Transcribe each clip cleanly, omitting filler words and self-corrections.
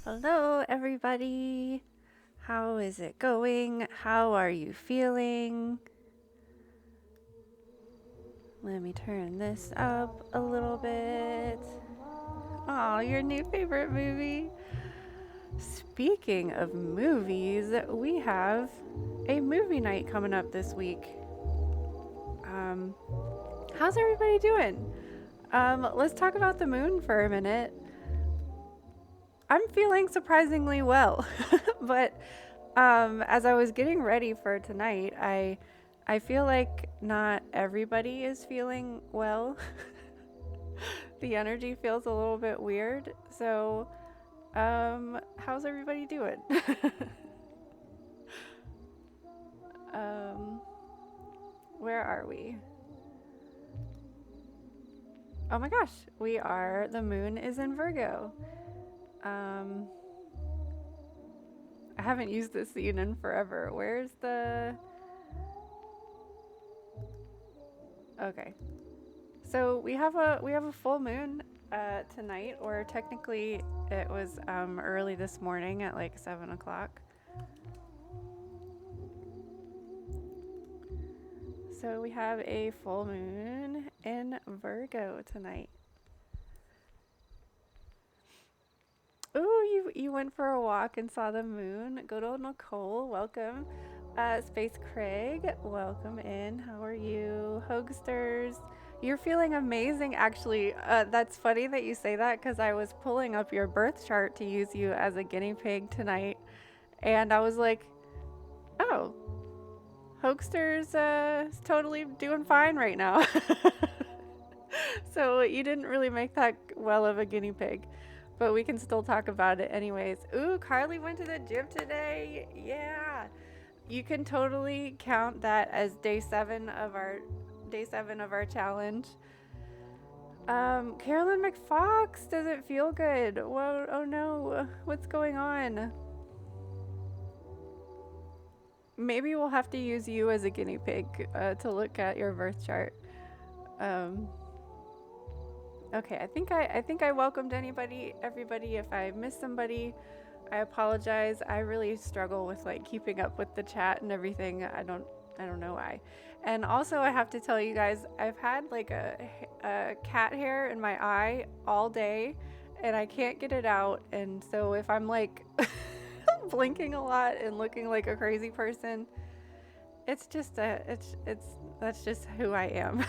Hello, everybody. How is it going? How are you feeling? Let me turn this up a little bit. Oh, your new favorite movie. Speaking of movies, we have a movie night coming up this week. How's everybody doing? Let's talk about the moon for a minute. I'm feeling surprisingly well, but as I was getting ready for tonight, I feel like not everybody is feeling well. The energy feels a little bit weird. So, how's everybody doing? Where are we? Oh my gosh, the moon is in Virgo. I haven't used this scene in forever. Where's the... Okay. So we have a full moon tonight, or technically it was early this morning at like 7 o'clock. So we have a full moon in Virgo tonight. Ooh, you went for a walk and saw the moon. Good old Nicole, welcome. Space Craig, welcome in. How are you? Hogsters, you're feeling amazing, actually. That's funny that you say that because I was pulling up your birth chart to use you as a guinea pig tonight. And I was like, oh, Hogsters is totally doing fine right now. So you didn't really make that well of a guinea pig, but we can still talk about it anyways. Ooh, Carly went to the gym today. Yeah. You can totally count that as day 7 of our challenge. Carolyn McFox doesn't feel good. Whoa, oh no. What's going on? Maybe we'll have to use you as a guinea pig to look at your birth chart. Um, okay, I think I welcomed everybody. If I missed somebody, I apologize. I really struggle with like keeping up with the chat and everything. I don't know why. And also, I have to tell you guys, I've had like a cat hair in my eye all day, and I can't get it out. And so if I'm like blinking a lot and looking like a crazy person, it's just that's just who I am.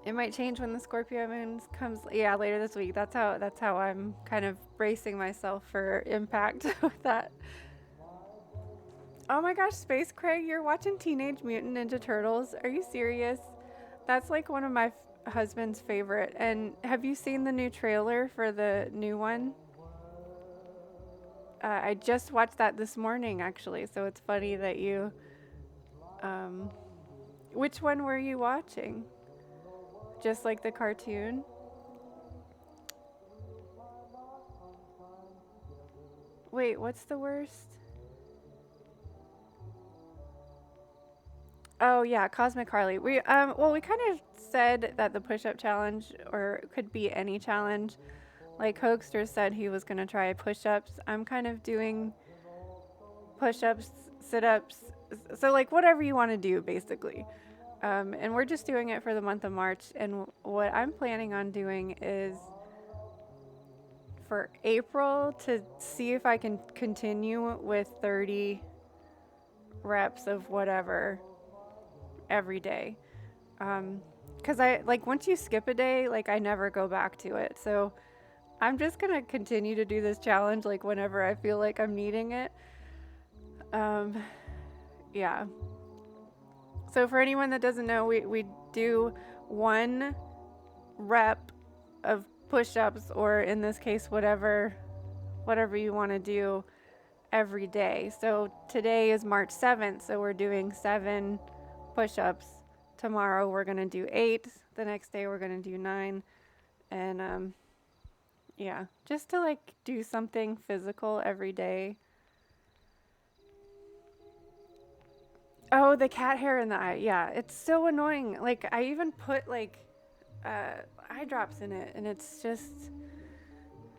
It might change when the Scorpio moon comes. Yeah, later this week. That's how I'm kind of bracing myself for impact with that. Oh my gosh, Space Craig, you're watching Teenage Mutant Ninja Turtles. Are you serious? That's like one of my husband's favorite. And have you seen the new trailer for the new one? I just watched that this morning, actually. So it's funny that you. Um, which one were you watching? Just like the cartoon? Wait, what's the worst? Oh yeah, Cosmic Harley. We kind of said that the push-up challenge or could be any challenge. Like Hoaxster said he was going to try push-ups. I'm kind of doing push-ups, sit-ups, so like whatever you want to do basically. And we're just doing it for the month of March, and what I'm planning on doing is for April to see if I can continue with 30 reps of whatever every day. Because I like once you skip a day, like I never go back to it. So I'm just gonna continue to do this challenge like whenever I feel like I'm needing it. Um, yeah. So for anyone that doesn't know, we do 1 rep of push-ups, or in this case, whatever you want to do every day. So today is March 7th, so we're doing 7 push-ups. Tomorrow we're gonna do 8. The next day we're gonna do 9, and yeah, just to like do something physical every day. Oh, the cat hair in the eye. Yeah, it's so annoying. Like I even put like eye drops in it, and it's just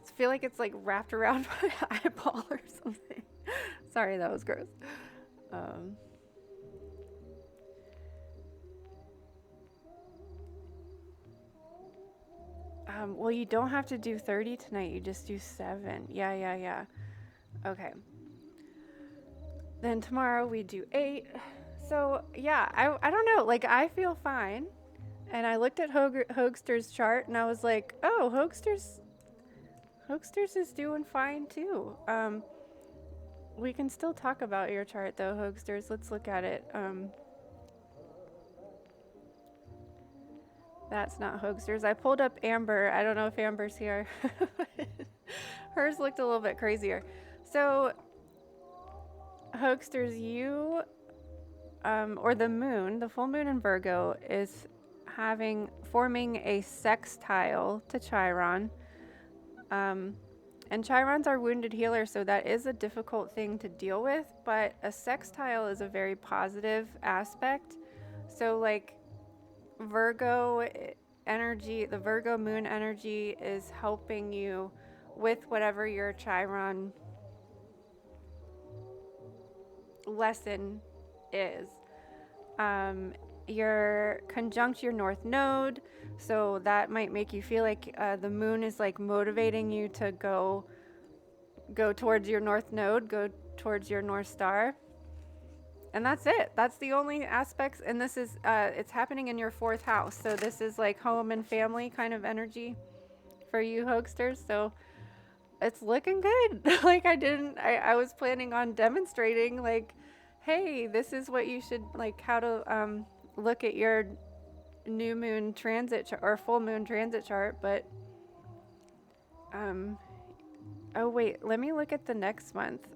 I feel like it's like wrapped around my eyeball or something. Sorry, that was gross. Um, well, you don't have to do 30 tonight. You just do 7. Yeah. Okay. Then tomorrow we do 8. So yeah, I don't know. Like I feel fine. And I looked at Hoagster's chart and I was like, oh, Hoagster's is doing fine too. We can still talk about your chart though, Hoagsters. Let's look at it. That's not Hoagsters. I pulled up Amber. I don't know if Amber's here. Hers looked a little bit crazier. So, Hoagsters, you, or the moon, the full moon in Virgo, is forming a sextile to Chiron. And Chirons are wounded healers, so that is a difficult thing to deal with, but a sextile is a very positive aspect. So, like, Virgo energy, the Virgo moon energy is helping you with whatever your Chiron lesson is. You're conjunct your north node, so that might make you feel like the moon is like motivating you to go towards your north node, go towards your north star. And that's it. That's the only aspects. And this is, it's happening in your 4th house. So this is like home and family kind of energy for you Hoagsters. So it's looking good. Like I was planning on demonstrating like, hey, this is what you should like, how to look at your new moon transit or full moon transit chart, but oh wait, let me look at the next month.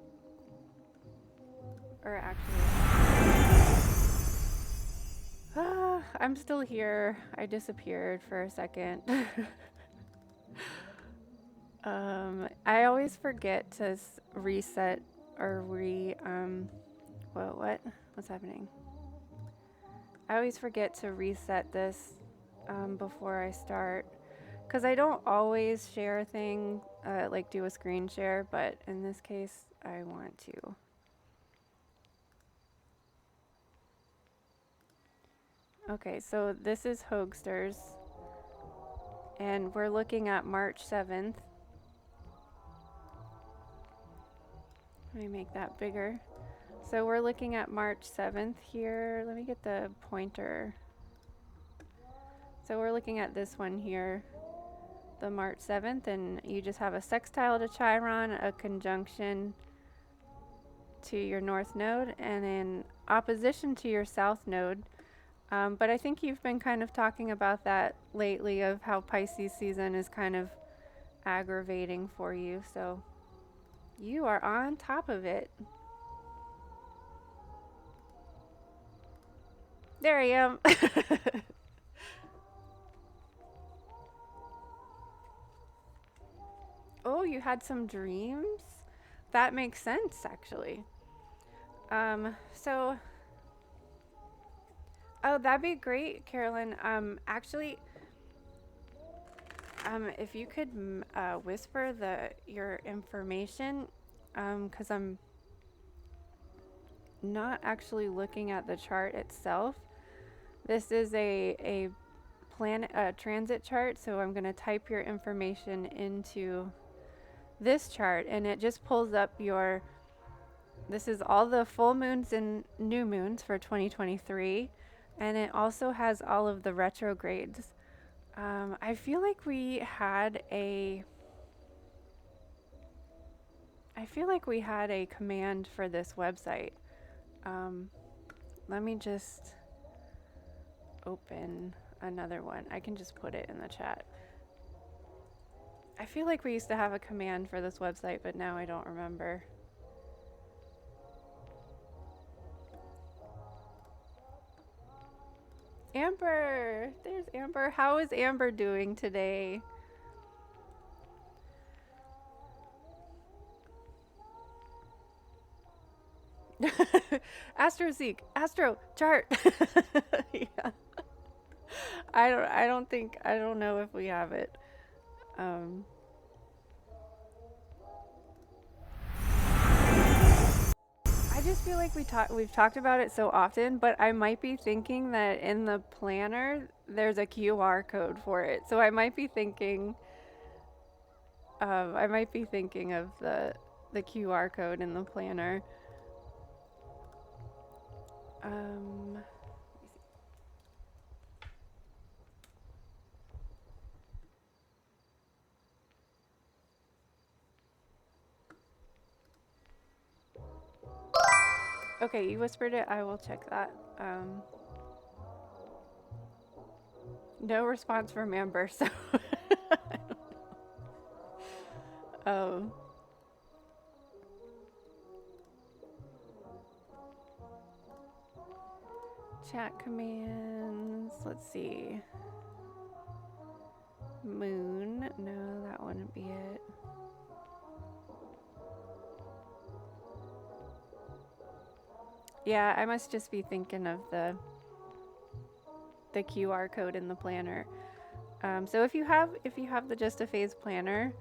Or actually, I'm still here. I disappeared for a second. I always forget to reset or what's happening? I always forget to reset this before I start, because I don't always share a thing, like do a screen share, but in this case, I want to. Okay, so this is Hoagsters, and we're looking at March 7th. Let me make that bigger. So we're looking at March 7th here. Let me get the pointer. So we're looking at this one here, the March 7th, and you just have a sextile to Chiron, a conjunction to your north node, and in opposition to your south node. But I think you've been kind of talking about that lately, of how Pisces season is kind of aggravating for you. So you are on top of it. There I am. Oh, you had some dreams? That makes sense, actually. So, oh, that'd be great, Carolyn. Actually, if you could whisper your information, because I'm not actually looking at the chart itself. This is a transit chart, so I'm going to type your information into this chart, and it just pulls up this is all the full moons and new moons for 2023, and it also has all of the retrogrades. I feel like we had a command for this website. Let me just open another one. I can just put it in the chat. I feel like we used to have a command for this website, but now I don't remember. Amber! There's Amber. How is Amber doing today? Astro chart. Yeah. I don't know if we have it. I just feel like we've talked about it so often, but I might be thinking that in the planner there's a QR code for it. So I might be thinking of the QR code in the planner. Okay, you whispered it. I will check that. No response from Amber, so I don't know. Chat commands. Let's see. Moon. No, that wouldn't be it. Yeah, I must just be thinking of the QR code in the planner. So if you have the Just a Phase planner,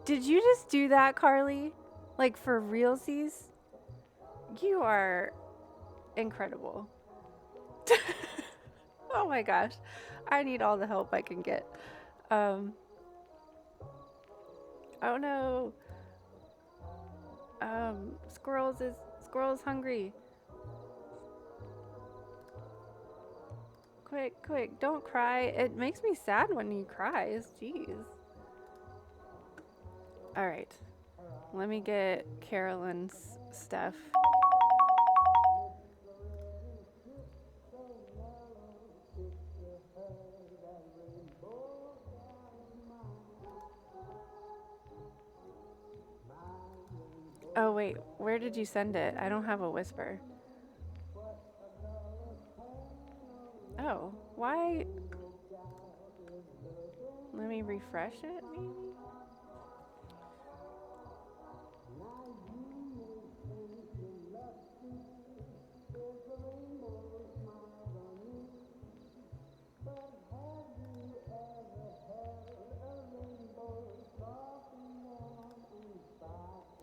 did you just do that, Carly? Like for realsies? You are incredible. Oh my gosh. I need all the help I can get. Oh no. Squirrel's hungry. Quick, don't cry. It makes me sad when he cries. Jeez. All right. Let me get Carolyn's stuff. Oh, wait, where did you send it? I don't have a whisper. Oh, why? Let me refresh it, maybe?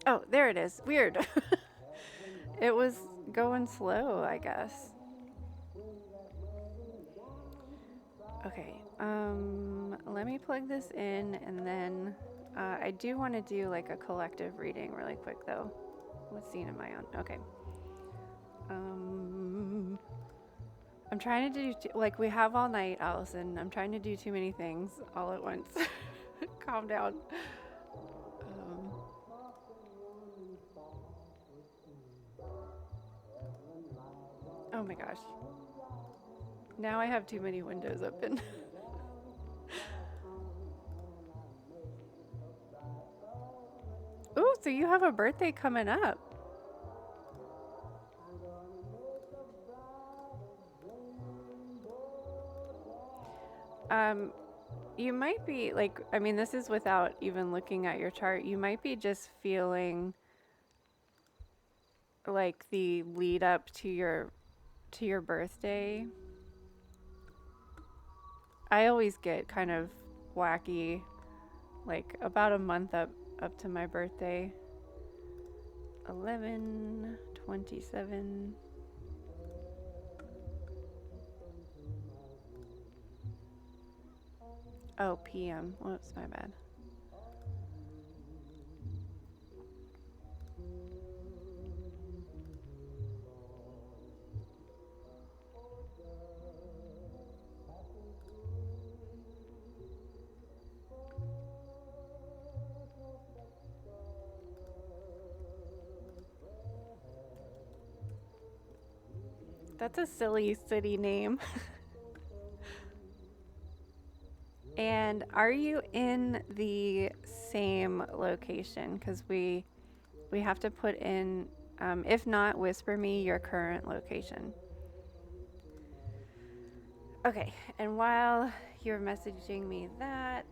Oh, there it is. Weird. It was going slow, I guess. Okay, let me plug this in, and then I do want to do like a collective reading really quick though. What scene am I on? Okay. I'm trying to do, like, we have all night, Allison. I'm trying to do too many things all at once. Calm down. Oh my gosh. Now I have too many windows open. Ooh, so you have a birthday coming up. You might be like, I mean, this is without even looking at your chart. You might be just feeling like the lead up to your birthday. I always get kind of wacky, like about a month up to my birthday. 11/27. Oh, PM. Whoops, my bad. That's a silly city name. And are you in the same location? Because we have to put in, if not, whisper me your current location. Okay, and while you're messaging me that,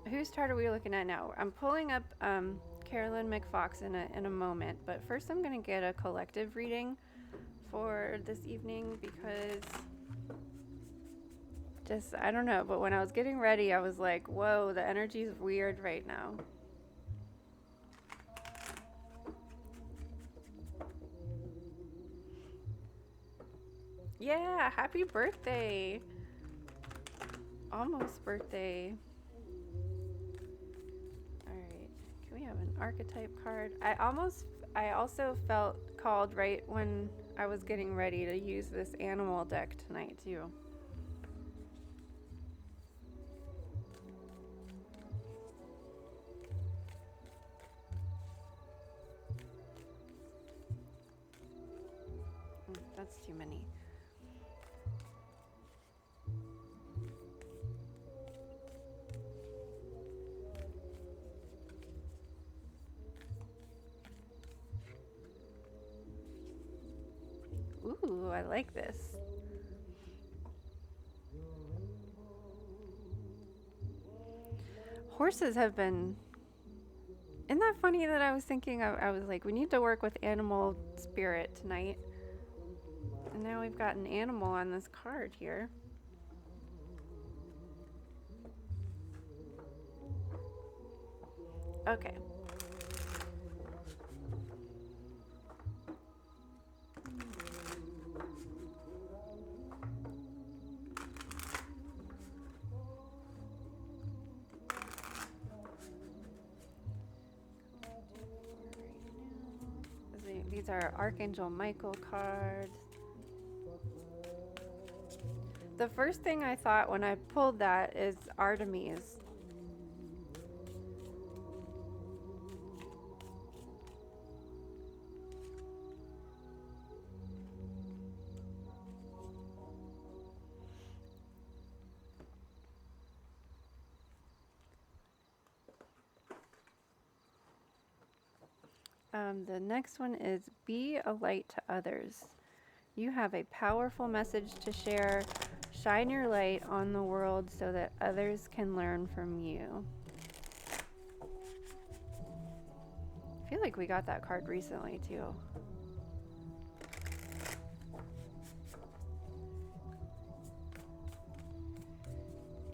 whose chart are we looking at now? I'm pulling up Carolyn McFox in a moment, but first I'm going to get a collective reading for this evening because just, I don't know, but when I was getting ready, I was like, whoa, the energy is weird right now. Yeah, happy birthday. Almost birthday. All right, can we have an archetype card? I also felt called right when I was getting ready to use this animal deck tonight too. That's too many. Ooh, I like this. Horses have been... Isn't that funny that I was thinking, I was like, we need to work with animal spirit tonight. And now we've got an animal on this card here. Okay. These are Archangel Michael cards. The first thing I thought when I pulled that is Artemis. The next one is be a light to others. You have a powerful message to share. Shine your light on the world so that others can learn from you. I feel like we got that card recently too.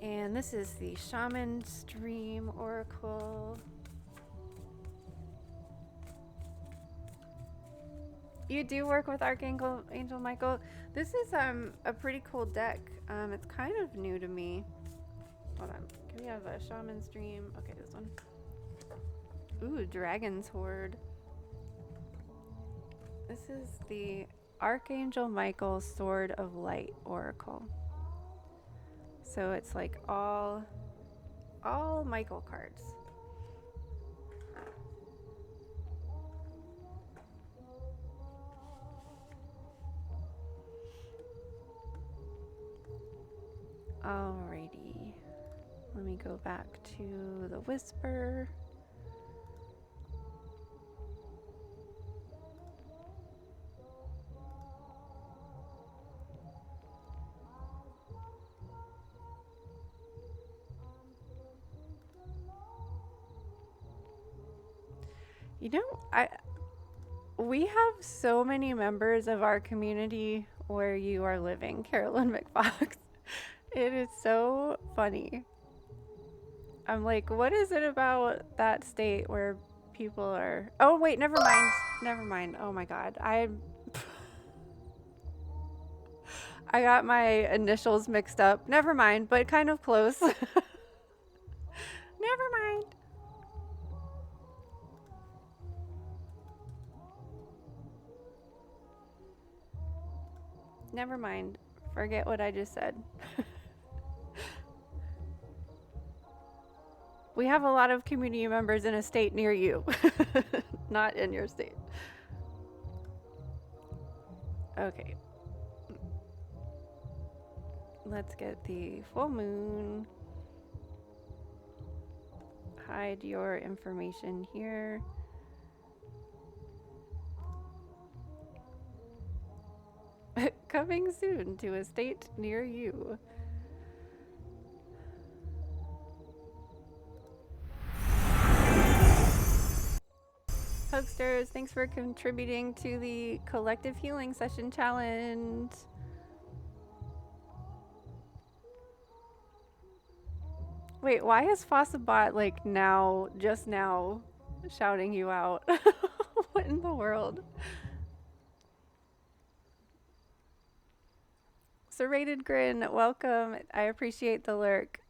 And this is the Shaman Stream Oracle. You do work with Archangel Michael. This is a pretty cool deck. It's kind of new to me. Hold on. Can we have a Shaman Stream? Okay, this one. Ooh, Dragon's Horde. This is the Archangel Michael Sword of Light Oracle. So it's like all Michael cards. Alrighty. Let me go back to the Whisper. You know, we have so many members of our community where you are living, Carolyn McFox. It is so funny. I'm like, what is it about that state where people are... Oh, wait, never mind. Never mind. Oh, my God. I got my initials mixed up. Never mind, but kind of close. Never mind. Never mind. Forget what I just said. We have a lot of community members in a state near you. Not in your state. Okay. Let's get the full moon. Hide your information here. Coming soon to a state near you. Hugsters, thanks for contributing to the Collective Healing Session Challenge. Wait, why is Fossabot like now, just now, shouting you out? What in the world? Serrated Grin, welcome. I appreciate the lurk.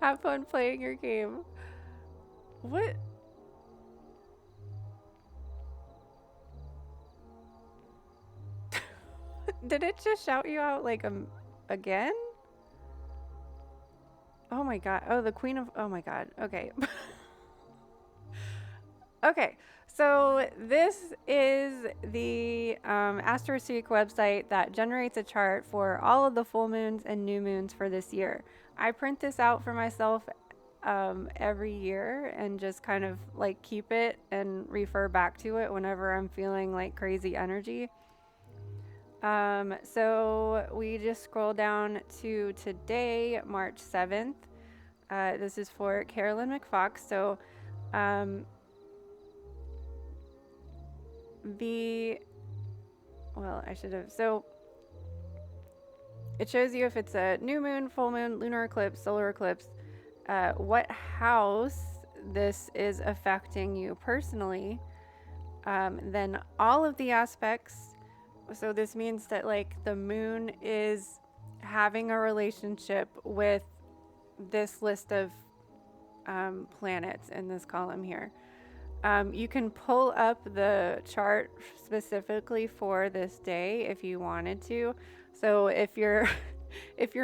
Have fun playing your game. What? Did it just shout you out like again? Oh my god. Oh, the Queen of... Oh my god. Okay. Okay. So this is the Astroseek website that generates a chart for all of the full moons and new moons for this year. I print this out for myself every year and just kind of like keep it and refer back to it whenever I'm feeling like crazy energy. So we just scroll down to today, March 7th. This is for Carolyn McFox. So so it shows you if it's a new moon, full moon, lunar eclipse, solar eclipse, what house this is affecting you personally, then all of the aspects. So this means that like the moon is having a relationship with this list of planets in this column here. You can pull up the chart specifically for this day if you wanted to. So if you're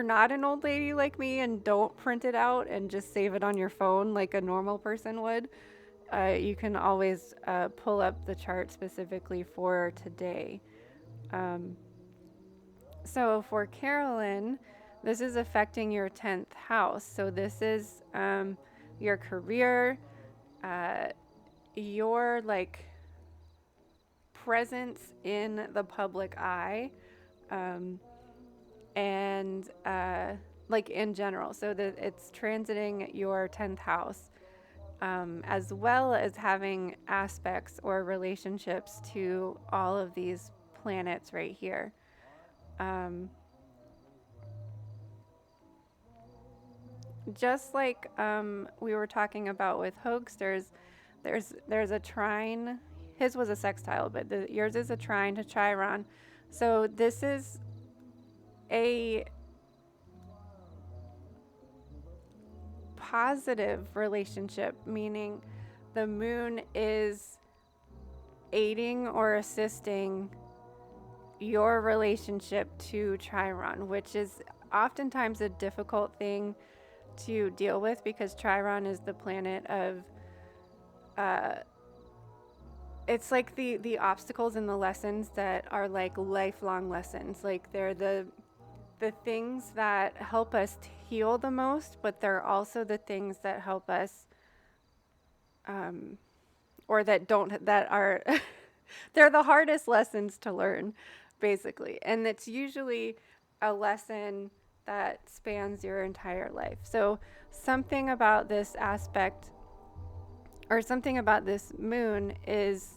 not an old lady like me and don't print it out and just save it on your phone like a normal person would, you can always pull up the chart specifically for today. So for Carolyn, This is affecting your 10th house. So this is your career, uh, your like presence in the public eye, um, and like in general. So that it's transiting your 10th house, as well as having aspects or relationships to all of these planets right here. Um, just like we were talking about with Hoagsters, there's a trine. His was a sextile, but yours is a trine to Chiron. So this is a positive relationship, meaning the moon is aiding or assisting your relationship to Chiron, which is oftentimes a difficult thing to deal with because Chiron is the planet of uh, it's like the obstacles and the lessons that are like lifelong lessons. Like they're the things that help us heal the most, but they're also the things that help us um, or that don't that are they're the hardest lessons to learn, basically. And it's usually a lesson that spans your entire life. So something about this aspect or something about this moon is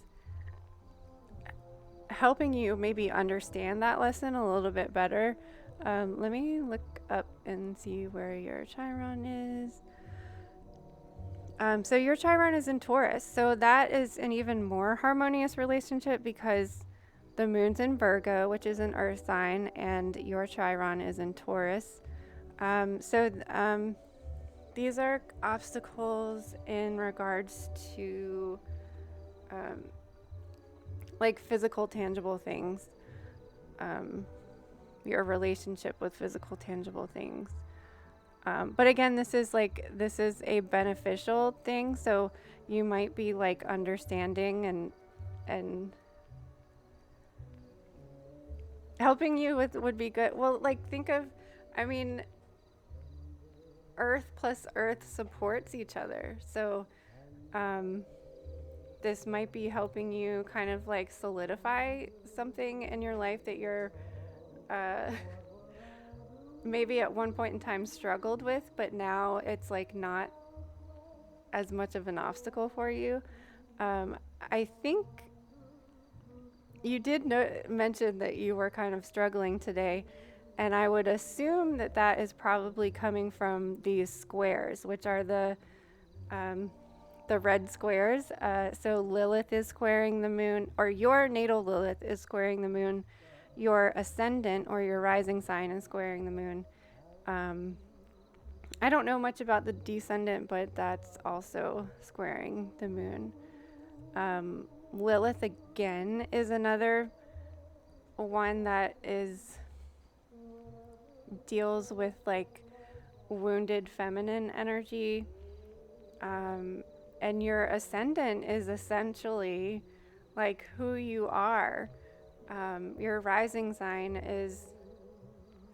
helping you maybe understand that lesson a little bit better. Let me look up and see where your Chiron is. So your Chiron is in Taurus. So that is an even more harmonious relationship because the moon's in Virgo, which is an earth sign, and your Chiron is in Taurus. So these are obstacles in regards to um, like physical, tangible things, um, your relationship with physical, tangible things. But again, this is a beneficial thing. So you might be like understanding and helping you with would be good. Well, like think of, I mean, Earth plus Earth supports each other. So um, this might be helping you kind of like solidify something in your life that you're uh, maybe at one point in time struggled with, but now it's like not as much of an obstacle for you. I think you did mention that you were kind of struggling today, and I would assume that that is probably coming from these squares, which are the red squares. So Lilith is squaring the moon, or your natal Lilith is squaring the moon. Your ascendant or your rising sign is squaring the moon. I don't know much about the descendant, but that's also squaring the moon. Lilith again is another one that deals with like wounded feminine energy. And your ascendant is essentially like who you are. Your rising sign is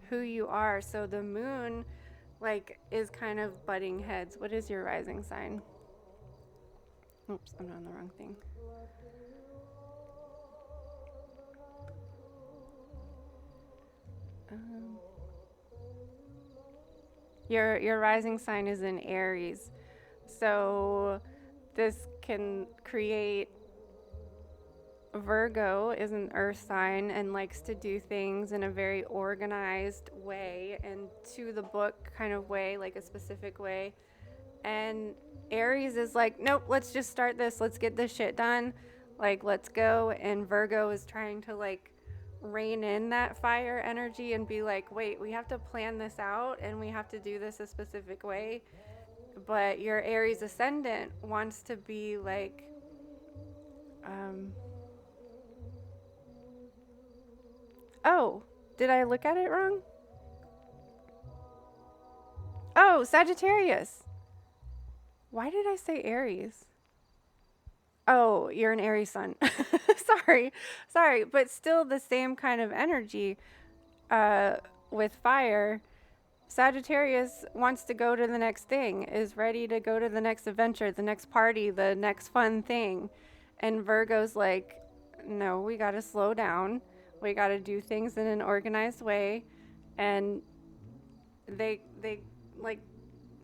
who you are. So the moon like is kind of butting heads. What is your rising sign? Oops, I'm on the wrong thing. Your rising sign is in Aries. So this can create Virgo is an earth sign and likes to do things in a very organized way and to the book kind of way, like a specific way. And Aries is like, nope, let's just start this. Let's get this shit done. Like, let's go. And Virgo is trying to like rein in that fire energy and be like, wait, we have to plan this out and we have to do this a specific way. But your Aries ascendant wants to be like, oh, did I look at it wrong? Oh, Sagittarius. Why did I say Aries? Oh, you're an Aries sun. Sorry, but still the same kind of energy with fire. Sagittarius wants to go to the next thing, is ready to go to the next adventure, the next party, the next fun thing. And Virgo's like, no, we got to slow down. We got to do things in an organized way. And they like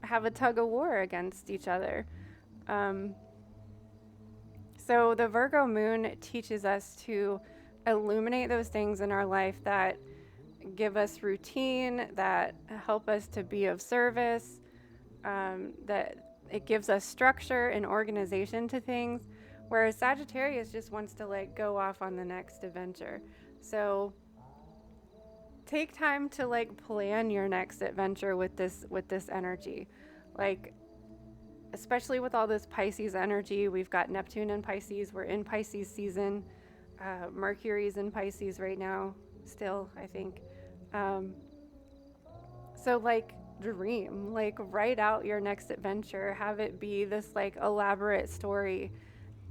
have a tug of war against each other. Um, so the Virgo moon teaches us to illuminate those things in our life that give us routine, that help us to be of service, that it gives us structure and organization to things, whereas Sagittarius just wants to like go off on the next adventure. So take time to like plan your next adventure with this energy. Like, especially with all this Pisces energy, we've got Neptune in Pisces, we're in Pisces season. Mercury's in Pisces right now still, I think. So like dream, like write out your next adventure, have it be this like elaborate story,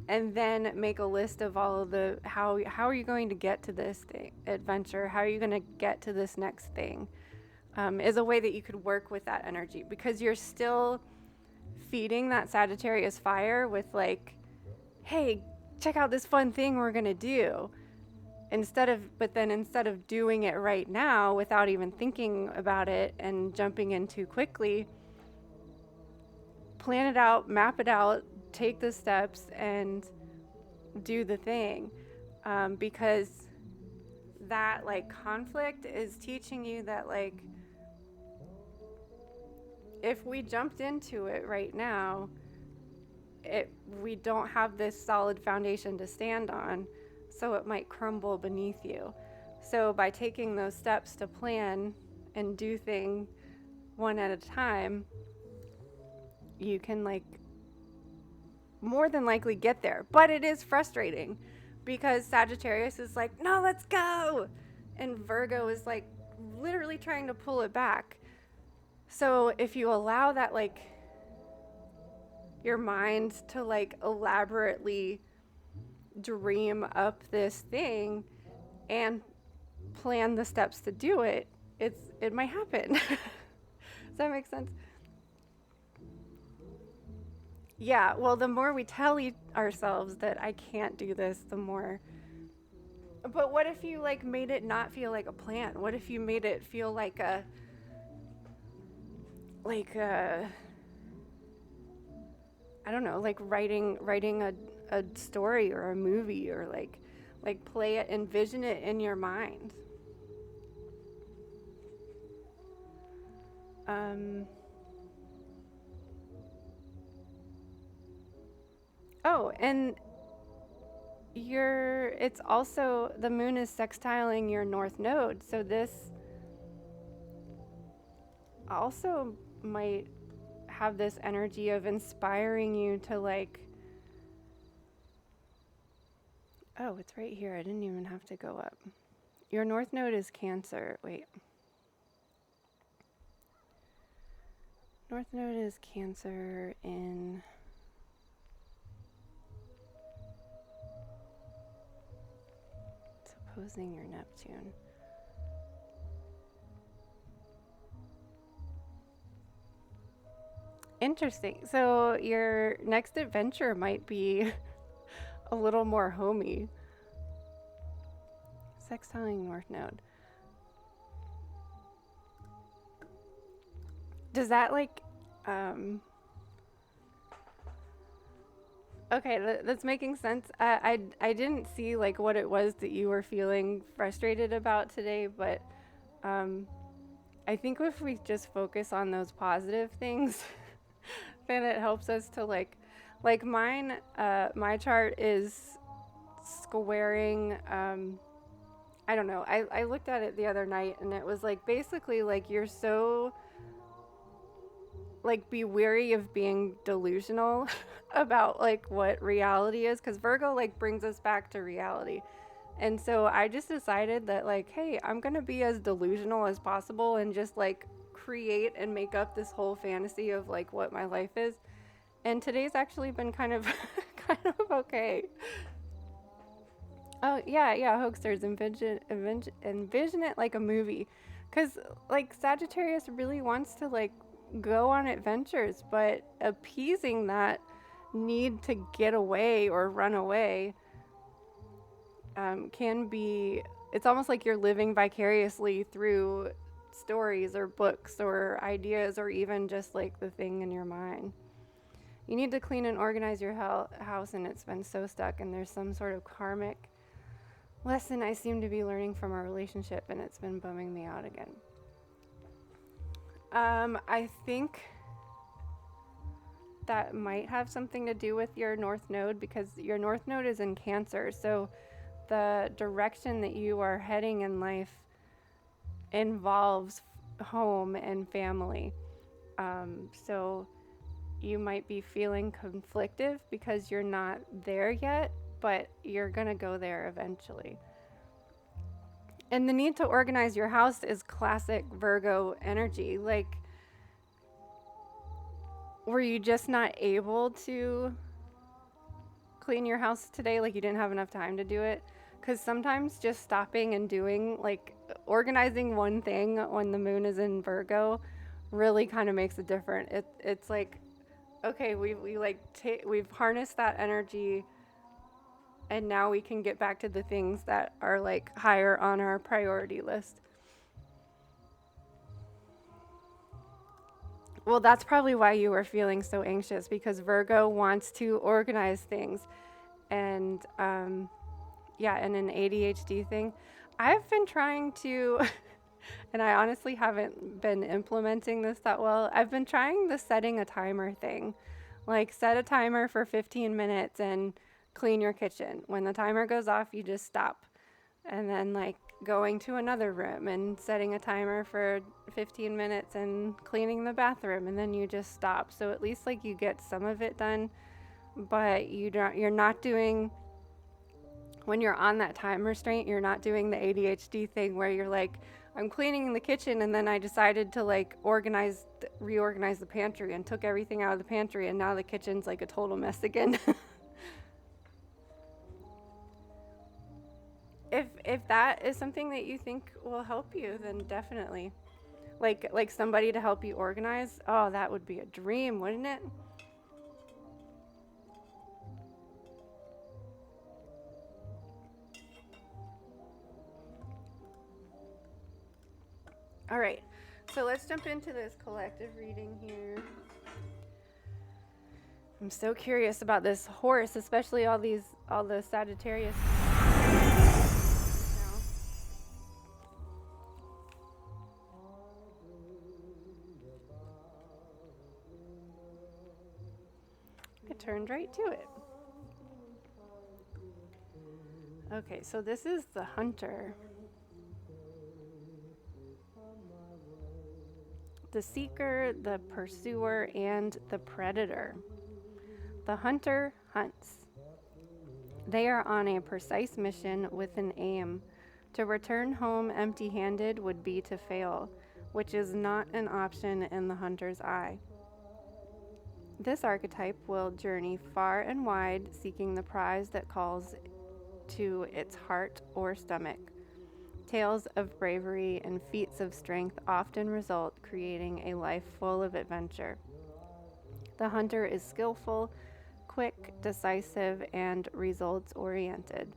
and then make a list of all of the how are you going to get to this adventure, how are you going to get to this next thing, is a way that you could work with that energy, because you're still feeding that Sagittarius fire with like, hey, check out this fun thing we're going to do. Instead of doing it right now without even thinking about it and jumping in too quickly, plan it out, map it out, take the steps, and do the thing. Because that like conflict is teaching you that like, if we jumped into it right now, we don't have this solid foundation to stand on, so it might crumble beneath you. So by taking those steps to plan and do things one at a time, you can like more than likely get there. But it is frustrating because Sagittarius is like, no, let's go. And Virgo is like literally trying to pull it back. So if you allow that, like, your mind to like elaborately dream up this thing and plan the steps to do it, it might happen. Does that make sense? Yeah, well, the more we tell ourselves that I can't do this, the more. But what if you like made it not feel like a plan? What if you made it feel like a I don't know, like writing a story or a movie, or like play it, envision it in your mind. Um oh, and it's also, the moon is sextiling your north node, so this also might have this energy of inspiring you to like, oh, it's right here. I didn't even have to go up. Your north node is Cancer. Wait. North node is Cancer in it's opposing your Neptune. Interesting. So your next adventure might be a little more homey. Sextiling north node. Does that like okay, that's making sense. I didn't see like what it was that you were feeling frustrated about today, but I think if we just focus on those positive things, then it helps us to like mine. My chart is squaring. I don't know. I looked at it the other night, and it was like basically like you're so like, be wary of being delusional about like what reality is, because Virgo like brings us back to reality. And so I just decided that like, hey, I'm gonna be as delusional as possible and just like create and make up this whole fantasy of like what my life is. And today's actually been kind of kind of okay. Oh yeah, hoaxers, envision it like a movie, Cuz like Sagittarius really wants to like go on adventures, but appeasing that need to get away or run away can be, it's almost like you're living vicariously through stories or books or ideas or even just like the thing in your mind. You need to clean and organize your house, and it's been so stuck, and there's some sort of karmic lesson I seem to be learning from our relationship, and it's been bumming me out again. I think that might have something to do with your North Node, because your North Node is in Cancer. So the direction that you are heading in life involves home and family. So you might be feeling conflicted because you're not there yet, but you're going to go there eventually. And the need to organize your house is classic Virgo energy. Like, were you just not able to clean your house today? Like, you didn't have enough time to do it? Because sometimes just stopping and doing, like, organizing one thing when the moon is in Virgo really kind of makes a difference. It's like, okay, we've harnessed that energy, and now we can get back to the things that are like higher on our priority list. Well, that's probably why you were feeling so anxious, because Virgo wants to organize things. And yeah, and an ADHD thing. I've been trying to, and I honestly haven't been implementing this that well. I've been trying the setting a timer thing. Like, set a timer for 15 minutes and clean your kitchen. When the timer goes off, you just stop. And then, like, going to another room and setting a timer for 15 minutes and cleaning the bathroom, and then you just stop. So at least, like, you get some of it done, but you're not doing, when you're on that time restraint, you're not doing the ADHD thing where you're like, I'm cleaning the kitchen, and then I decided to like reorganize the pantry and took everything out of the pantry, and now the kitchen's like a total mess again. If that is something that you think will help you, then definitely. Like somebody to help you organize. Oh, that would be a dream, wouldn't it? All right. So let's jump into this collective reading here. I'm so curious about this horse, especially all the Sagittarius. I turned right to it. Okay, so this is the hunter. The seeker, the pursuer, and the predator. The hunter hunts. They are on a precise mission with an aim. To return home empty-handed would be to fail, which is not an option in the hunter's eye. This archetype will journey far and wide, seeking the prize that calls to its heart or stomach. Tales of bravery and feats of strength often result, creating a life full of adventure. The hunter is skillful, quick, decisive, and results-oriented.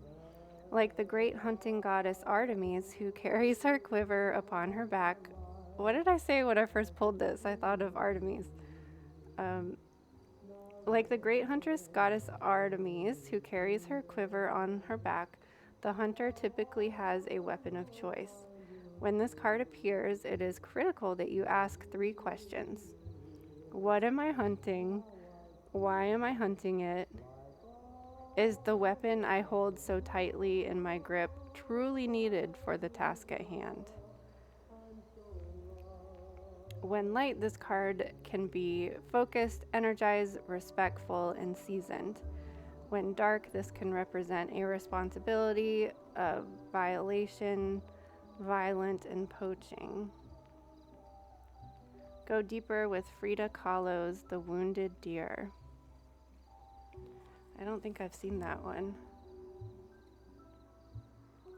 Like the great hunting goddess Artemis, who carries her quiver upon her back. What did I say when I first pulled this? I thought of Artemis. Like the great huntress goddess Artemis, who carries her quiver on her back, the hunter typically has a weapon of choice. When this card appears, it is critical that you ask 3 questions. What am I hunting? Why am I hunting it? Is the weapon I hold so tightly in my grip truly needed for the task at hand? When light, this card can be focused, energized, respectful, and seasoned. When dark, this can represent a responsibility, a violation, violent, and poaching. Go deeper with Frida Kahlo's The Wounded Deer. I don't think I've seen that one.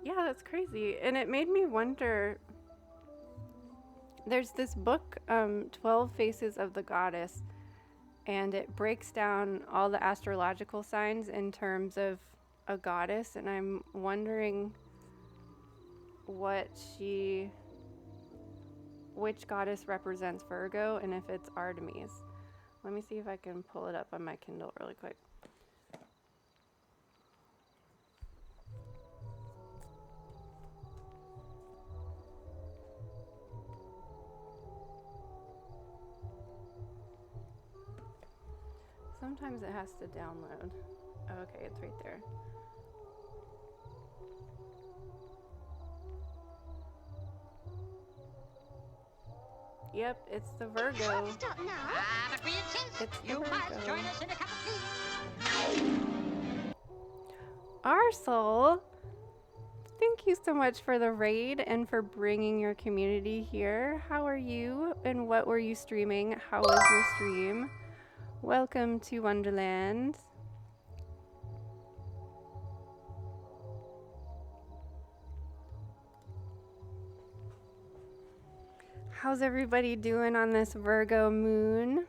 Yeah, that's crazy. And it made me wonder, There's this book, 12 Faces of the Goddess, and it breaks down all the astrological signs in terms of a goddess, and I'm wondering which goddess represents Virgo and if it's Artemis. Let me see if I can pull it up on my Kindle really quick. Sometimes it has to download. Okay, it's right there. Yep, it's the Virgo. Stop now. But we insist. It's the You must Virgo. join us in a cup of tea. Arsel, thank you so much for the raid and for bringing your community here. How are you and what were you streaming? How was your stream? Welcome to Wonderland. How's everybody doing on this Virgo moon?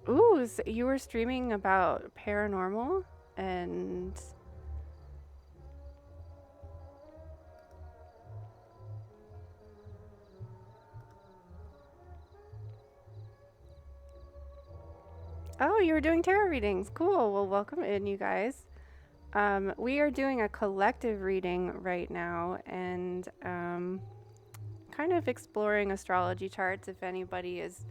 Ooh, so you were streaming about paranormal and oh, you were doing tarot readings. Cool. Well, welcome in, you guys. We are doing a collective reading right now and kind of exploring astrology charts if anybody is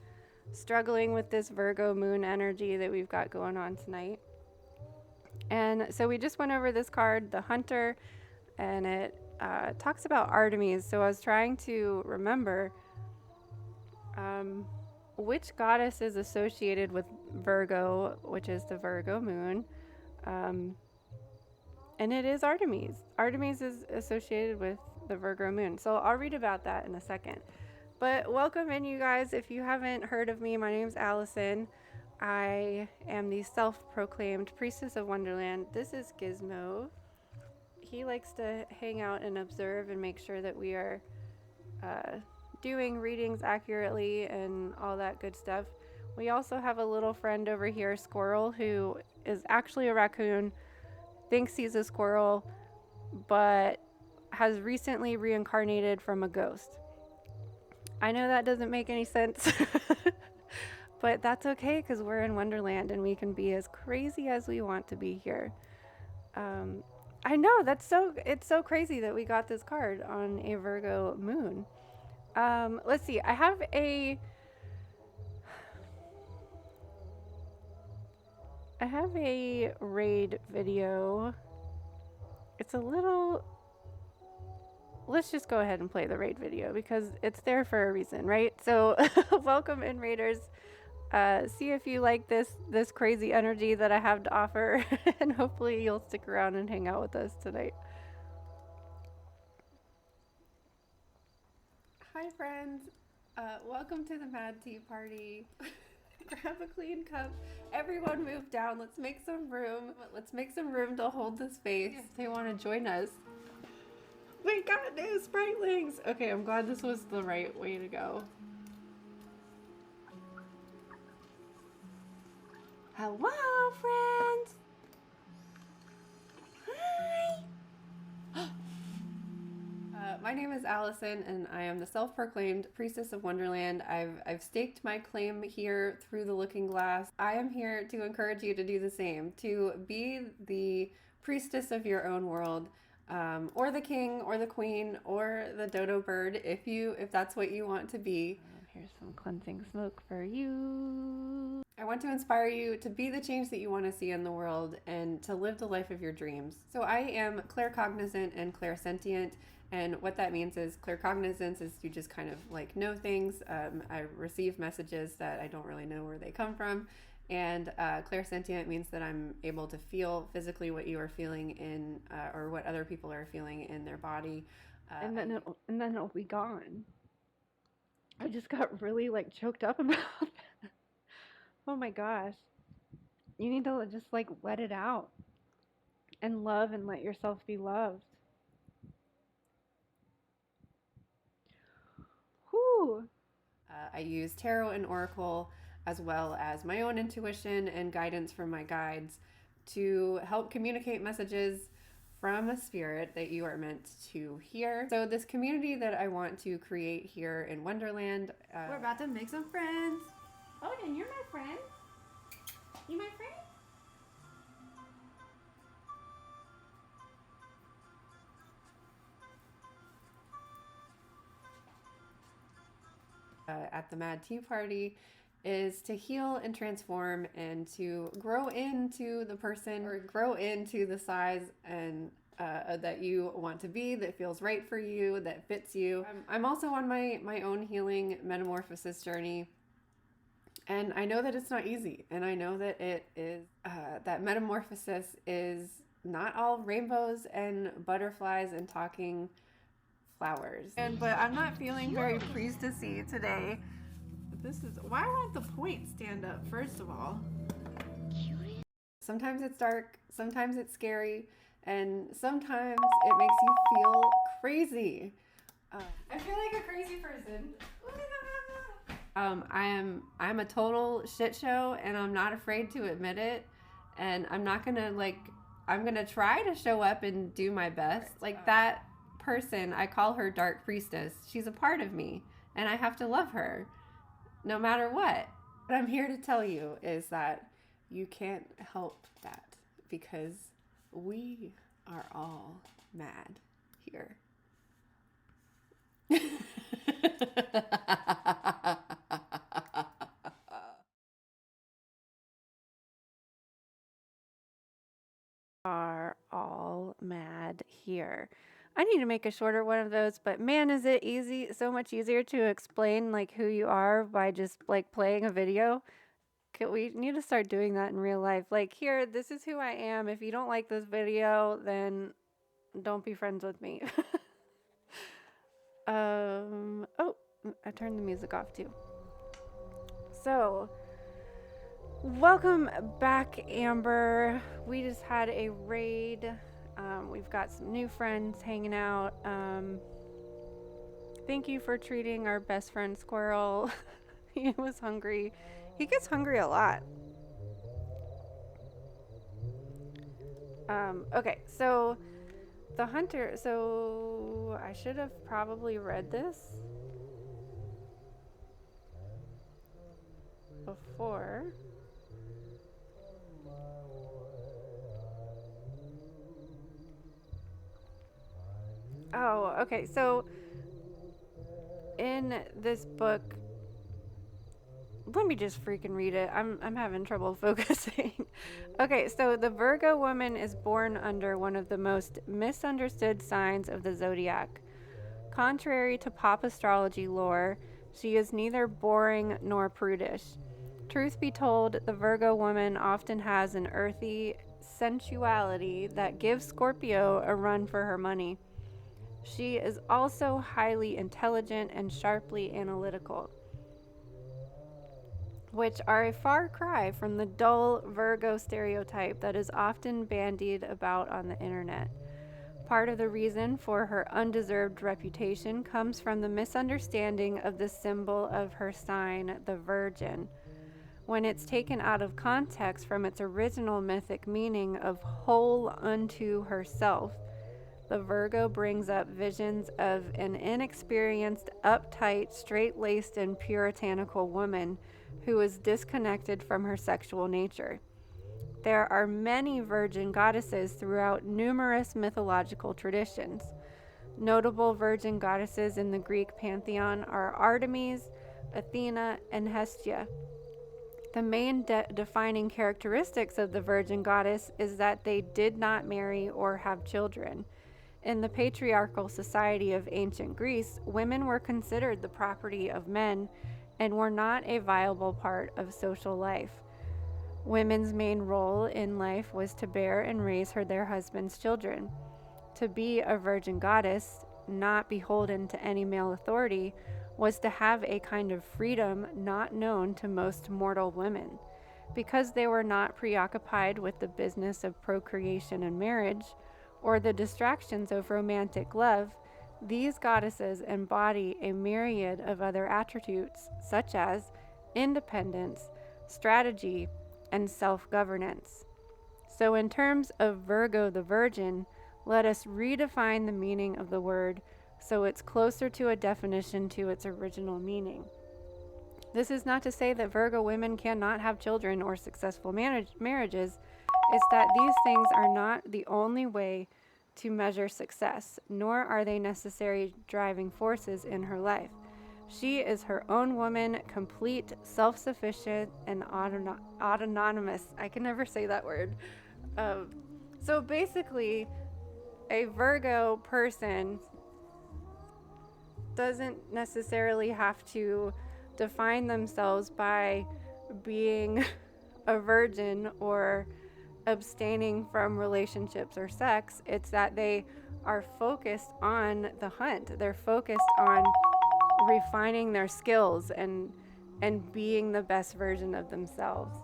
struggling with this Virgo moon energy that we've got going on tonight. And so we just went over this card, the Hunter, and it talks about Artemis. So I was trying to remember which goddess is associated with Virgo, which is the Virgo moon. And it is Artemis. Artemis is associated with the Virgo moon. So I'll read about that in a second. But welcome in, you guys. If you haven't heard of me, my name's Allison. I am the self-proclaimed priestess of Wonderland. This is Gizmo. He likes to hang out and observe and make sure that we are doing readings accurately and all that good stuff. We also have a little friend over here, Squirrel, who is actually a raccoon, thinks he's a squirrel, but has recently reincarnated from a ghost. I know that doesn't make any sense, but that's okay because we're in Wonderland and we can be as crazy as we want to be here. I know, it's so crazy that we got this card on a Virgo moon. Let's see, I have a raid video. It's a little... Let's just go ahead and play the raid video because it's there for a reason, right? So welcome in, raiders. See if you like this crazy energy that I have to offer, and hopefully you'll stick around and hang out with us tonight. Hi, friends. Welcome to the Mad Tea Party. Grab a clean cup. Everyone move down. Let's make some room. Let's make some room to hold the space. If they want to join us. We got new Spritlings! Okay, I'm glad this was the right way to go. Hello, friends! Hi! My name is Allison, and I am the self-proclaimed priestess of Wonderland. I've staked my claim here through the looking glass. I am here to encourage you to do the same, to be the priestess of your own world. Or the king, or the queen, or the dodo bird, if that's what you want to be. Here's some cleansing smoke for you. I want to inspire you to be the change that you want to see in the world and to live the life of your dreams. So I am claircognizant and clairsentient, and what that means is claircognizance is you just kind of like know things. I receive messages that I don't really know where they come from. And clairsentient means that I'm able to feel physically what you are feeling in, or what other people are feeling in their body. And then it'll be gone. I just got really like choked up about that. Oh my gosh. You need to just like let it out. and love and let yourself be loved. Whew. I use tarot and oracle as well as my own intuition and guidance from my guides to help communicate messages from a spirit that you are meant to hear. So this community that I want to create here in Wonderland, we're about to make some friends. Oh, then you're my friend. You my friend? At the Mad Tea Party is to heal and transform and to grow into the person or grow into the size and that you want to be, that feels right for you, that fits you. I'm also on my own healing metamorphosis journey. And I know that it's not easy. And I know that it is, that metamorphosis is not all rainbows and butterflies and talking flowers. But I'm not feeling very priestessy today. This is why won't the point stand up, first of all? Sometimes it's dark, sometimes it's scary, and sometimes it makes you feel crazy. I feel like a crazy person. I'm a total shit show, and I'm not afraid to admit it. And I'm not gonna I'm gonna try to show up and do my best. Like that person, I call her Dark Priestess. She's a part of me, and I have to love her, no matter what. What I'm here to tell you is that you can't help that because we are all mad here. Are all mad here. I need to make a shorter one of those, but man, is it easy, so much easier to explain like who you are by just like playing a video. We need to start doing that in real life. Like, here, this is who I am. If you don't like this video, then don't be friends with me. Oh, I turned the music off too. So, welcome back, Amber. We just had a raid. We've got some new friends hanging out. Thank you for treating our best friend Squirrel. He was hungry. He gets hungry a lot. Okay, so the hunter, so I should have probably read this before. Oh, okay, so in this book, let me just freaking read it. I'm having trouble focusing. Okay, so the Virgo woman is born under one of the most misunderstood signs of the zodiac. Contrary to pop astrology lore, she is neither boring nor prudish. Truth be told, the Virgo woman often has an earthy sensuality that gives Scorpio a run for her money. She is also highly intelligent and sharply analytical, which are a far cry from the dull Virgo stereotype that is often bandied about on the internet. Part of the reason for her undeserved reputation comes from the misunderstanding of the symbol of her sign, the Virgin. When it's taken out of context from its original mythic meaning of whole unto herself, the Virgo brings up visions of an inexperienced, uptight, straight-laced, and puritanical woman who is disconnected from her sexual nature. There are many virgin goddesses throughout numerous mythological traditions. Notable virgin goddesses in the Greek pantheon are Artemis, Athena, and Hestia. The main defining characteristics of the virgin goddess is that they did not marry or have children. In the patriarchal society of ancient Greece, women were considered the property of men and were not a viable part of social life. Women's main role in life was to bear and raise their husbands' children. To be a virgin goddess, not beholden to any male authority, was to have a kind of freedom not known to most mortal women. Because they were not preoccupied with the business of procreation and marriage, or the distractions of romantic love, these goddesses embody a myriad of other attributes such as independence, strategy, and self governance. So, in terms of Virgo the Virgin, let us redefine the meaning of the word so it's closer to a definition to its original meaning. This is not to say that Virgo women cannot have children or successful marriages. It's that these things are not the only way to measure success, nor are they necessary driving forces in her life. She is her own woman, complete, self-sufficient, and autonomous. I can never say that word. So basically, a Virgo person doesn't necessarily have to define themselves by being a virgin or abstaining from relationships or sex. It's that they are focused on the hunt. They're focused on refining their skills and being the best version of themselves.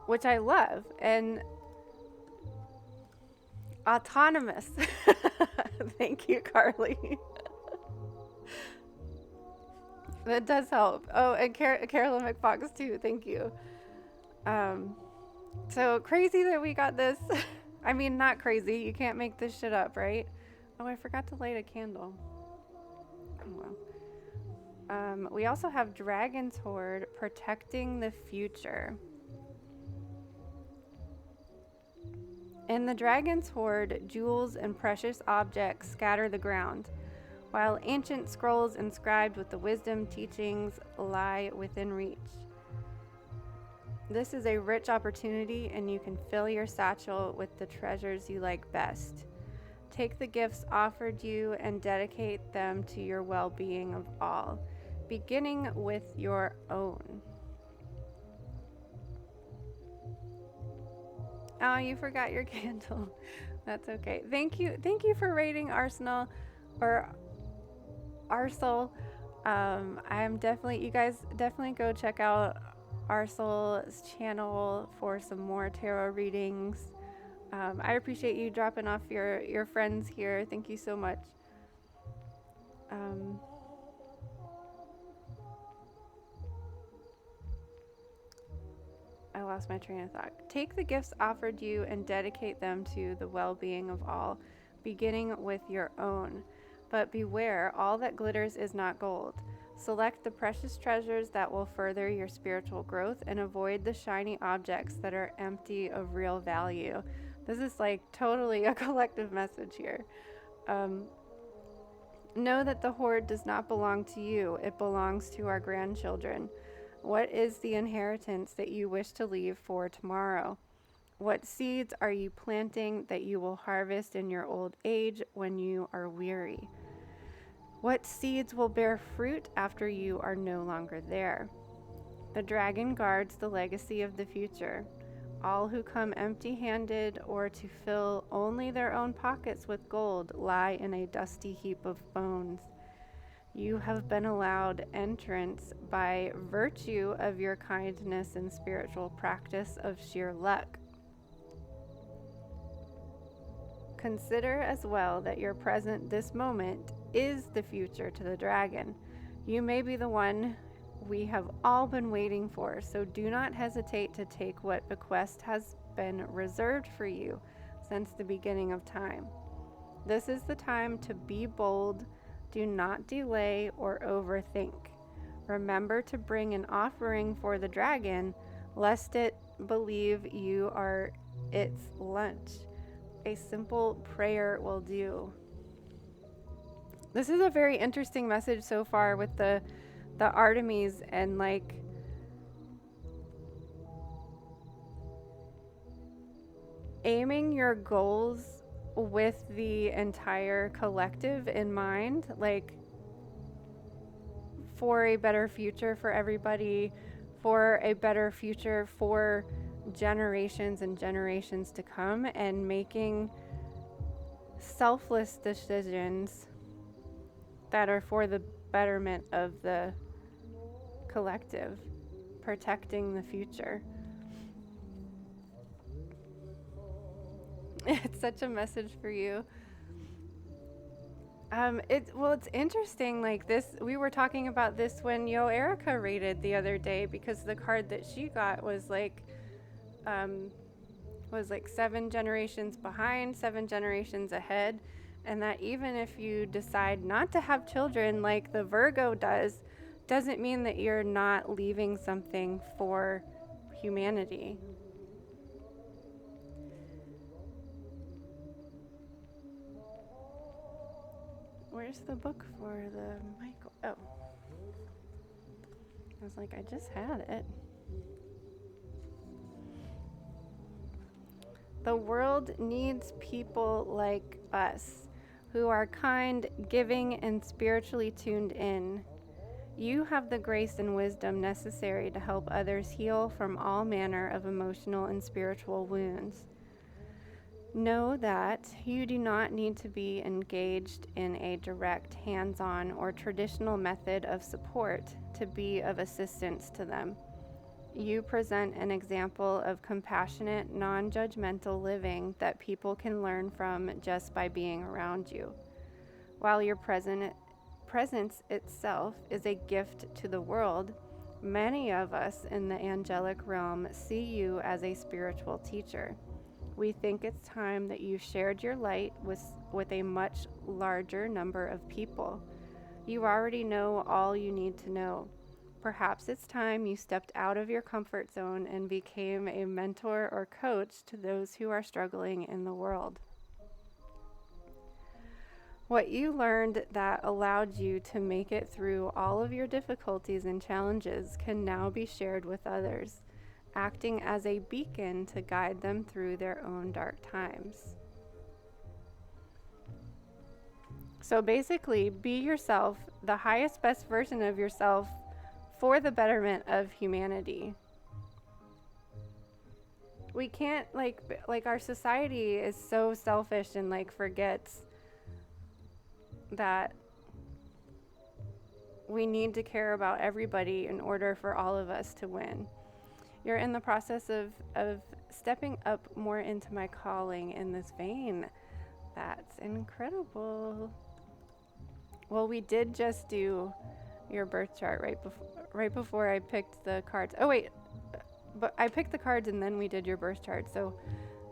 Which I love. And autonomous. Thank you, Carly. That does help. Oh, and Carolyn McFox too. Thank you. So crazy that we got this. I mean, not crazy. You can't make this shit up, right? Oh, I forgot to light a candle. Oh, well. We also have Dragon's Hoard, protecting the future. In the Dragon's Hoard, jewels and precious objects scatter the ground, while ancient scrolls inscribed with the wisdom teachings lie within reach. This is a rich opportunity, and you can fill your satchel with the treasures you like best. Take the gifts offered you and dedicate them to your well-being of all, beginning with your own. Oh, you forgot your candle. That's okay. Thank you for rating Arsenal or Arsel. I'm definitely, you guys definitely go check out Arsel's channel for some more tarot readings. I appreciate you dropping off your friends here. Thank you so much. I lost my train of thought. Take the gifts offered you and dedicate them to the well-being of all, beginning with your own. But beware, all that glitters is not gold. Select the precious treasures that will further your spiritual growth and avoid the shiny objects that are empty of real value. This is like totally a collective message here. Know that the hoard does not belong to you. It belongs to our grandchildren. What is the inheritance that you wish to leave for tomorrow? What seeds are you planting that you will harvest in your old age when you are weary? What seeds will bear fruit after you are no longer there? The dragon guards the legacy of the future. All who come empty-handed or to fill only their own pockets with gold lie in a dusty heap of bones. You have been allowed entrance by virtue of your kindness and spiritual practice of sheer luck. Consider as well that your present this moment is the future to the dragon. You may be the one we have all been waiting for, so do not hesitate to take what bequest has been reserved for you since the beginning of time. This is the time to be bold. Do not delay or overthink. Remember to bring an offering for the dragon, lest it believe you are its lunch. A simple prayer will do. This is a very interesting message so far with the Artemis and like aiming your goals with the entire collective in mind, like for a better future for everybody, for a better future for generations and generations to come, and making selfless decisions that are for the betterment of the collective, protecting the future. It's such a message for you. It's interesting. Like this, we were talking about this when Yo Erica rated the other day because the card that she got um, was like 7 generations behind, 7 generations ahead, and that even if you decide not to have children, like the Virgo does, doesn't mean that you're not leaving something for humanity. Where's the book for the Michael? Oh. I was like, I just had it. The world needs people like us who are kind, giving, and spiritually tuned in. You have the grace and wisdom necessary to help others heal from all manner of emotional and spiritual wounds. Know that you do not need to be engaged in a direct, hands-on, or traditional method of support to be of assistance to them. You present an example of compassionate, non-judgmental living that people can learn from just by being around you. While your presence itself is a gift to the world, many of us in the angelic realm see you as a spiritual teacher. We think it's time that you shared your light with a much larger number of people. You already know all you need to know. Perhaps it's time you stepped out of your comfort zone and became a mentor or coach to those who are struggling in the world. What you learned that allowed you to make it through all of your difficulties and challenges can now be shared with others, acting as a beacon to guide them through their own dark times. So basically, be yourself, the highest, best version of yourself for the betterment of humanity. We can't, like our society is so selfish and like forgets that we need to care about everybody in order for all of us to win. You're in the process of stepping up more into my calling in this vein. That's incredible. Well, we did just do your birth chart right before I picked the cards. Oh wait, but I picked the cards and then we did your birth chart. So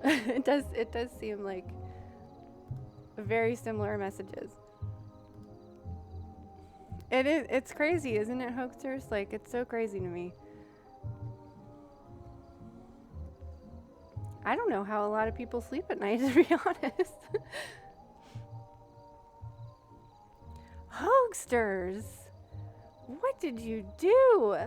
it does seem like very similar messages. It's crazy, isn't it, hoaxers? Like, it's so crazy to me. I don't know how a lot of people sleep at night, to be honest. Hoaxsters! What did you do?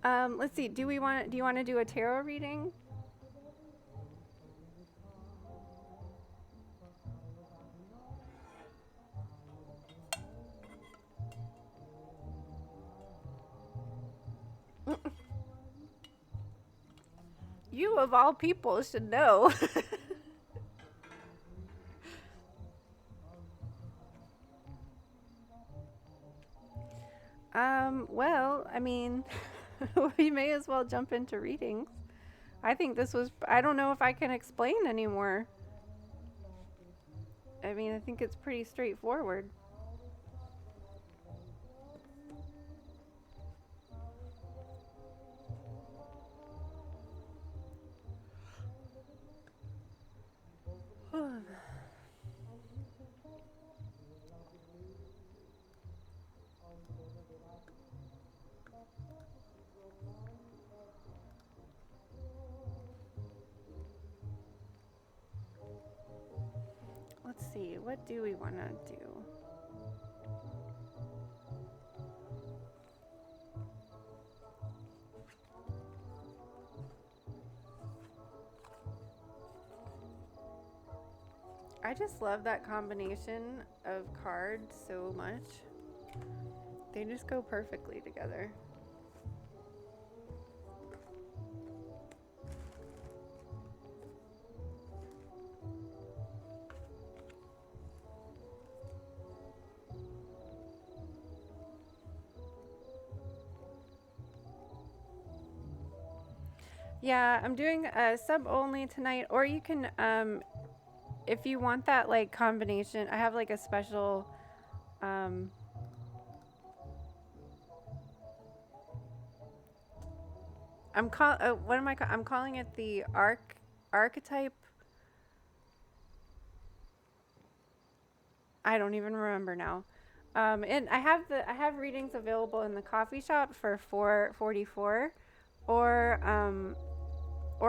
Let's see. Do you want to do a tarot reading? You of all people should know. Well, I mean, we may as well jump into readings. I think I don't know if I can explain anymore. I mean, I think it's pretty straightforward. Let's see, what do we want to do? I just love that combination of cards so much. They just go perfectly together. Yeah, I'm doing a sub only tonight, or you can, if you want that like combination, I have like a special, um, what am I'm calling it the archetype. I don't even remember now. And I have readings available in the coffee shop for 444, or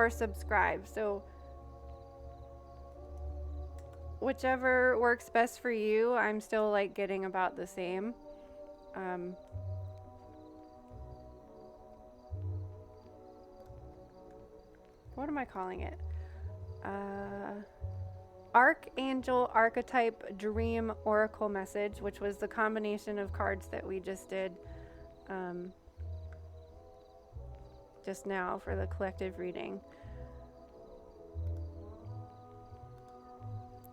subscribe. So whichever works best for you. I'm still like getting about the same. Um, what am I calling it? Uh, Archangel Archetype Dream Oracle Message, which was the combination of cards that we just did um, just now for the collective reading.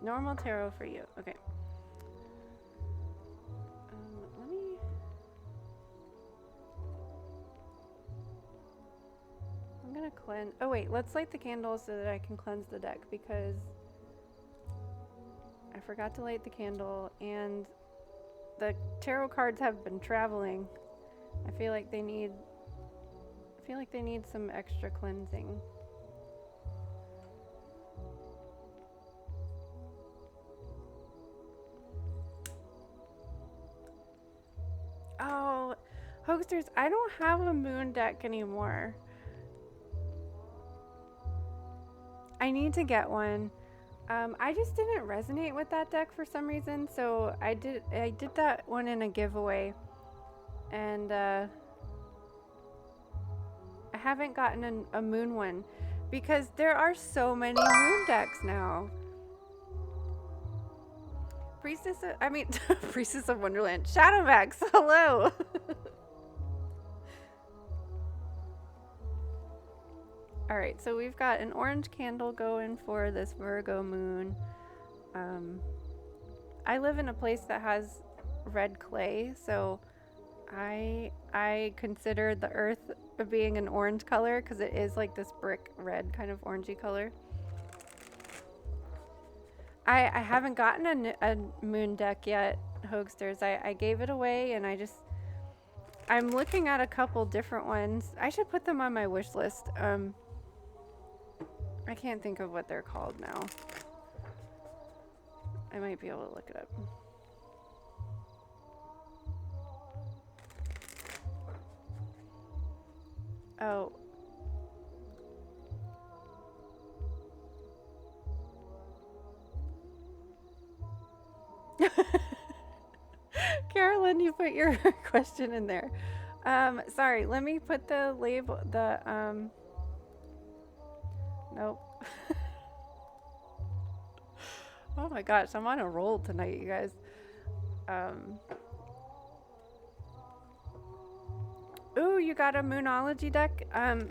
Normal tarot for you. Okay. Let me. I'm gonna cleanse. Oh, wait. Let's light the candles so that I can cleanse the deck because I forgot to light the candle and the tarot cards have been traveling. I feel like they need some extra cleansing. Oh, Hoaxsters, I don't have a moon deck anymore. I need to get one. I just didn't resonate with that deck for some reason, so I did that one in a giveaway, and I haven't gotten a moon one because there are so many moon decks now. Priestess of Wonderland. Shadowmax, hello. All right, so we've got an orange candle going for this Virgo moon. I live in a place that has red clay, so I consider the earth being an orange color because it is like this brick red kind of orangey color. I haven't gotten a moon deck yet, Hoaxsters. I gave it away and I'm looking at a couple different ones. I should put them on my wish list. I can't think of what they're called now. I might be able to look it up. Oh. Carolyn, you put your question in there. Sorry, let me put the label, nope. Oh my gosh, I'm on a roll tonight, you guys. Ooh, you got a Moonology deck? I'm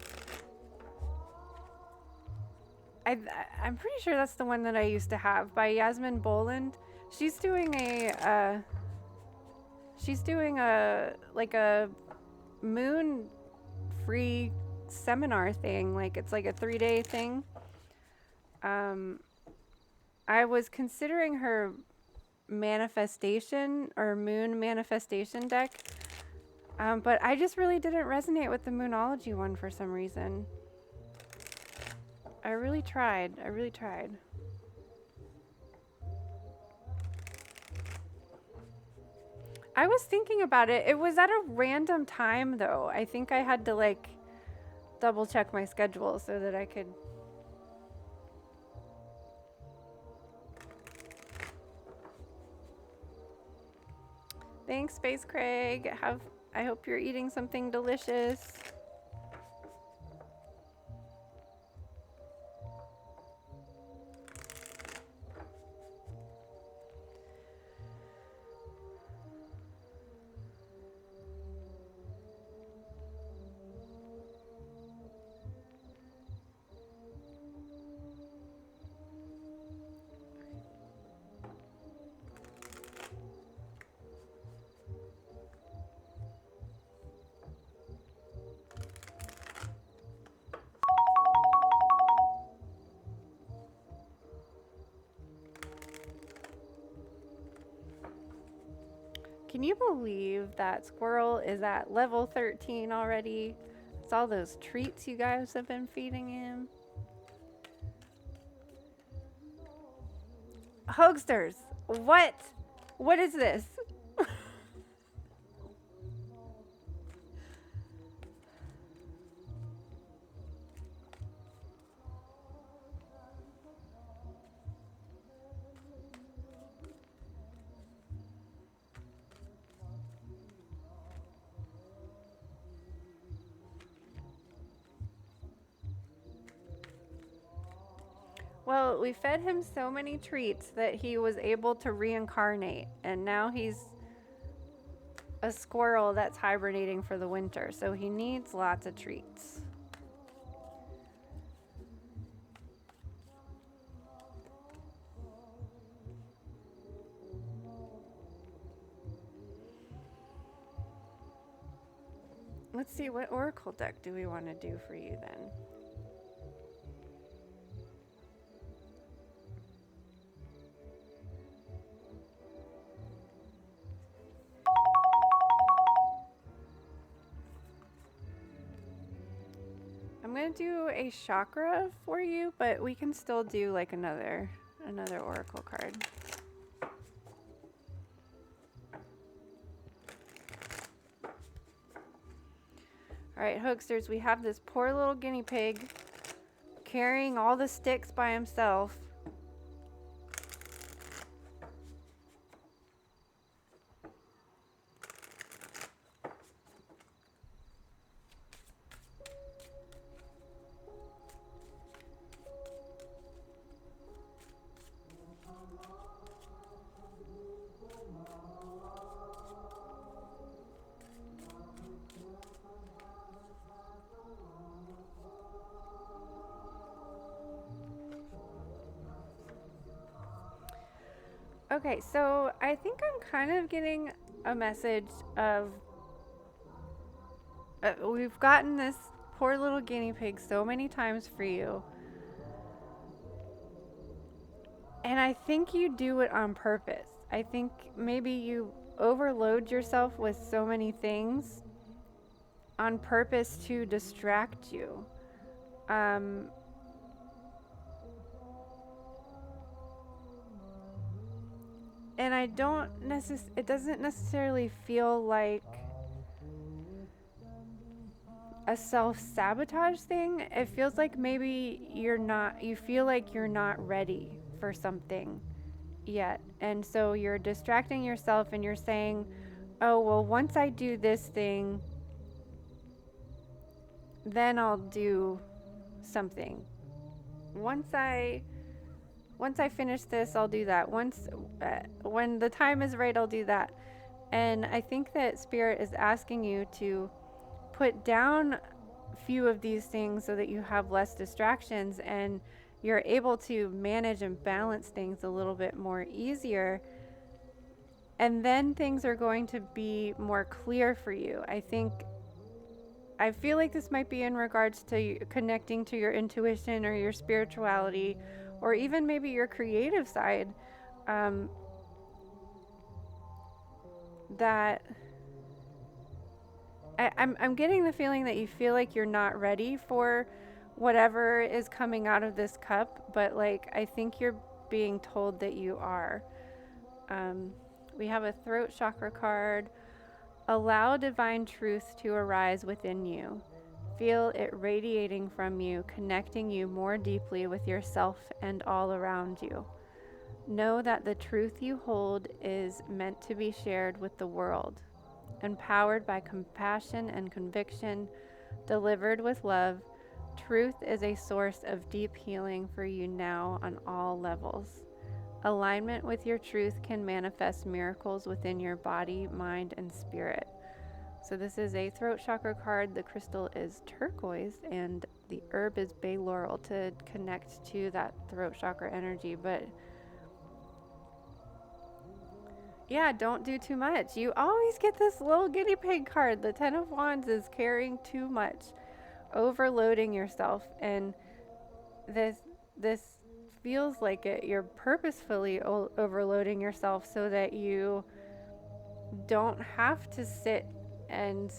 pretty sure that's the one that I used to have by Yasmin Boland. She's doing a like a moon free seminar thing. Like it's like a 3-day thing. I was considering her manifestation or moon manifestation deck. But I just really didn't resonate with the Moonology one for some reason. I really tried. I was thinking about it. It was at a random time though. I think I had to like double check my schedule so that I could. Thanks, Space Craig. I hope you're eating something delicious. Can you believe that squirrel is at level 13 already? It's all those treats you guys have been feeding him. Hoagsters, what? What is this? Well, we fed him so many treats that he was able to reincarnate, and now he's a squirrel that's hibernating for the winter, so he needs lots of treats. Let's see, what oracle deck do we want to do for you then? I'm going to do a chakra for you, but we can still do like another oracle card. All right, hoaxsters, we have this poor little guinea pig carrying all the sticks by himself. Okay, so I think I'm kind of getting a message of we've gotten this poor little guinea pig so many times for you. And I think you do it on purpose. I think maybe you overload yourself with so many things on purpose to distract you. And I don't it doesn't necessarily feel like a self-sabotage thing. It feels like maybe you feel like you're not ready for something yet. And so you're distracting yourself and you're saying, oh, well, once I do this thing, then I'll do something. Once I finish this, I'll do that. When the time is right, I'll do that. And I think that Spirit is asking you to put down a few of these things so that you have less distractions and you're able to manage and balance things a little bit more easier. And then things are going to be more clear for you. I feel like this might be in regards to connecting to your intuition or your spirituality or even maybe your creative side, that I'm getting the feeling that you feel like you're not ready for whatever is coming out of this cup, but like I think you're being told that you are. We have a throat chakra card. Allow divine truth to arise within you. Feel it radiating from you, connecting you more deeply with yourself and all around you. Know that the truth you hold is meant to be shared with the world. Empowered by compassion and conviction, delivered with love, truth is a source of deep healing for you now on all levels. Alignment with your truth can manifest miracles within your body, mind, and spirit. So this is a throat chakra card. The crystal is turquoise and the herb is bay laurel to connect to that throat chakra energy. But yeah, don't do too much. You always get this little guinea pig card. The Ten of Wands is carrying too much, overloading yourself, and this feels like it. You're purposefully overloading yourself so that you don't have to sit and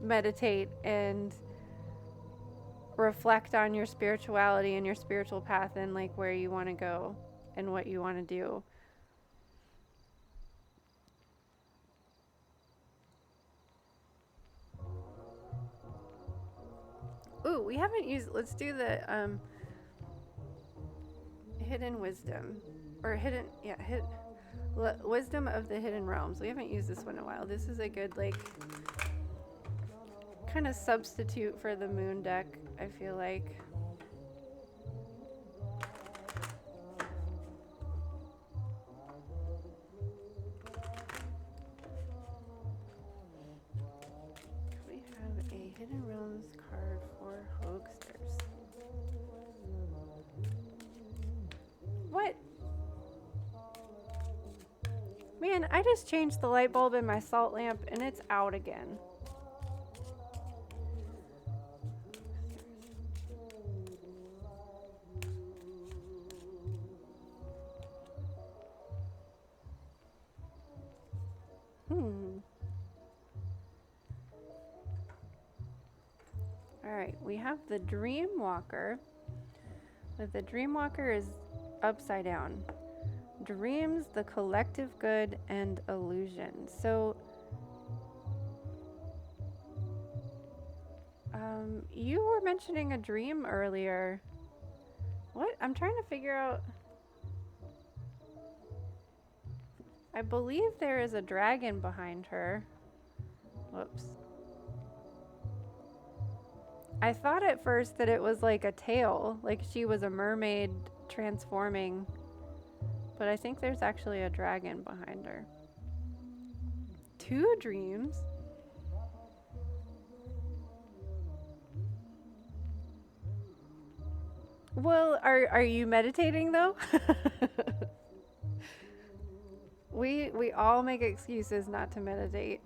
meditate and reflect on your spirituality and your spiritual path and like where you want to go and what you want to do. Ooh, we haven't used, let's do the hidden wisdom or hidden, yeah, wisdom of the hidden realms. We haven't used this one in a while. This is a good like kind of substitute for the moon deck, I feel like. We have a hidden realms card for hoaxers. What? Man, I just changed the light bulb in my salt lamp and it's out again. Alright, we have the Dream Walker. But the Dream Walker is upside down. Dreams, the collective good, and illusion. So, you were mentioning a dream earlier. What? I'm trying to figure out. I believe there is a dragon behind her. Whoops. I thought at first that it was like a tail, like she was a mermaid transforming. But I think there's actually a dragon behind her. 2 dreams? Well, are you meditating though? We all make excuses not to meditate.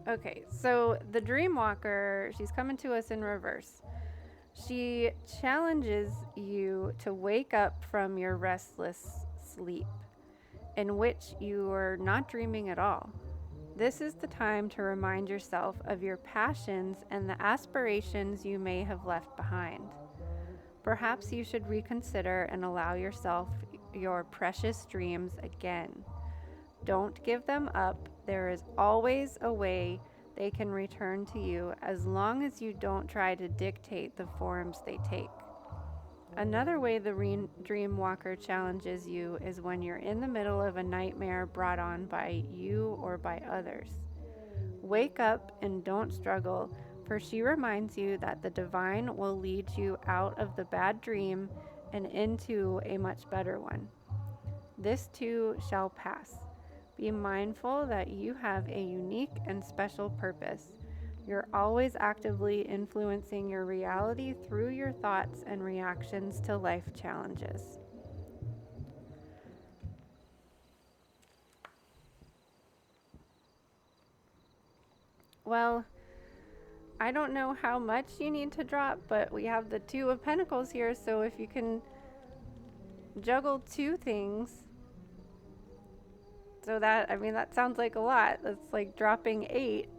Okay, so the Dreamwalker, she's coming to us in reverse. She challenges you to wake up from your restless sleep, in which you are not dreaming at all. This is the time to remind yourself of your passions and the aspirations you may have left behind. Perhaps you should reconsider and allow yourself your precious dreams again. Don't give them up. There is always a way they can return to you as long as you don't try to dictate the forms they take. Another way the Dream Walker challenges you is when you're in the middle of a nightmare brought on by you or by others. Wake up and don't struggle, for she reminds you that the divine will lead you out of the bad dream and into a much better one. This too shall pass. Be mindful that you have a unique and special purpose. You're always actively influencing your reality through your thoughts and reactions to life challenges. Well, I don't know how much you need to drop, but we have the 2 of Pentacles here, so if you can juggle 2 things, so that, I mean, that sounds like a lot. That's like dropping 8.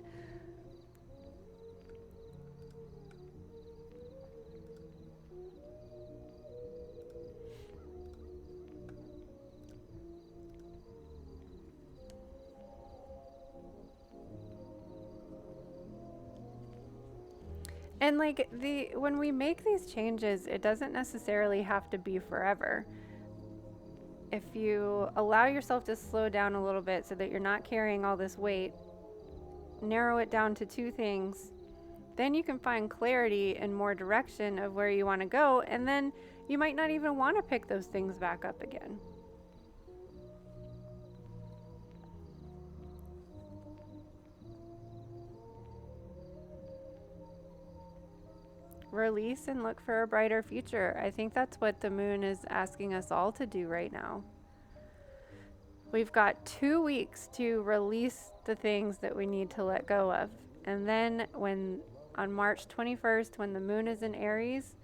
And like when we make these changes, it doesn't necessarily have to be forever. If you allow yourself to slow down a little bit so that you're not carrying all this weight, narrow it down to 2 things, then you can find clarity and more direction of where you want to go, and then you might not even want to pick those things back up again. Release and look for a brighter future. I think that's what the moon is asking us all to do right now. We've got 2 weeks to release the things that we need to let go of. And then on March 21st, when the moon is in Aries,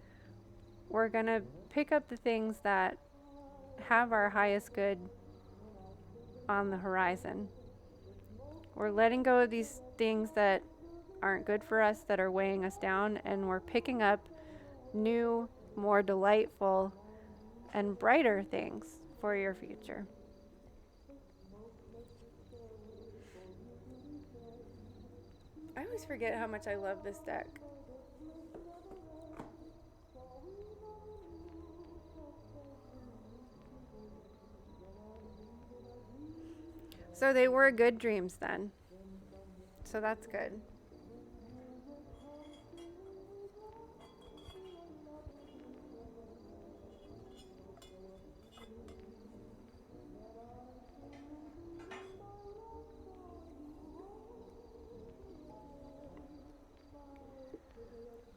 we're going to pick up the things that have our highest good on the horizon. We're letting go of these things that aren't good for us, that are weighing us down, and we're picking up new, more delightful, and brighter things for your future. I always forget how much I love this deck. So they were good dreams then. So that's good.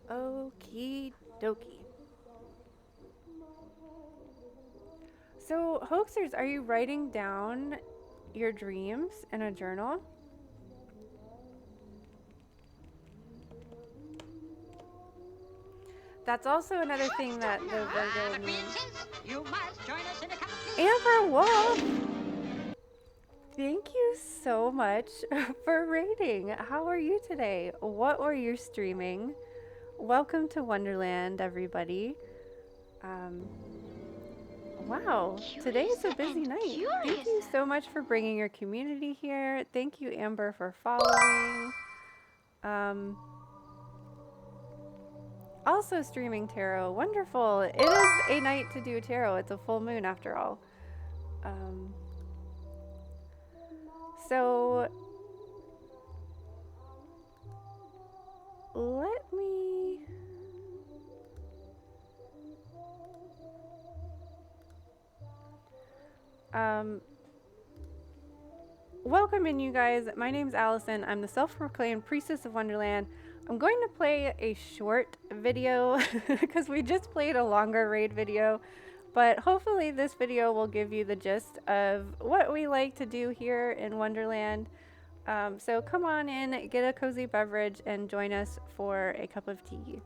Okie dokie. So, hoaxers, are you writing down your dreams in a journal? That's also another thing that the Virgo moon. Princess, you must join us in a cup of tea. Amber Wolf, thank you so much for rating. How are you today? What were you streaming? Welcome to Wonderland, everybody. Wow, today's a busy night. Thank you so much for bringing your community here. Thank you, Amber, for following. Also streaming tarot. Wonderful. It is a night to do tarot. It's a full moon after all. So let me welcome in, you guys. My name's Allison. I'm the self-proclaimed priestess of Wonderland. I'm going to play a short video because we just played a longer raid video, but hopefully this video will give you the gist of what we like to do here in Wonderland. So come on in, get a cozy beverage, and join us for a cup of tea.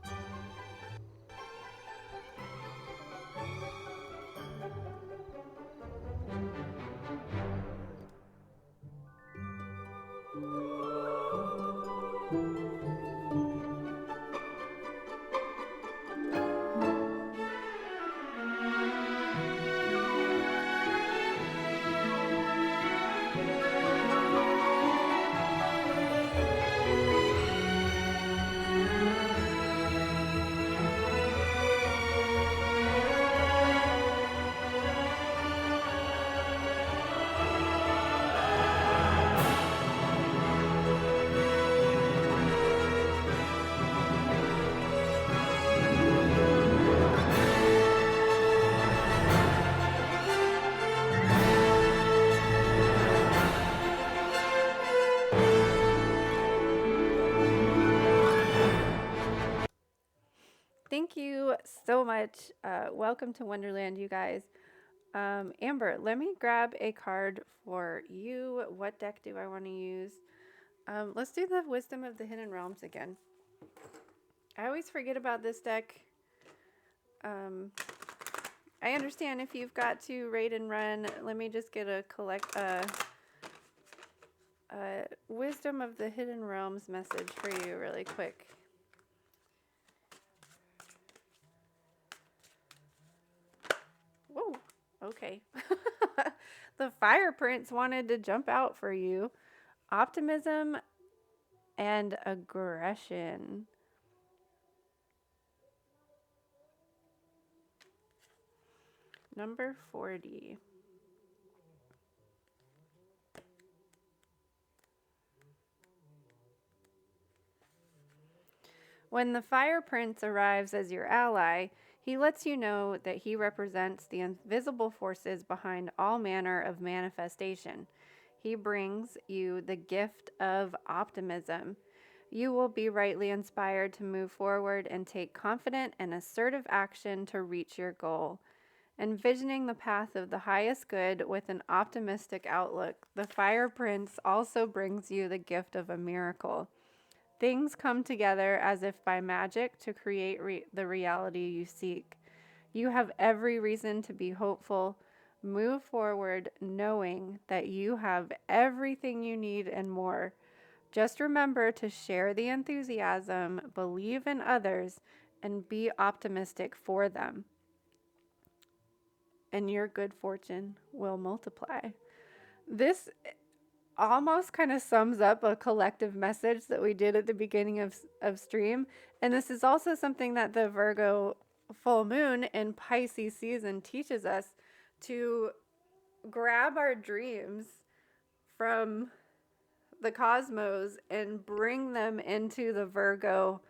Thank you so much. Welcome to Wonderland, you guys. Amber, let me grab a card for you. What deck do I want to use? Let's do the Wisdom of the Hidden Realms again. I always forget about this deck. I understand if you've got to raid and run. Let me just get a Wisdom of the Hidden Realms message for you really quick. Whoa, okay. The Fire Prince wanted to jump out for you. Optimism and aggression. Number 40. When the Fire Prince arrives as your ally, he lets you know that he represents the invisible forces behind all manner of manifestation. He brings you the gift of optimism. You will be rightly inspired to move forward and take confident and assertive action to reach your goal. Envisioning the path of the highest good with an optimistic outlook, the Fire Prince also brings you the gift of a miracle. Things come together as if by magic to create the reality you seek. You have every reason to be hopeful. Move forward knowing that you have everything you need and more. Just remember to share the enthusiasm, believe in others, and be optimistic for them. And your good fortune will multiply. This almost kind of sums up a collective message that we did at the beginning of stream. And this is also something that the Virgo full moon in Pisces season teaches us, to grab our dreams from the cosmos and bring them into the Virgo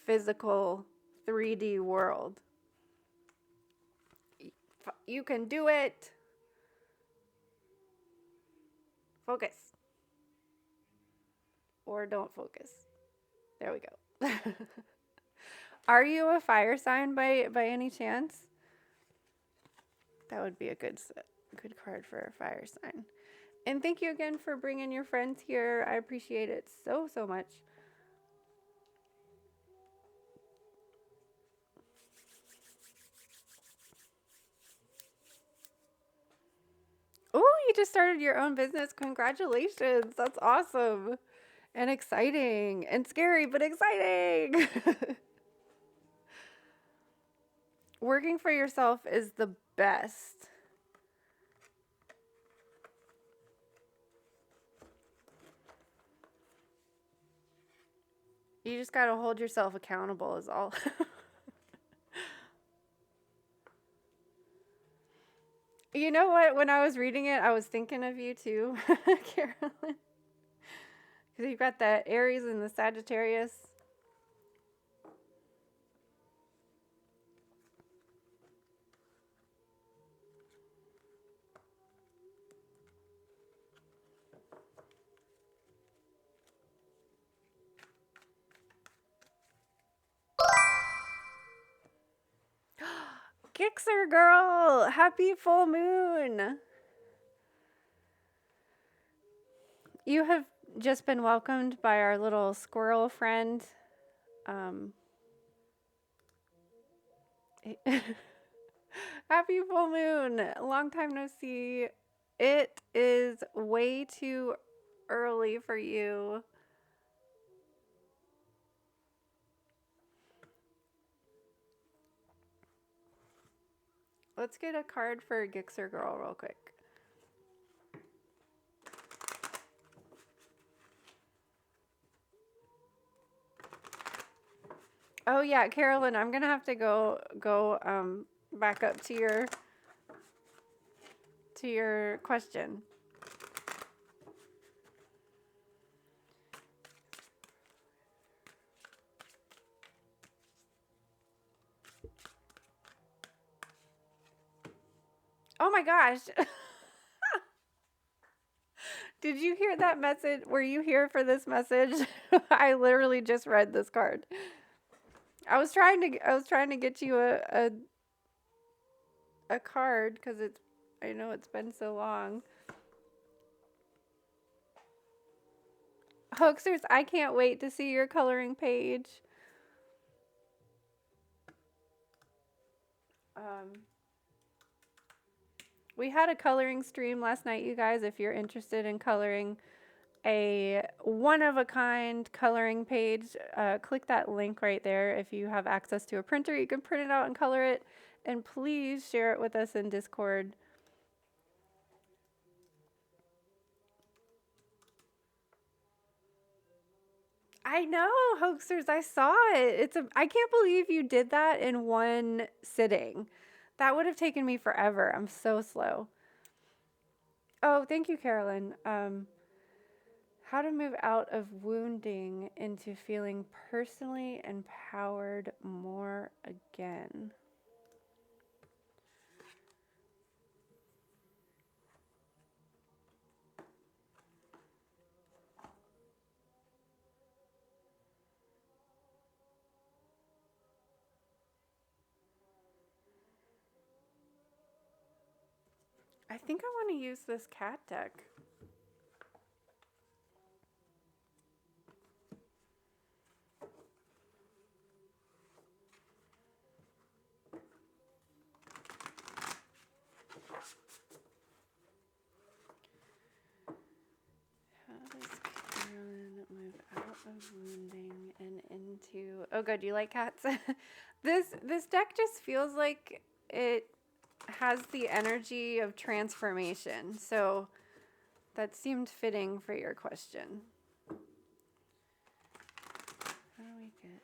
physical 3D world. You can do it. Focus. Or don't focus. There we go. Are you a fire sign by any chance? That would be a good card for a fire sign. And thank you again for bringing your friends here. I appreciate it so much. Oh, you just started your own business. Congratulations. That's awesome. And exciting. And scary, but exciting. Working for yourself is the best. You just got to hold yourself accountable is all. You know what? When I was reading it, I was thinking of you too, Carolyn. Because you've got that Aries and the Sagittarius. Gixer girl, happy full moon. You have just been welcomed by our little squirrel friend. Happy full moon. Long time no see. It is way too early for you. Let's get a card for Gixer girl real quick. Oh yeah, Carolyn, I'm gonna have to go back up to your question. Oh my gosh. Did you hear that message? Were you here for this message? I literally just read this card. I was trying to get you a card because I know it's been so long. Hoaxers, I can't wait to see your coloring page. We had a coloring stream last night, you guys. If you're interested in coloring a one-of-a-kind coloring page, click that link right there. If you have access to a printer, you can print it out and color it. And please share it with us in Discord. I know, hoaxers, I saw it. I can't believe you did that in one sitting. That would have taken me forever. I'm so slow. Oh, thank you, Carolyn. How to move out of wounding into feeling personally empowered more again. I think I want to use this cat deck. wounding and into. Oh, good. You like cats? This deck just feels like it has the energy of transformation. So that seemed fitting for your question. How do we get?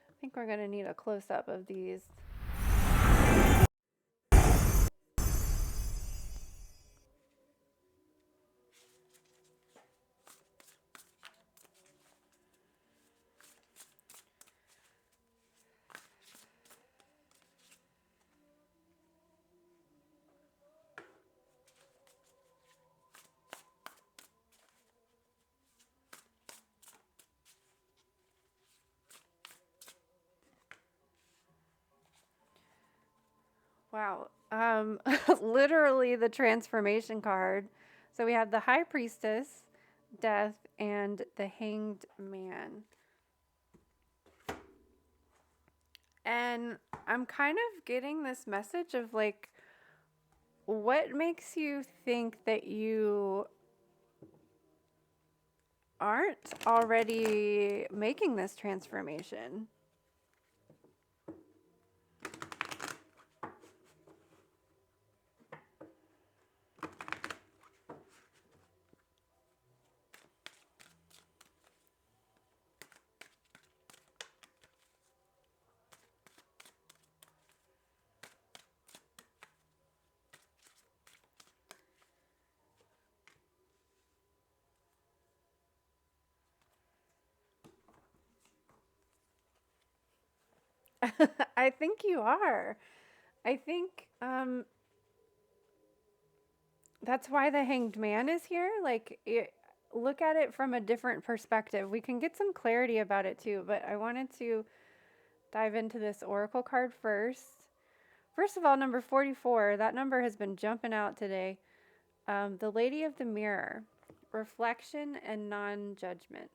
I think we're going to need a close-up of these. Wow. Literally the transformation card. So we have the High Priestess, Death, and the Hanged Man. And I'm kind of getting this message of like, what makes you think that you aren't already making this transformation? I think you are. I think that's why the Hanged Man is here. Like, look at it from a different perspective. We can get some clarity about it too, but I wanted to dive into this Oracle card first. First of all, number 44, that number has been jumping out today. The Lady of the Mirror, reflection and non-judgment.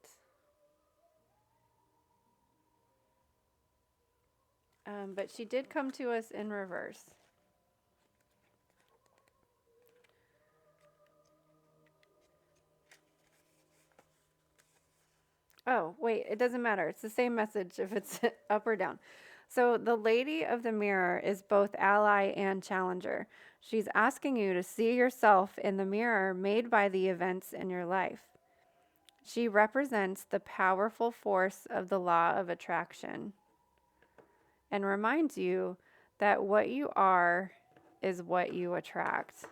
But she did come to us in reverse. Oh, wait, it doesn't matter. It's the same message if it's up or down. So the Lady of the Mirror is both ally and challenger. She's asking you to see yourself in the mirror made by the events in your life. She represents the powerful force of the law of attraction and reminds you that what you are is what you attract.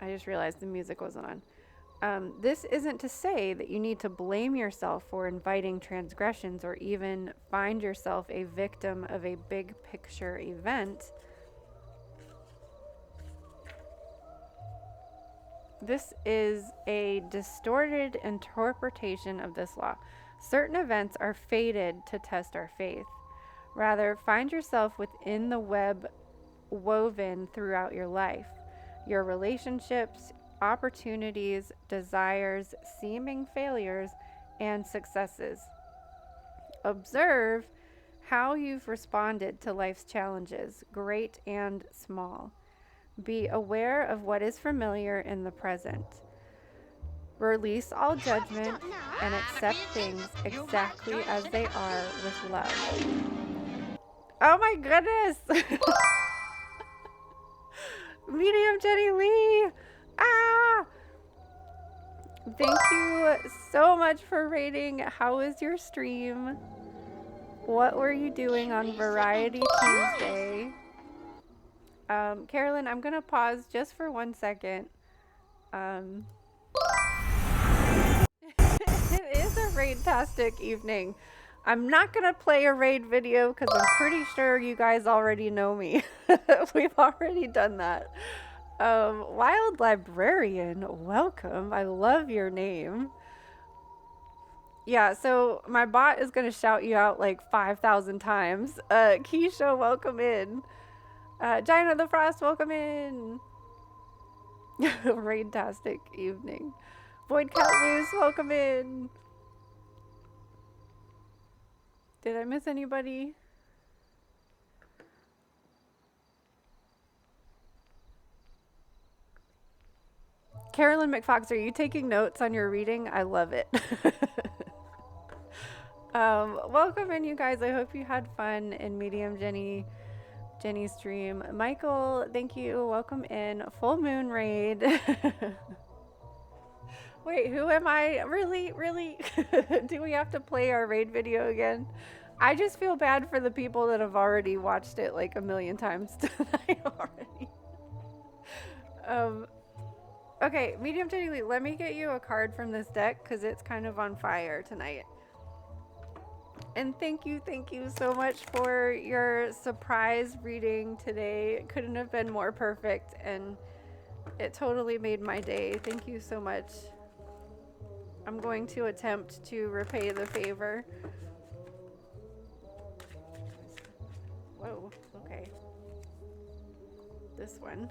I just realized the music wasn't on. This isn't to say that you need to blame yourself for inviting transgressions or even find yourself a victim of a big picture event. This is a distorted interpretation of this law. Certain events are fated to test our faith. Rather, find yourself within the web woven throughout your life. Your relationships, opportunities, desires, seeming failures, and successes. Observe how you've responded to life's challenges, great and small. Be aware of what is familiar in the present. Release all judgment and accept things exactly as they are with love. Oh my goodness! Medium Jenny Lee! Ah! Thank you so much for rating. How was your stream? What were you doing on Variety Tuesday? Carolyn, I'm going to pause just for 1 second. It is a raid-tastic evening. I'm not going to play a raid video because I'm pretty sure you guys already know me. We've already done that. Wild Librarian, welcome. I love your name. Yeah, so my bot is going to shout you out like 5,000 times. Keisha, welcome in. Giant of the Frost, welcome in. Raintastic evening. Void Cat Loose, welcome in. Did I miss anybody? Carolyn McFox, are you taking notes on your reading? I love it. Welcome in, you guys. I hope you had fun in Medium Jenny stream. Michael, thank you. Welcome in. Full Moon Raid. Wait, who am I? Really? Really? Do we have to play our raid video again? I just feel bad for the people that have already watched it like a million times tonight already. Okay, Medium Jenny Lee, let me get you a card from this deck because it's kind of on fire tonight. And thank you so much for your surprise reading today. It couldn't have been more perfect, and it totally made my day. Thank you so much. I'm going to attempt to repay the favor. Whoa, okay. This one.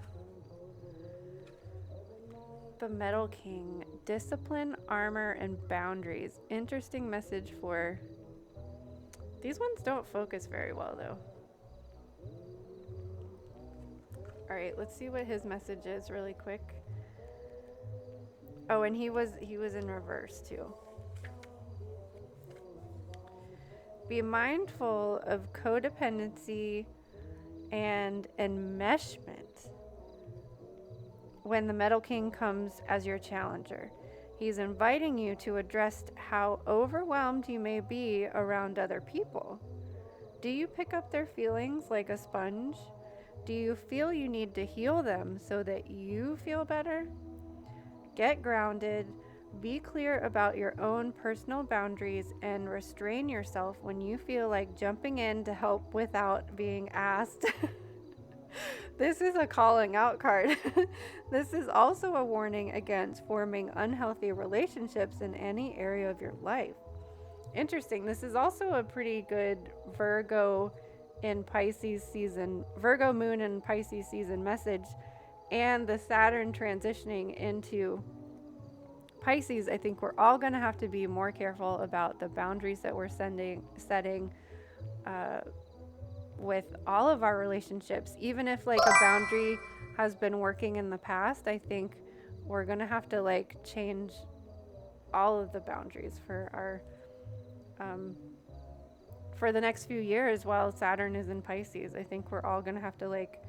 The Metal King. Discipline, armor, and boundaries. Interesting message for... These ones don't focus very well, though. Alright, let's see what his message is really quick. Oh, and he was in reverse, too. Be mindful of codependency and enmeshment when the Metal King comes as your challenger. He's inviting you to address how overwhelmed you may be around other people. Do you pick up their feelings like a sponge? Do you feel you need to heal them so that you feel better? Get grounded, be clear about your own personal boundaries, and restrain yourself when you feel like jumping in to help without being asked. This is a calling out card. This is also a warning against forming unhealthy relationships in any area of your life. Interesting. This is also a pretty good Virgo in Pisces season, Virgo moon and Pisces season message. And the Saturn transitioning into Pisces, I think we're all going to have to be more careful about the boundaries that we're setting with all of our relationships. Even if like a boundary has been working in the past, I think we're going to have to like change all of the boundaries for our for the next few years while Saturn is in Pisces. I think we're all going to have to like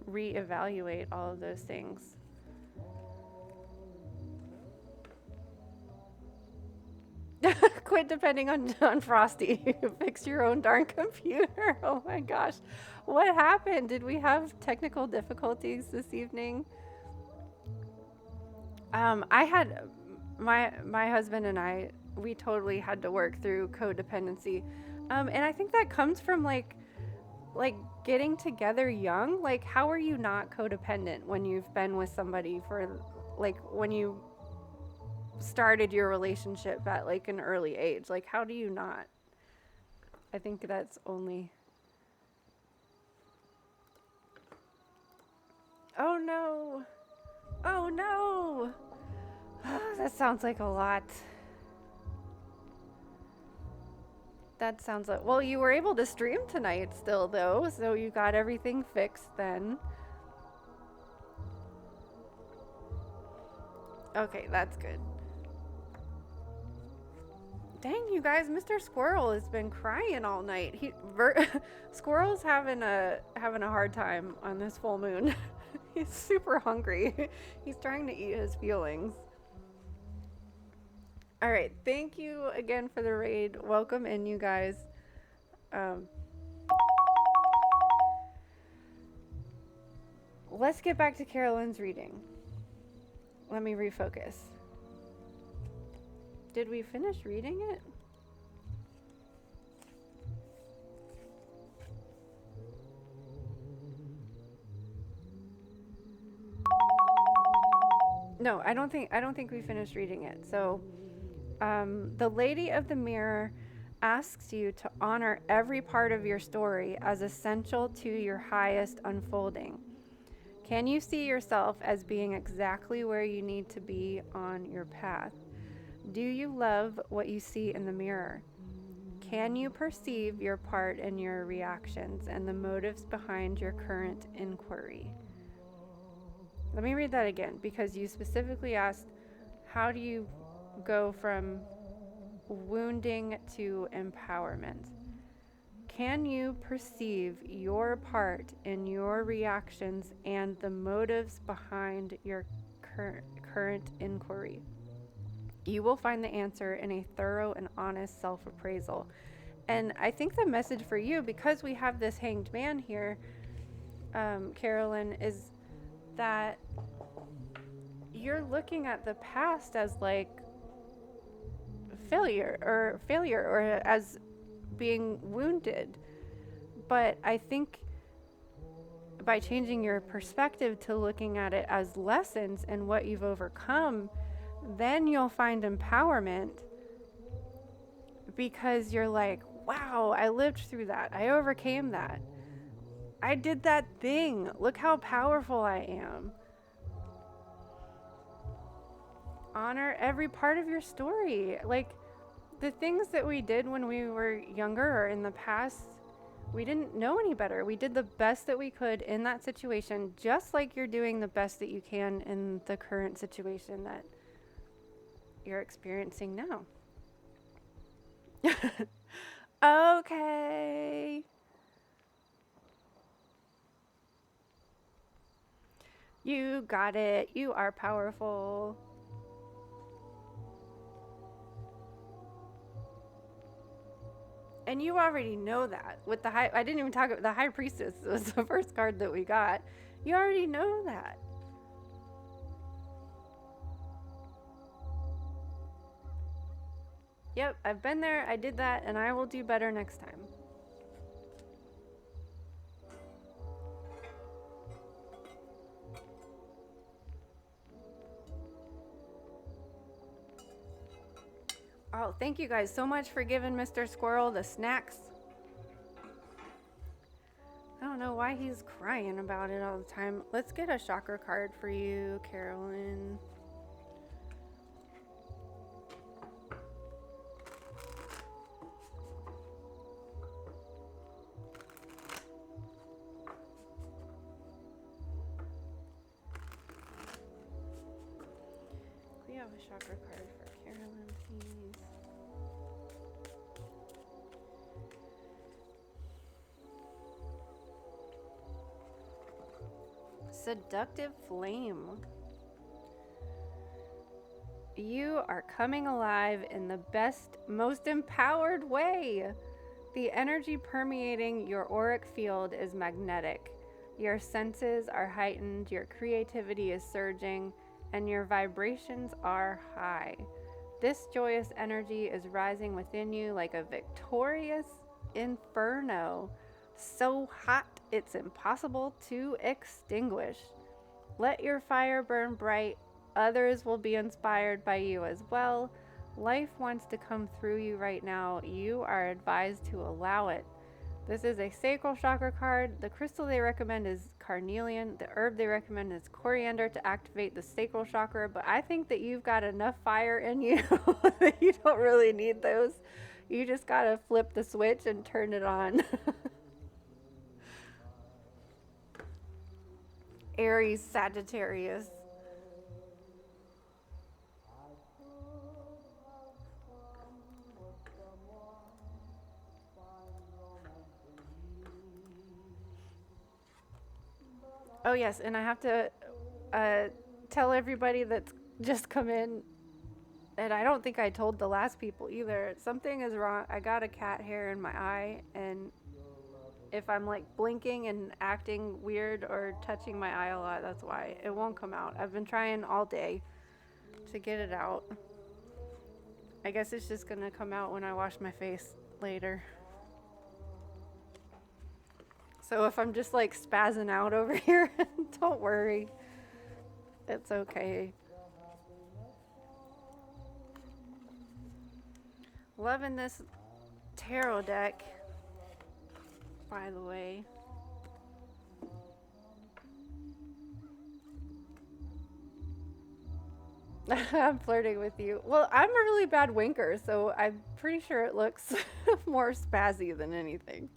reevaluate all of those things. Quit depending on Frosty. Fix your own darn computer. Oh my gosh. What happened? Did we have technical difficulties this evening? I had my husband and I, we totally had to work through codependency. And I think that comes from like getting together young. Like, how are you not codependent when you've been with somebody for like when you started your relationship at like an early age? Like, how do you not? I think that's only... Oh no. Oh no. That sounds like a lot. That sounds like... Well, you were able to stream tonight still, though, so you got everything fixed then. Okay, that's good. Dang, you guys, Mr. Squirrel has been crying all night. Squirrel's having a hard time on this full moon. He's super hungry. He's trying to eat his feelings. All right, thank you again for the raid. Welcome in, you guys. Let's get back to Carolyn's reading. Let me refocus. Did we finish reading it? No, I don't think we finished reading it. So, the Lady of the Mirror asks you to honor every part of your story as essential to your highest unfolding. Can you see yourself as being exactly where you need to be on your path? Do you love what you see in the mirror? Can you perceive your part in your reactions and the motives behind your current inquiry? Let me read that again, because you specifically asked, how do you go from wounding to empowerment? Can you perceive your part in your reactions and the motives behind your current inquiry? You will find the answer in a thorough and honest self-appraisal. And I think the message for you, because we have this hanged man here, Carolyn, is that you're looking at the past as like failure or as being wounded. But I think by changing your perspective to looking at it as lessons and what you've overcome, then you'll find empowerment, because you're like, wow, I lived through that. I overcame that. I did that thing. Look how powerful I am. Honor every part of your story. Like, the things that we did when we were younger or in the past, we didn't know any better. We did the best that we could in that situation, just like you're doing the best that you can in the current situation that you're experiencing now. Okay. You got it. You are powerful. And you already know that with the high. I didn't even talk about the high priestess. Was the first card that we got. You already know that. Yep, I've been there. I did that, and I will do better next time. Oh, thank you guys so much for giving Mr. Squirrel the snacks. I don't know why he's crying about it all the time. Let's get a chakra card for you, Carolyn. We have a chakra card for Carolyn, please. Seductive flame. You are coming alive in the best, most empowered way. The energy permeating your auric field is magnetic. Your senses are heightened, your creativity is surging, and your vibrations are high. This joyous energy is rising within you like a victorious inferno, so hot it's impossible to extinguish. Let your fire burn bright. Others will be inspired by you as well. Life wants to come through you right now. You are advised to allow it. This is a sacral chakra card. The crystal they recommend is carnelian. The herb they recommend is coriander to activate the sacral chakra. But I think that you've got enough fire in you that you don't really need those. You just gotta flip the switch and turn it on. Aries, Sagittarius. Oh yes, and I have to tell everybody that's just come in, and I don't think I told the last people either. Something is wrong. I got a cat hair in my eye, and if I'm like blinking and acting weird or touching my eye a lot, that's why. It won't come out. I've been trying all day to get it out. I guess it's just gonna come out when I wash my face later. So if I'm just like spazzing out over here, don't worry. It's okay. Loving this tarot deck, by the way. I'm flirting with you. Well, I'm a really bad winker, so I'm pretty sure it looks more spazzy than anything.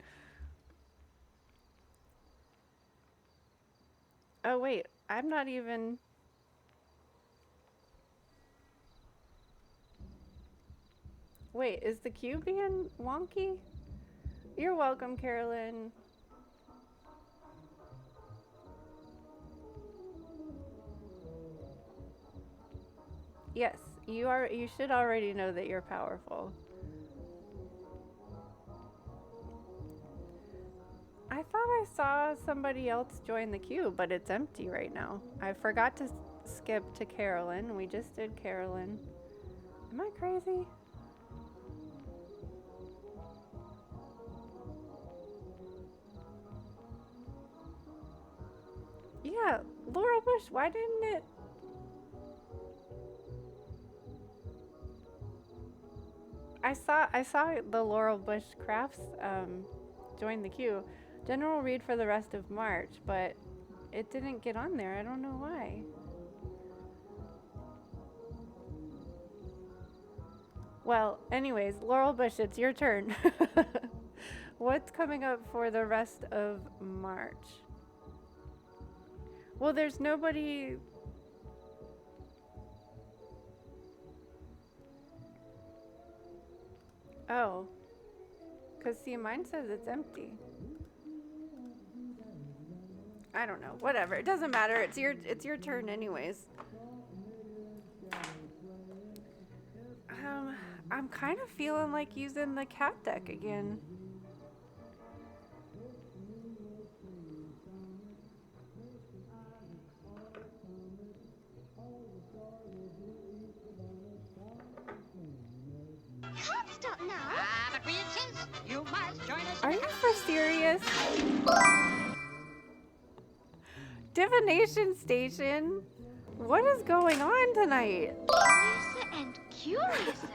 Oh, wait. I'm not even... Wait, is the cube being wonky? You're welcome, Carolyn. Yes, you are. You should already know that you're powerful. I thought I saw somebody else join the queue, but it's empty right now. I forgot to skip to Carolyn. We just did Carolyn. Am I crazy? Yeah, Laurel Bush, why didn't it? I saw the Laurel Bush Crafts join the queue. General read for the rest of March, but it didn't get on there. I don't know why. Well, anyways, Laurel Bush, it's your turn. What's coming up for the rest of March? Well, there's nobody... Oh. Because, see, mine says it's empty. I don't know. Whatever. It doesn't matter. It's your turn anyways. I'm kind of feeling like using the cat deck again. Can't stop now. But we insist. You must join us. Are you for serious? Divination Station? What is going on tonight? Curiouser and curiouser.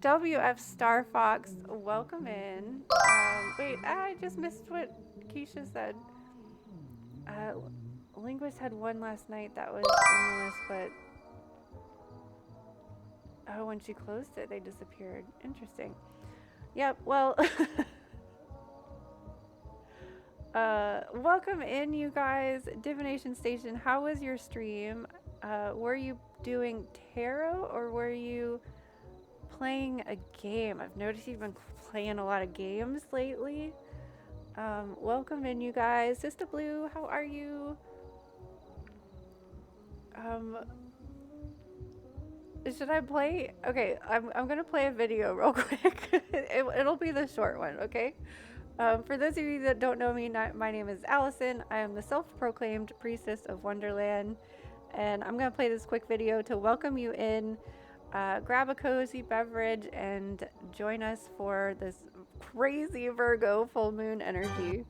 WF Star Fox, welcome in. Wait, I just missed what Keisha said. Linguist had one last night that was in the list, but... Oh, when she closed it, they disappeared. Interesting. Yep, well... welcome in, you guys. Divination Station, how was your stream? Were you doing tarot or were you playing a game? I've noticed you've been playing a lot of games lately. Welcome in, you guys. Sister Blue, how are you? Should I play? Okay, I'm gonna play a video real quick. It'll be the short one, okay? For those of you that don't know me, my name is Allison. I am the self-proclaimed priestess of Wonderland, and I'm gonna play this quick video to welcome you in. Grab a cozy beverage and join us for this crazy Virgo full moon energy.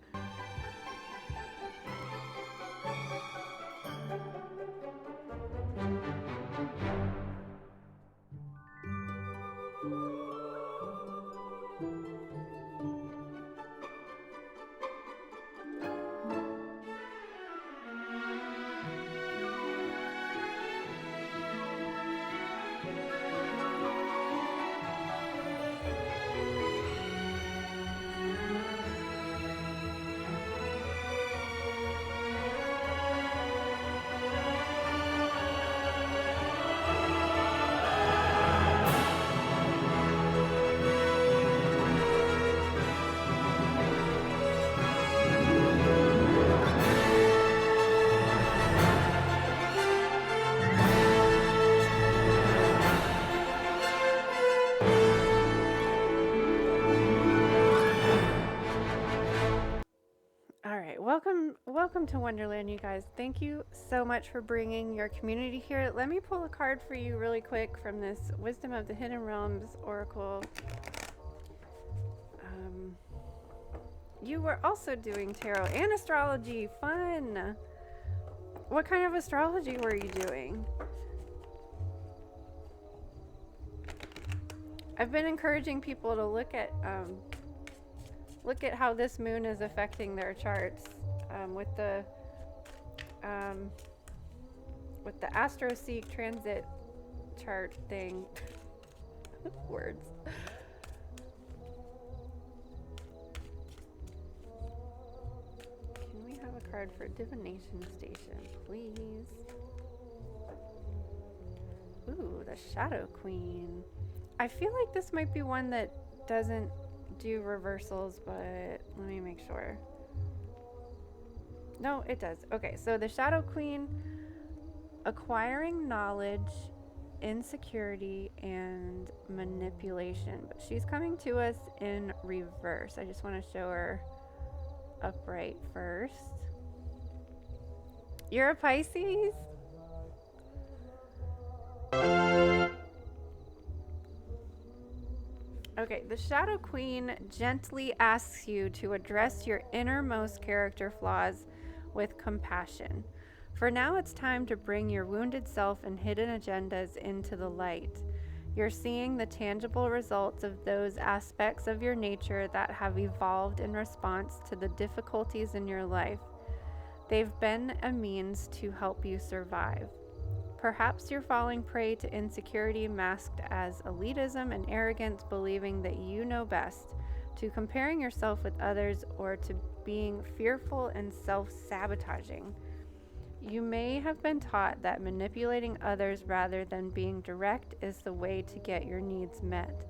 Welcome to Wonderland, you guys. Thank you so much for bringing your community here. Let me pull a card for you really quick from this Wisdom of the Hidden Realms Oracle. You were also doing tarot and astrology. Fun! What kind of astrology were you doing? I've been encouraging people to look at how this moon is affecting their charts with the AstroSeek transit chart thing. Words. Can we have a card for divination station, please? Ooh, the Shadow Queen. I feel like this might be one that doesn't do reversals, but let me make sure. No, it does. Okay, so the Shadow Queen, acquiring knowledge, insecurity, and manipulation. But she's coming to us in reverse. I just want to show her upright first. You're a Pisces? Okay, the Shadow Queen gently asks you to address your innermost character flaws with compassion. For now, it's time to bring your wounded self and hidden agendas into the light. You're seeing the tangible results of those aspects of your nature that have evolved in response to the difficulties in your life. They've been a means to help you survive. Perhaps you're falling prey to insecurity masked as elitism and arrogance, believing that you know best, to comparing yourself with others, or to being fearful and self-sabotaging. You may have been taught that manipulating others rather than being direct is the way to get your needs met.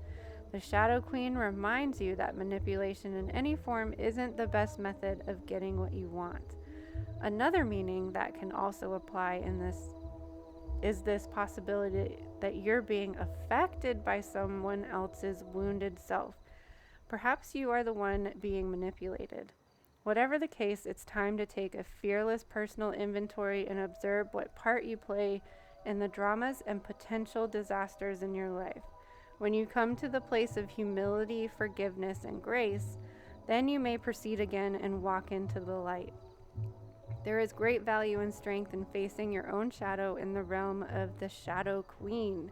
The Shadow Queen reminds you that manipulation in any form isn't the best method of getting what you want. Another meaning that can also apply in this is this possibility that you're being affected by someone else's wounded self. Perhaps you are the one being manipulated. Whatever the case, it's time to take a fearless personal inventory and observe what part you play in the dramas and potential disasters in your life. When you come to the place of humility, forgiveness, and grace, then you may proceed again and walk into the light. There is great value and strength in facing your own shadow in the realm of the Shadow Queen.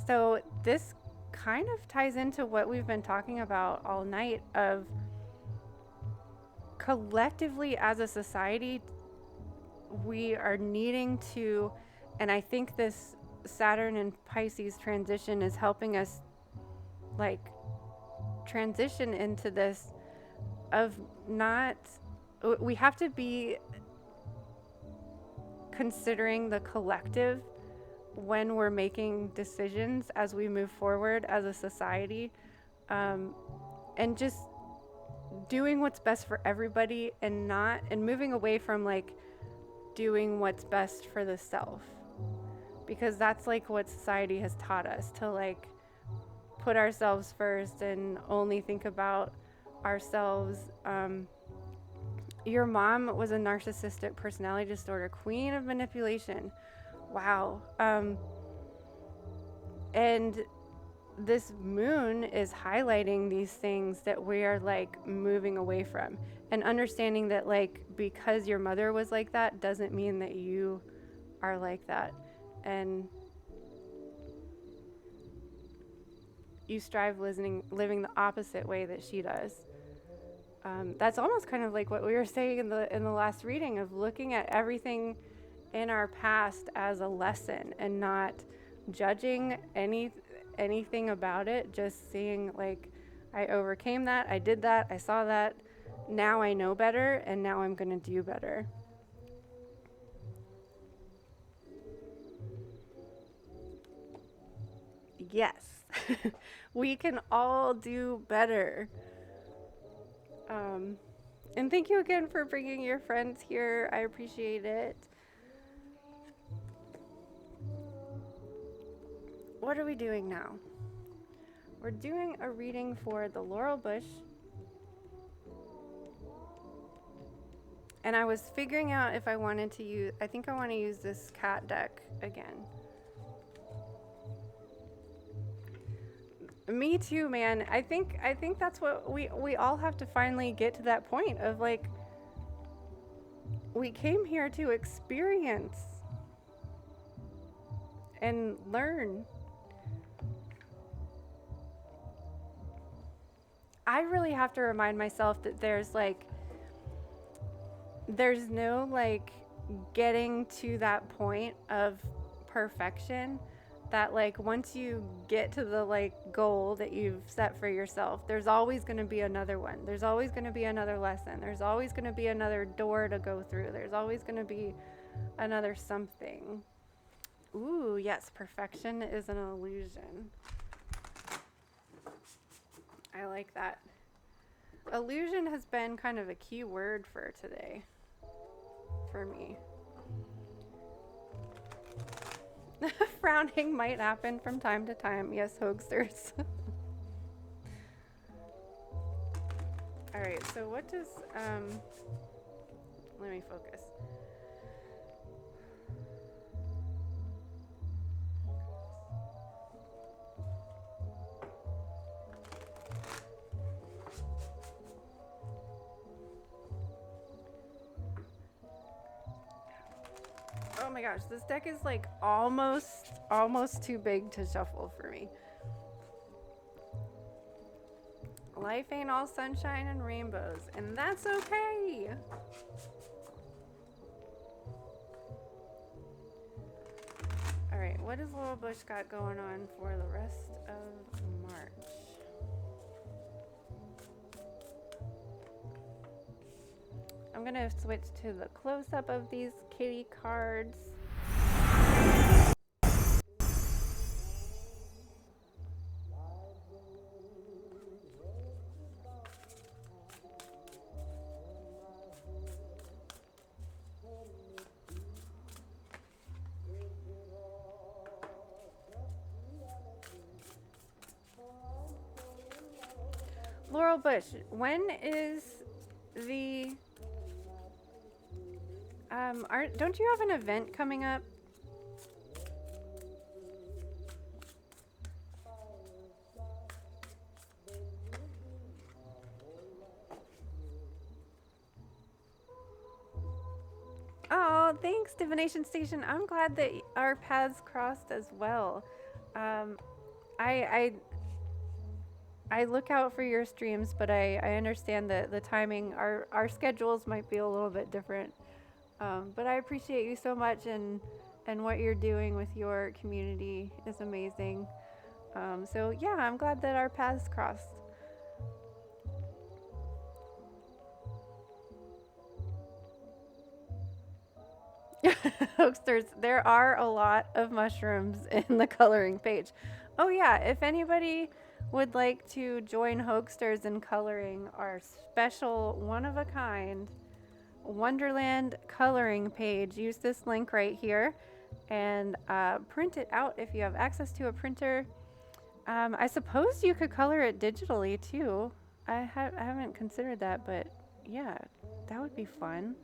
So this kind of ties into what we've been talking about all night of collectively as a society, we are needing to, and I think this Saturn and Pisces transition is helping us like transition into this of not, we have to be considering the collective when we're making decisions as we move forward as a society, and just doing what's best for everybody and moving away from like doing what's best for the self, because that's like what society has taught us, to like put ourselves first and only think about ourselves. Your mom was a narcissistic personality disorder, queen of manipulation. Wow. And this moon is highlighting these things that we are like moving away from, and understanding that like because your mother was like that doesn't mean that you are like that, and you strive living the opposite way that she does. That's almost kind of like what we were saying in the last reading, of looking at everything in our past as a lesson and not judging anything about it, just seeing like, I overcame that, I did that, I saw that, now I know better, and now I'm gonna do better. Yes, we can all do better. And thank you again for bringing your friends here. I appreciate it. What are we doing now? We're doing a reading for the Laurel Bush. And I was figuring out if I wanted to use, I think I want to use this cat deck again. Me too, man. I think that's what we all have to finally get to, that point of like, we came here to experience and learn. I really have to remind myself that there's no like getting to that point of perfection, that like once you get to the like goal that you've set for yourself, there's always going to be another one. There's always going to be another lesson. There's always going to be another door to go through. There's always going to be another something. Ooh, yes, perfection is an illusion. I like that. Illusion has been kind of a key word for today for me. Frowning might happen from time to time. Yes, hoaxers. All right, so what does, let me focus. Oh my gosh, this deck is like almost too big to shuffle for me. Life ain't all sunshine and rainbows, and that's okay. All right, what does Little Bush got going on for the rest of March? I'm gonna switch to the close-up of these kitty cards. Laurel Bush, when is the don't you have an event coming up? Oh, thanks, Divination Station. I'm glad that our paths crossed as well. I look out for your streams, but I understand that the timing, our schedules might be a little bit different. But I appreciate you so much, and what you're doing with your community is amazing. So yeah, I'm glad that our paths crossed. Hoaxsters, there are a lot of mushrooms in the coloring page. Oh yeah, if anybody would like to join Hoaxsters in coloring our special one-of-a-kind Wonderland coloring page, use this link right here and print it out if you have access to a printer. I suppose you could color it digitally too. I haven't considered that, but yeah, that would be fun.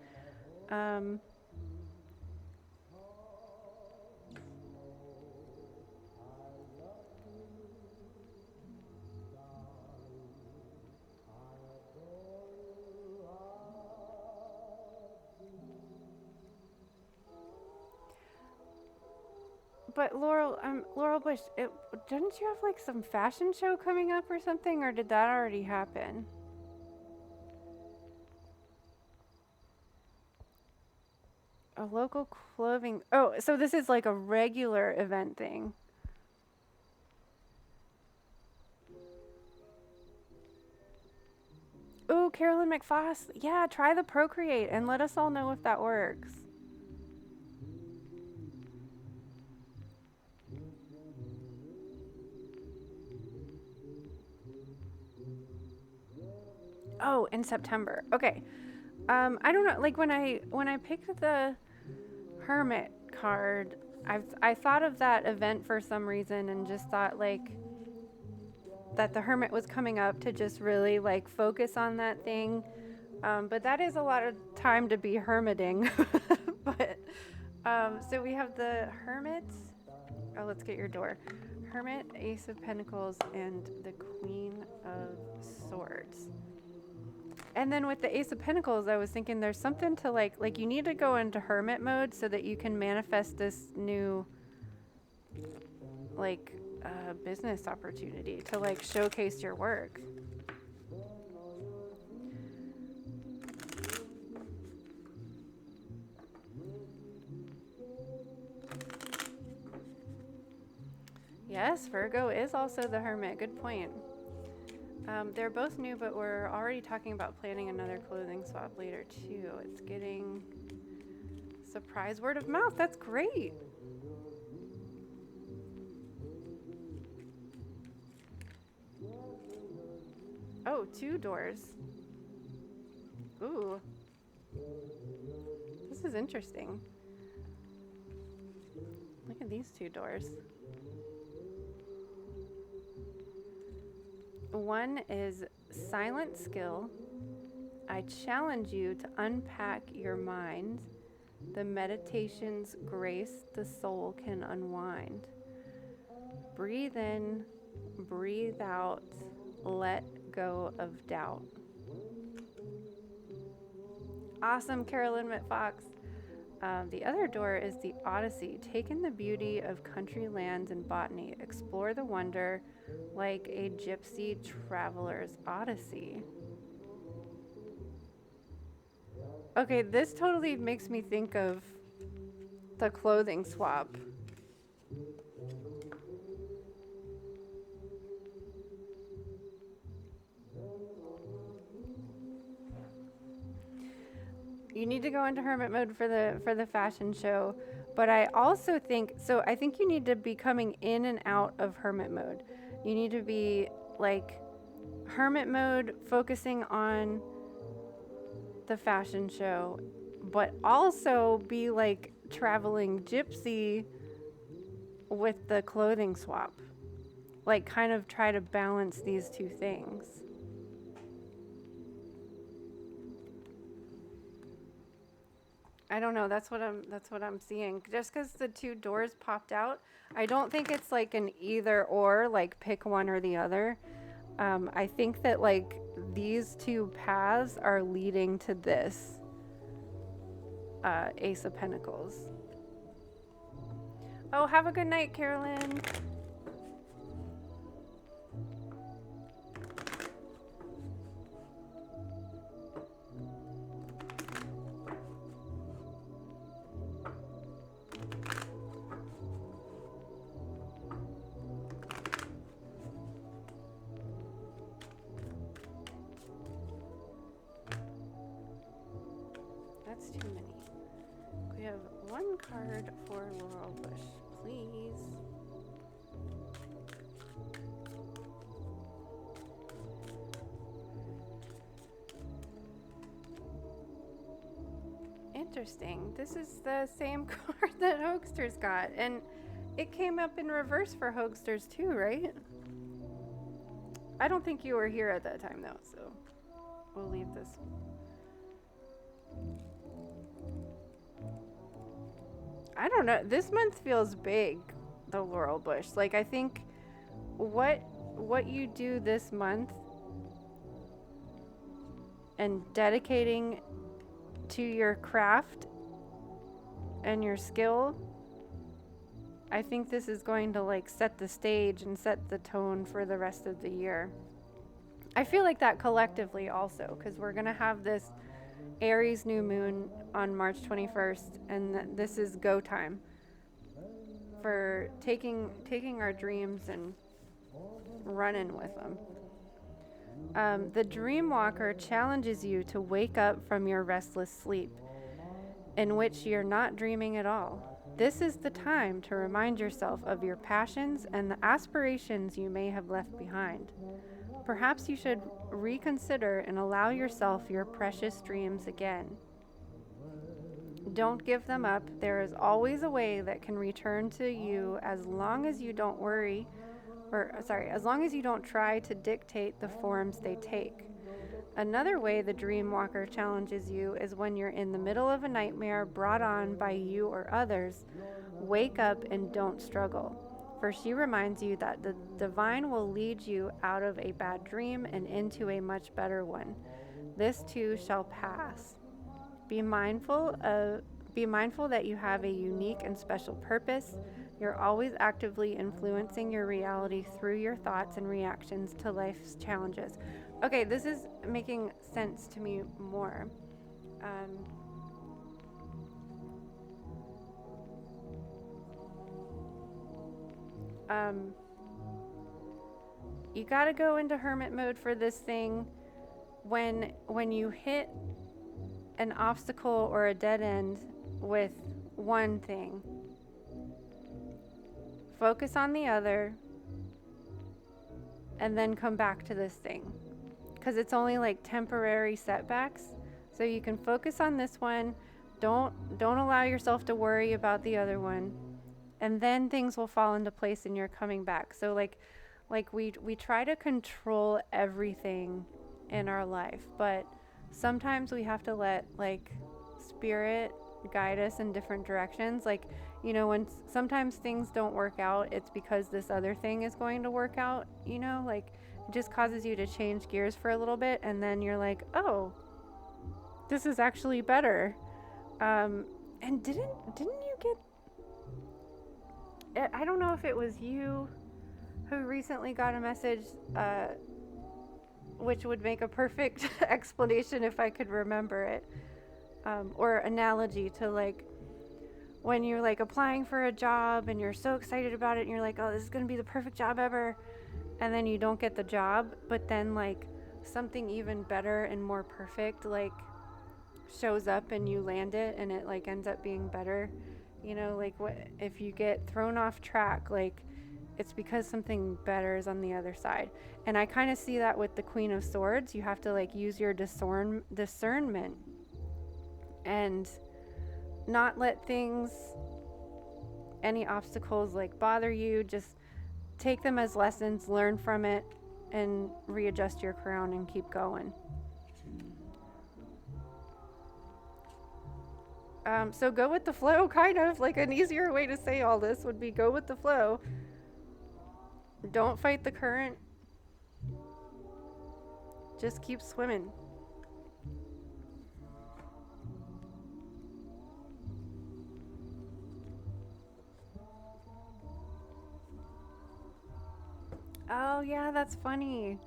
But Laurel Bush, didn't you have like some fashion show coming up or something, or did that already happen? A local clothing. Oh, so this is like a regular event thing. Ooh, Carolyn McFoss. Yeah, try the Procreate and let us all know if that works. Oh, in September. Okay. I don't know. Like when I picked the Hermit card, I thought of that event for some reason and just thought like that the Hermit was coming up to just really like focus on that thing. But that is a lot of time to be hermiting. But so we have the Hermit. Oh, let's get your door. Hermit, Ace of Pentacles, and the Queen of Swords. And then with the Ace of Pentacles, I was thinking there's something to like you need to go into hermit mode so that you can manifest this new like business opportunity to like showcase your work. Yes, Virgo is also the hermit. Good point. They're both new, but we're already talking about planning another clothing swap later too. It's getting surprise word of mouth. That's great. Oh, 2 doors. Ooh, this is interesting. Look at these 2 doors. One is silent skill. I challenge you to unpack your mind. The meditation's grace the soul can unwind. Breathe in, breathe out, let go of doubt. Awesome, Carolyn McFox. The other door is the Odyssey. Take in the beauty of country lands and botany. Explore the wonder like a gypsy traveler's odyssey. Okay, this totally makes me think of the clothing swap. You need to go into hermit mode for the fashion show, but I also think so. I think you need to be coming in and out of hermit mode. You need to be like hermit mode, focusing on the fashion show, but also be like traveling gypsy with the clothing swap. Like kind of try to balance these 2 things. I don't know. That's what I'm seeing. Just because the 2 doors popped out, I don't think it's like an either or, like pick one or the other. I think that like these 2 paths are leading to this Ace of Pentacles. Oh, have a good night, Carolyn. That's too many. We have 1 card for Laurel Bush, please. Interesting. This is the same card that Hoaxsters got, and it came up in reverse for Hoaxsters too, right? I don't think you were here at that time though, so we'll leave this. I don't know. This month feels big, the Laurel Bush. Like I think what you do this month and dedicating to your craft and your skill, I think this is going to like set the stage and set the tone for the rest of the year. I feel like that collectively also, because we're going to have this Aries new moon on March 21st, and this is go time for taking our dreams and running with them. The Dream Walker challenges you to wake up from your restless sleep, in which you're not dreaming at all. This is the time to remind yourself of your passions and the aspirations you may have left behind. Perhaps you should reconsider and allow yourself your precious dreams again. Don't give them up. There is always a way that can return to you as long as you don't as long as you don't try to dictate the forms they take. Another way the Dream Walker challenges you is when you're in the middle of a nightmare brought on by you or others. Wake up and don't struggle. For she reminds you that the divine will lead you out of a bad dream and into a much better one. This too shall pass. Be mindful that you have a unique and special purpose. You're always actively influencing your reality through your thoughts and reactions to life's challenges. Okay, this is making sense to me more. You gotta go into hermit mode for this thing when you hit an obstacle or a dead end with one thing. Focus on the other and then come back to this thing. Because it's only like temporary setbacks. So you can focus on this one. Don't allow yourself to worry about the other one. And then things will fall into place and you're coming back. So like we try to control everything in our life, but sometimes we have to let like spirit guide us in different directions. Like, you know, when sometimes things don't work out, it's because this other thing is going to work out, you know, like it just causes you to change gears for a little bit and then you're like, oh, this is actually better. And didn't you get, I don't know if it was you who recently got a message, which would make a perfect explanation if I could remember it, or analogy to like when you're like applying for a job and you're so excited about it and you're like, oh, this is going to be the perfect job ever, and then you don't get the job, but then like something even better and more perfect like shows up and you land it and it like ends up being better. You know, like what if you get thrown off track, like it's because something better is on the other side. And I kind of see that with the Queen of Swords. You have to like use your discernment and not let things, any obstacles like bother you. Just take them as lessons, learn from it, and readjust your crown and keep going. So go with the flow, kind of like an easier way to say all this would be go with the flow. Don't fight the current. Just keep swimming. Oh yeah, that's funny.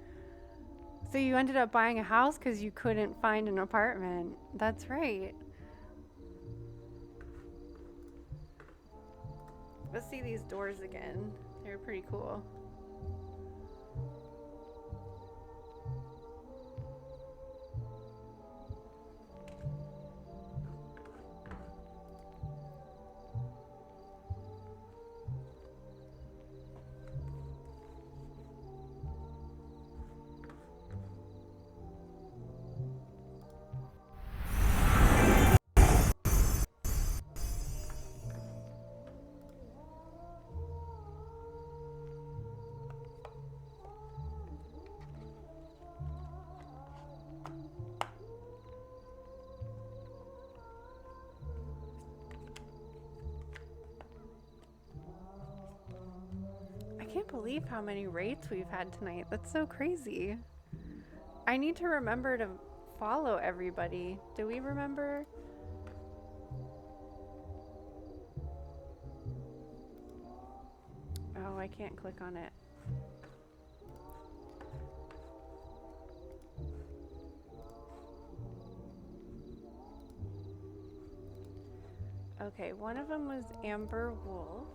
So you ended up buying a house because you couldn't find an apartment. That's right. Let's see these doors again. They're pretty cool. I can't believe how many rates we've had tonight. That's so crazy. I need to remember to follow everybody. Do we remember? Oh, I can't click on it. Okay, one of them was Amber Wolf.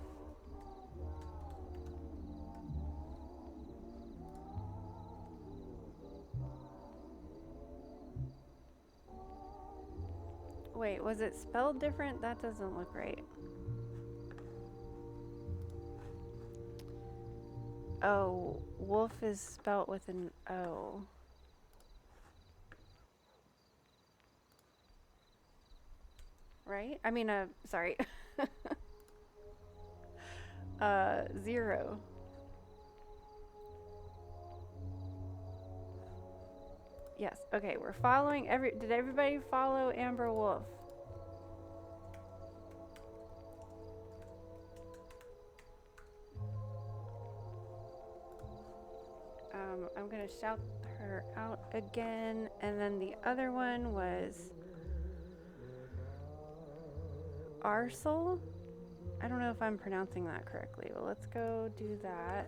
Wait, was it spelled different? That doesn't look right. Oh, wolf is spelt with an O. Right? I mean, sorry. 0. Yes, okay, we're following did everybody follow Amber Wolf? I'm gonna shout her out again, and then the other one was Arsel. I don't know if I'm pronouncing that correctly, but let's go do that.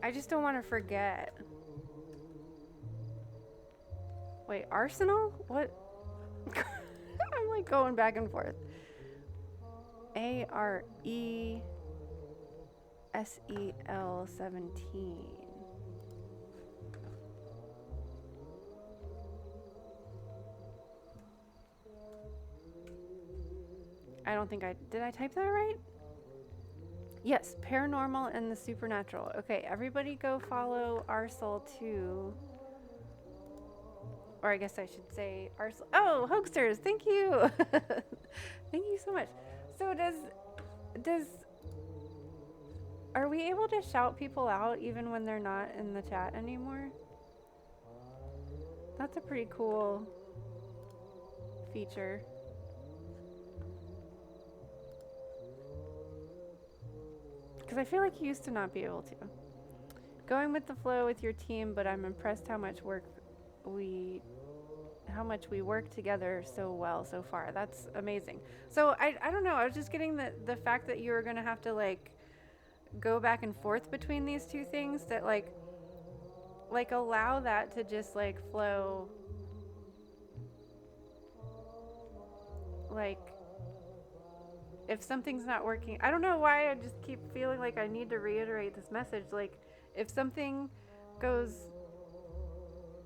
I just don't want to forget. Wait, Arsenal? What? I'm like going back and forth. A-R-E... SEL17. I don't think did I type that right? Yes, paranormal and the supernatural. Okay, everybody go follow Arsel too. Or I guess I should say Arsel. Oh, Hoaxsters, thank you. Thank you so much. So does are we able to shout people out even when they're not in the chat anymore? That's a pretty cool feature. Because I feel like you used to not be able to. Going with the flow with your team, but I'm impressed how much we work together so well so far. That's amazing. So I don't know. I was just getting the fact that you were gonna have to like go back and forth between these two things, that like allow that to just like flow. Like if something's not working, I don't know why I just keep feeling like I need to reiterate this message. Like if something goes,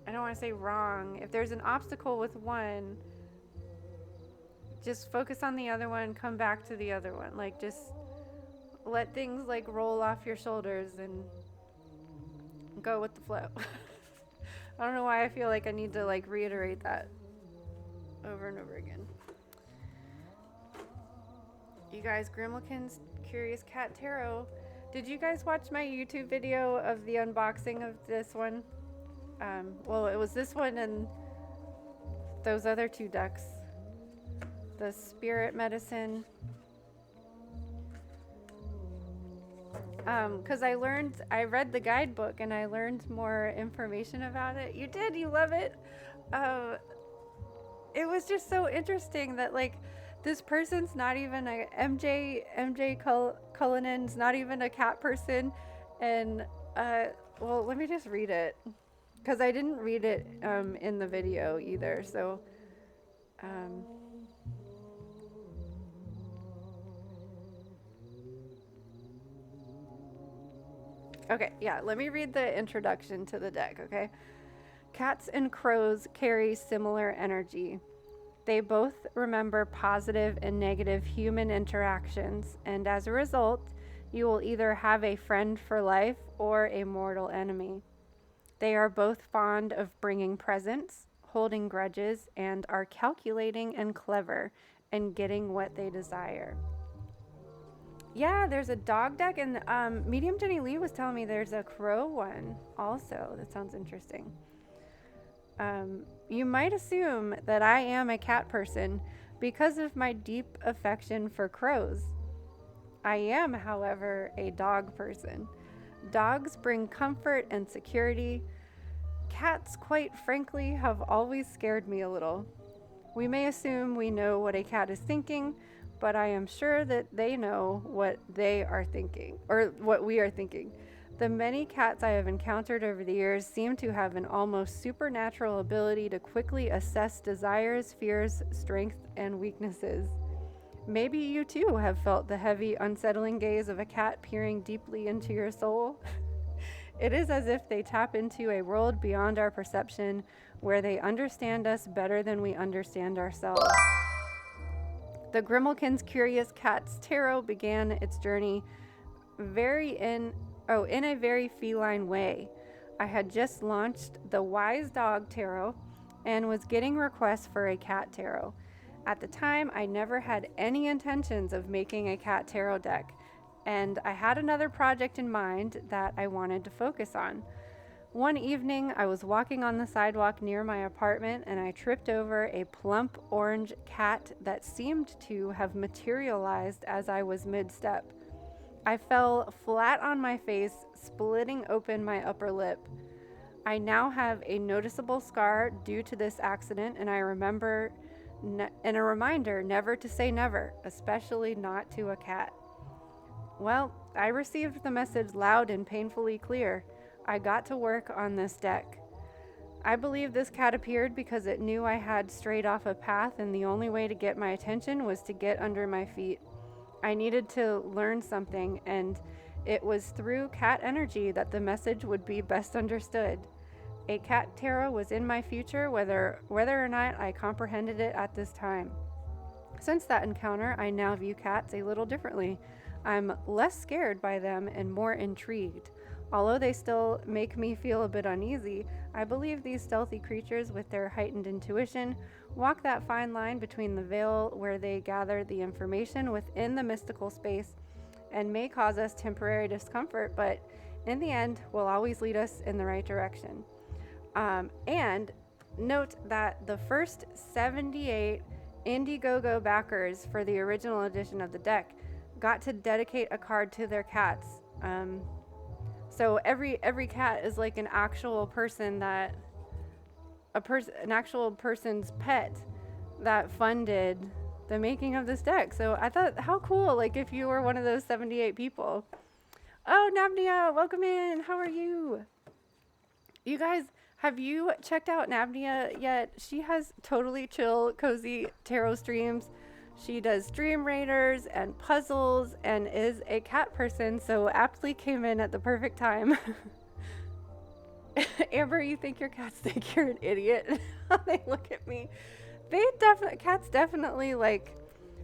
I don't want to say wrong, if there's an obstacle with one, just focus on the other one, come back to the other one. Like just let things like roll off your shoulders and go with the flow. I don't know why I feel like I need to like reiterate that over and over again. You guys, Grimlekin's Curious Cat Tarot. Did you guys watch my YouTube video of the unboxing of this one? Well, it was this one and those other two decks. The Spirit Medicine. Because I read the guidebook and I learned more information about it. You did, you love it. It was just so interesting that like this person's not even a MJ Cullinan's not even a cat person, and well, let me just read it because I didn't read it in the video either. So okay, yeah, let me read the introduction to the deck. Okay, cats and crows carry similar energy. They both remember positive and negative human interactions, and as a result, you will either have a friend for life or a mortal enemy. They are both fond of bringing presents, holding grudges, and are calculating and clever in getting what they desire. Yeah, there's a dog deck, and Medium Jenny Lee was telling me there's a crow one also. That sounds interesting. You might assume that I am a cat person because of my deep affection for crows. I am, however, a dog person. Dogs bring comfort and security. Cats, quite frankly, have always scared me a little. We may assume we know what a cat is thinking, but I am sure that they know what they are thinking, or what we are thinking. The many cats I have encountered over the years seem to have an almost supernatural ability to quickly assess desires, fears, strengths, and weaknesses. Maybe you too have felt the heavy, unsettling gaze of a cat peering deeply into your soul. It is as if they tap into a world beyond our perception, where they understand us better than we understand ourselves. The Grimlekin's Curious Cats Tarot began its journey in a very feline way. I had just launched the Wise Dog Tarot and was getting requests for a cat tarot. At the time, I never had any intentions of making a cat tarot deck, and I had another project in mind that I wanted to focus on. One evening, I was walking on the sidewalk near my apartment and I tripped over a plump orange cat that seemed to have materialized as I was mid-step. I fell flat on my face, splitting open my upper lip. I now have a noticeable scar due to this accident, and a reminder never to say never, especially not to a cat. Well, I received the message loud and painfully clear. I got to work on this deck. I believe this cat appeared because it knew I had strayed off a path, and the only way to get my attention was to get under my feet. I needed to learn something, and It was through cat energy that the message would be best understood. A cat tarot was in my future, whether or not I comprehended it at this time. Since that encounter, I now view cats a little differently. I'm less scared by them and more intrigued. Although they still make me feel a bit uneasy, I believe these stealthy creatures, with their heightened intuition, walk that fine line between the veil where they gather the information within the mystical space and may cause us temporary discomfort, but in the end will always lead us in the right direction. And note that the first 78 Indiegogo backers for the original edition of the deck got to dedicate a card to their cats. So every cat is like an actual person that an actual person's pet that funded the making of this deck. So I thought, how cool, like if you were one of those 78 people. Oh, Nabnia, welcome in. How are you? You guys, have you checked out Nabnia yet? She has totally chill, cozy tarot streams. She does dream raiders and puzzles and is a cat person, so aptly came in at the perfect time. Amber, you think your cats think you're an idiot? They look at me. Cats definitely like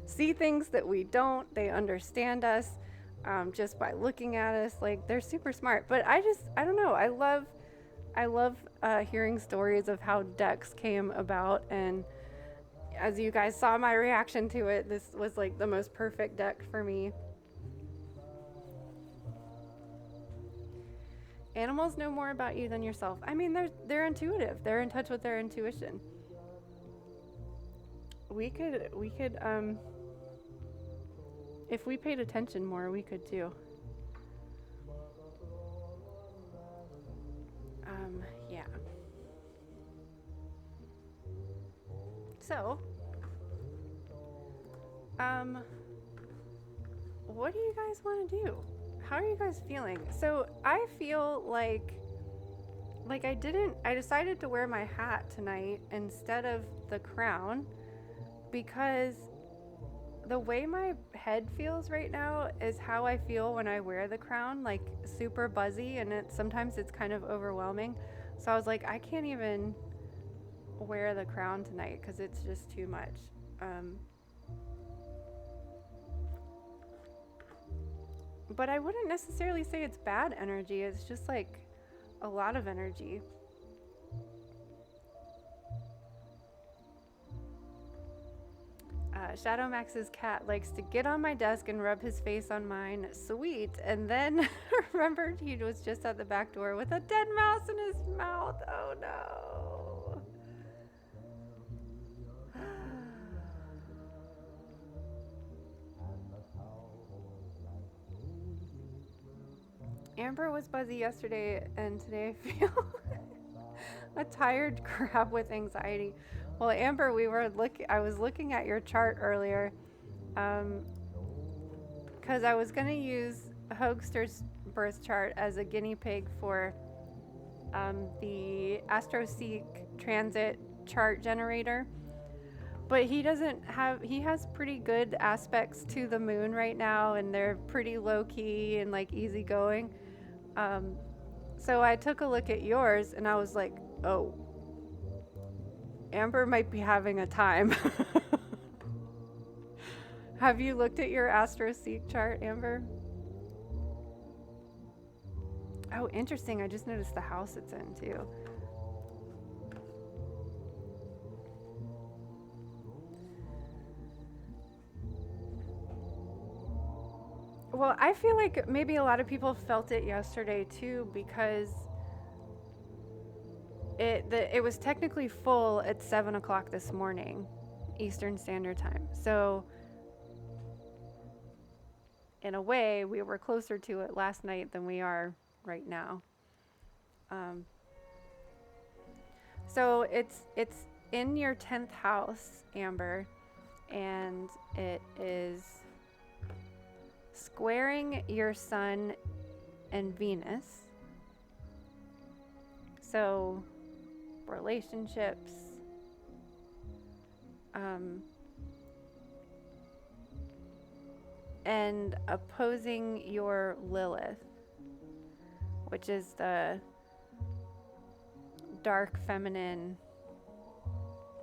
see things that we don't. They understand us just by looking at us. Like, they're super smart. But I don't know. I love hearing stories of how decks came about, and as you guys saw my reaction to it, this was like the most perfect deck for me. Animals know more about you than yourself. I mean, they're intuitive. They're in touch with their intuition. We could if we paid attention more, we could too. Yeah. So, what do you guys want to do? How are you guys feeling? So I feel like I decided to wear my hat tonight instead of the crown because the way my head feels right now is how I feel when I wear the crown, like super buzzy, and sometimes it's kind of overwhelming. So I was like, I can't even wear the crown tonight because it's just too much. But I wouldn't necessarily say it's bad energy. It's just like a lot of energy. Shadow Max's cat likes to get on my desk and rub his face on mine. Sweet. And then remembered he was just at the back door with a dead mouse in his mouth. Oh no. Amber was buzzy yesterday, and today I feel a tired crab with anxiety. Well, Amber, I was looking at your chart earlier, because I was gonna use Hoagster's birth chart as a guinea pig for the AstroSeek transit chart generator. But he has pretty good aspects to the moon right now, and they're pretty low key and like easygoing. So I took a look at yours and I was like, oh, Amber might be having a time. Have you looked at your AstroSeek chart, Amber? Oh, interesting. I just noticed the house it's in too. Well, I feel like maybe a lot of people felt it yesterday too, because it was technically full at 7 o'clock this morning, Eastern Standard Time. So in a way, we were closer to it last night than we are right now. So it's in your 10th house, Amber, and it is squaring your Sun and Venus. So relationships, and opposing your Lilith, which is the dark feminine,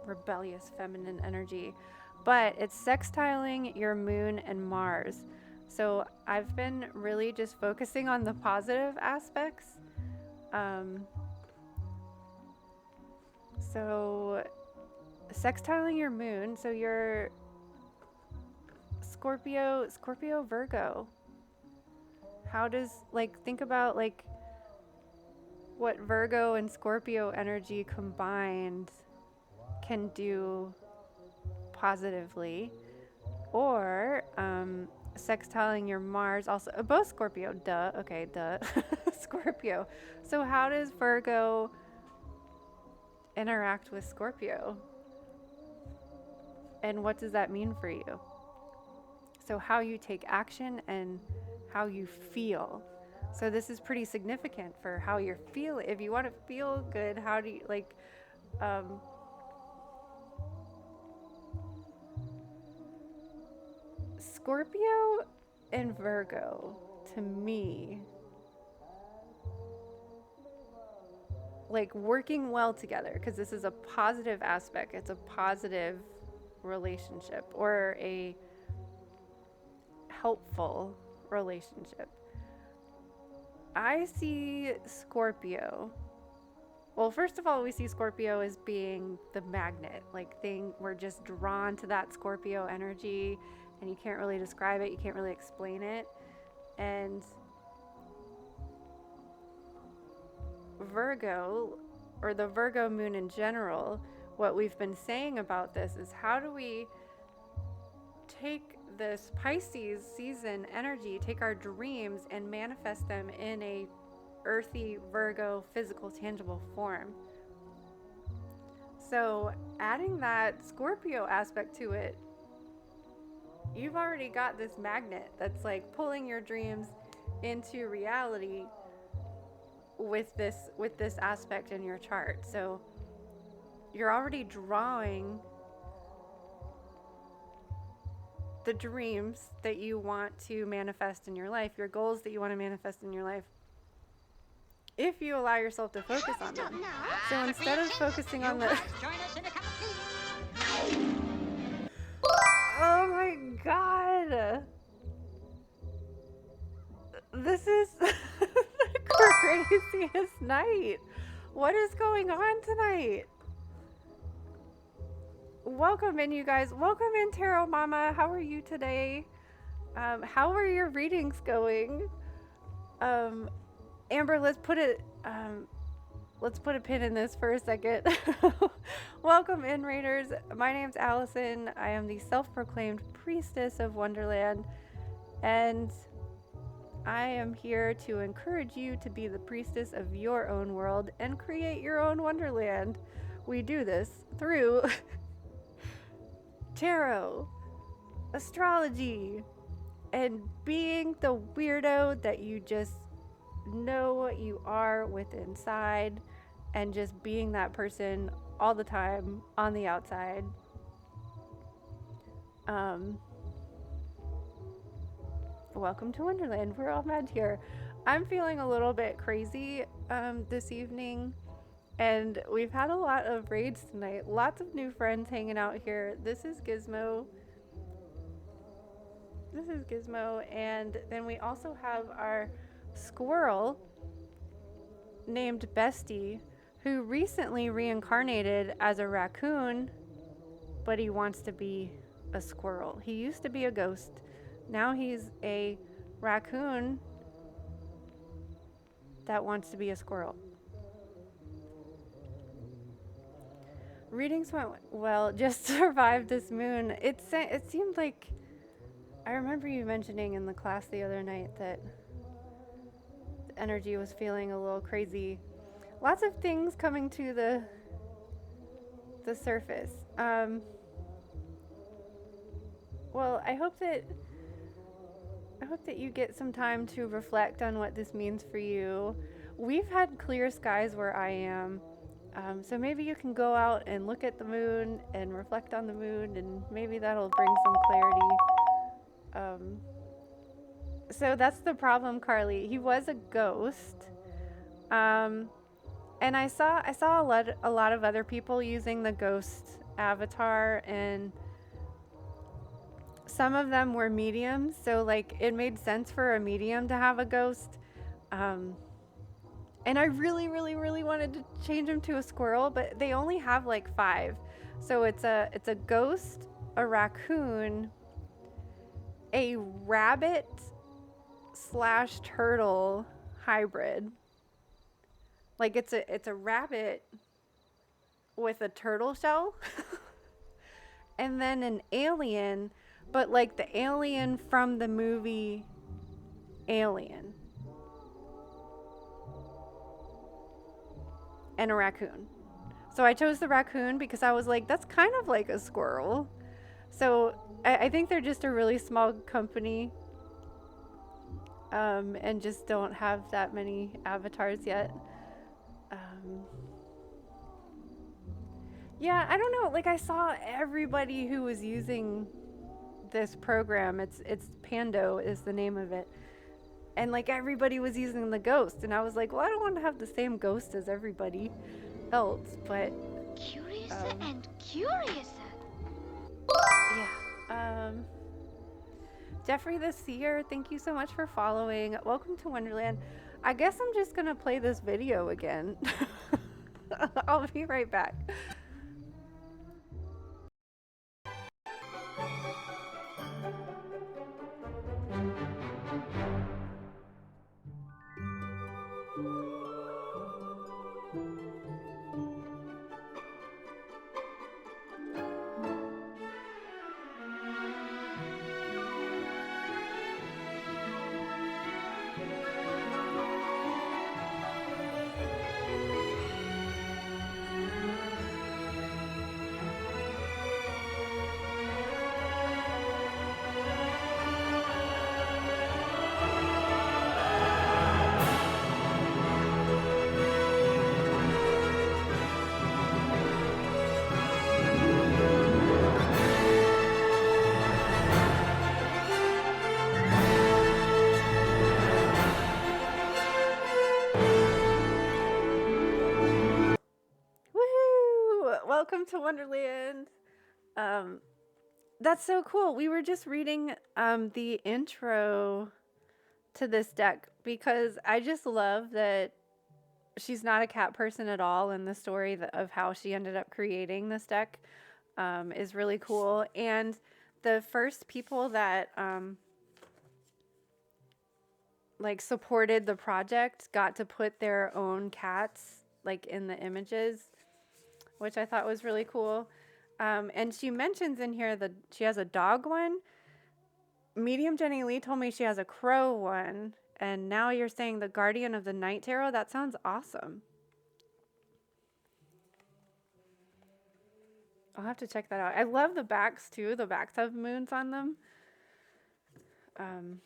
rebellious feminine energy. But it's sextiling your moon and Mars. So I've been really just focusing on the positive aspects. So sextiling your moon, so your Scorpio, Virgo. How does, like, think about like what Virgo and Scorpio energy combined can do positively, or sextiling your Mars, also both Scorpio, Scorpio. So how does Virgo interact with Scorpio, and what does that mean for you? So how you take action and how you feel. So this is pretty significant for how you're feeling. If you want to feel good, how do you, like, Scorpio and Virgo, to me, like, working well together, because this is a positive aspect. It's a positive relationship, or a helpful relationship. I see Scorpio. Well, first of all, we see Scorpio as being the magnet, like, thing. We're just drawn to that Scorpio energy, and you can't really describe it, you can't really explain it. And Virgo, or the Virgo moon in general, what we've been saying about this is, how do we take this Pisces season energy, take our dreams and manifest them in a earthy Virgo physical tangible form? So adding that Scorpio aspect to it, you've already got this magnet that's like pulling your dreams into reality with this aspect in your chart. So you're already drawing the dreams that you want to manifest in your life, your goals that you want to manifest in your life, if you allow yourself to focus on them. So instead of focusing on the... Oh my god! This is the craziest night! What is going on tonight? Welcome in, you guys. Welcome in, Tarot Mama. How are you today? How are your readings going? Amber, let's put a pin in this for a second. Welcome in, Raiders. My name's Allison. I am the self-proclaimed priestess of Wonderland, and I am here to encourage you to be the priestess of your own world and create your own Wonderland. We do this through tarot, astrology, and being the weirdo that you just know what you are with inside, and just being that person all the time on the outside. Welcome to Wonderland. We're all mad here. I'm feeling a little bit crazy this evening, and we've had a lot of raids tonight. Lots of new friends hanging out here. This is Gizmo. And then we also have our squirrel named Bestie, who recently reincarnated as a raccoon, but he wants to be a squirrel. He used to be a ghost. Now he's a raccoon that wants to be a squirrel. Readings went well. Just survived this moon. It seemed like, I remember you mentioning in the class the other night that the energy was feeling a little crazy. Lots of things coming to the surface. Well, I hope that you get some time to reflect on what this means for you. We've had clear skies where I am, so maybe you can go out and look at the moon and reflect on the moon, and maybe that'll bring some clarity. So that's the problem, Carly. He was a ghost. Um, and I saw a lot of other people using the ghost avatar, and some of them were mediums, so like it made sense for a medium to have a ghost. Um, and I really, really, really wanted to change him to a squirrel, but they only have like five. So it's a ghost, a raccoon, a rabbit slash turtle hybrid. Like it's a rabbit with a turtle shell, and then an alien, but like the alien from the movie Alien, and a raccoon. So I chose the raccoon because I was like, that's kind of like a squirrel. So I think they're just a really small company, and just don't have that many avatars yet. Um, yeah, I don't know. Like I saw everybody who was using this program. It's Pando is the name of it, and like everybody was using the ghost, and I was like, well, I don't want to have the same ghost as everybody else, but Curiouser um, and curiouser. yeah. Jeffrey the Seer, thank you so much for following. Welcome to Wonderland. I guess I'm just gonna play this video again. I'll be right back. Woo! Welcome to Wonderland. Um, that's so cool. We were just reading the intro to this deck because I just love that she's not a cat person at all, and the story of how she ended up creating this deck is really cool. And the first people that like supported the project got to put their own cats like in the images, which I thought was really cool. And she mentions in here that she has a dog one. Medium Jenny Lee told me she has a crow one, and now you're saying the Guardian of the Night Tarot. That sounds awesome. I'll have to check that out. I love the backs too. The backs have moons on them. Um,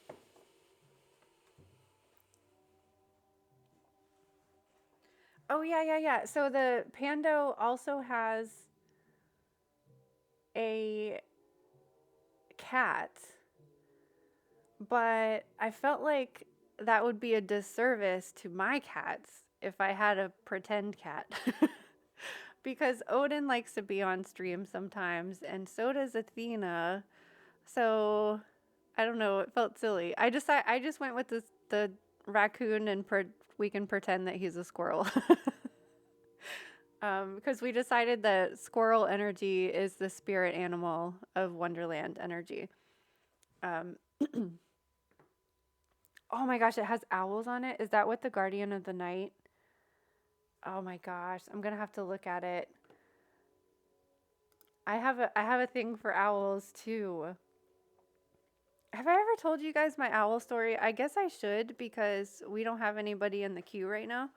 oh yeah, yeah, yeah. So the Pando also has a cat, but I felt like that would be a disservice to my cats if I had a pretend cat. Because Odin likes to be on stream sometimes, and so does Athena. So I don't know. It felt silly. I just went with the raccoon, and we can pretend that he's a squirrel. Because we decided that squirrel energy is the spirit animal of Wonderland energy. Um, oh my gosh, it has owls on it. Is that what the Guardian of the Night? Oh my gosh, I'm gonna have to look at it. I have a thing for owls too. Have I ever told you guys my owl story? I guess I should because we don't have anybody in the queue right now.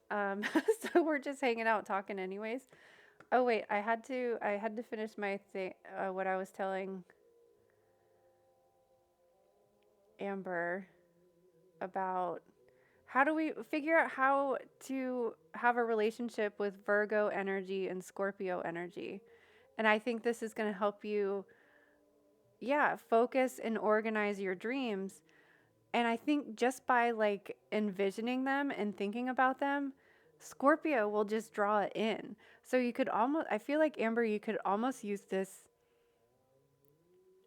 Um, so we're just hanging out talking anyways. Oh wait, I had to finish my thing. What I was telling Amber about how do we figure out how to have a relationship with Virgo energy and Scorpio energy. And I think this is going to help you, yeah, focus and organize your dreams. And I think just by like envisioning them and thinking about them, Scorpio will just draw it in. So you could almost, I feel like Amber, you could almost use this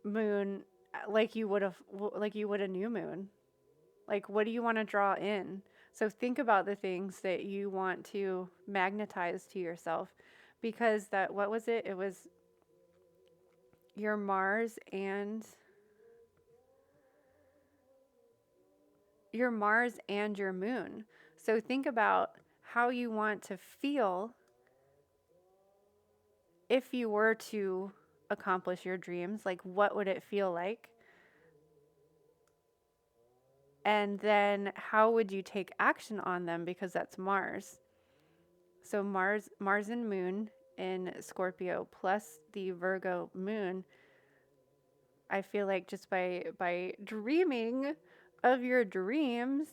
moon like you would a new moon. Like, what do you want to draw in? So think about the things that you want to magnetize to yourself, because that, what was it? It was your Mars and your moon. So think about how you want to feel if you were to accomplish your dreams. Like, what would it feel like? And then how would you take action on them, because that's Mars. So Mars and moon in Scorpio plus the Virgo moon, I feel like just by dreaming of your dreams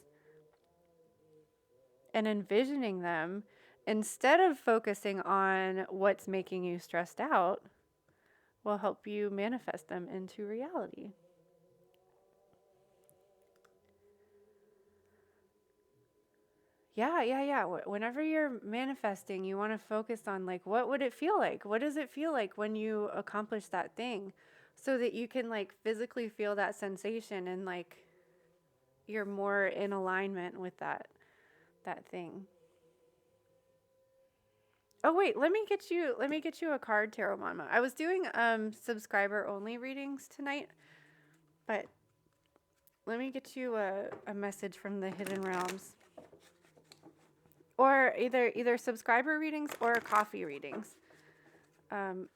and envisioning them, instead of focusing on what's making you stressed out, will help you manifest them into reality. Yeah. Whenever you're manifesting, you want to focus on like, what would it feel like? What does it feel like when you accomplish that thing? So that you can like physically feel that sensation, and like you're more in alignment with that thing. Oh wait, let me get you a card, Tarot Mama. I was doing subscriber only readings tonight, but let me get you a message from the Hidden Realms. Or either subscriber readings or coffee readings. But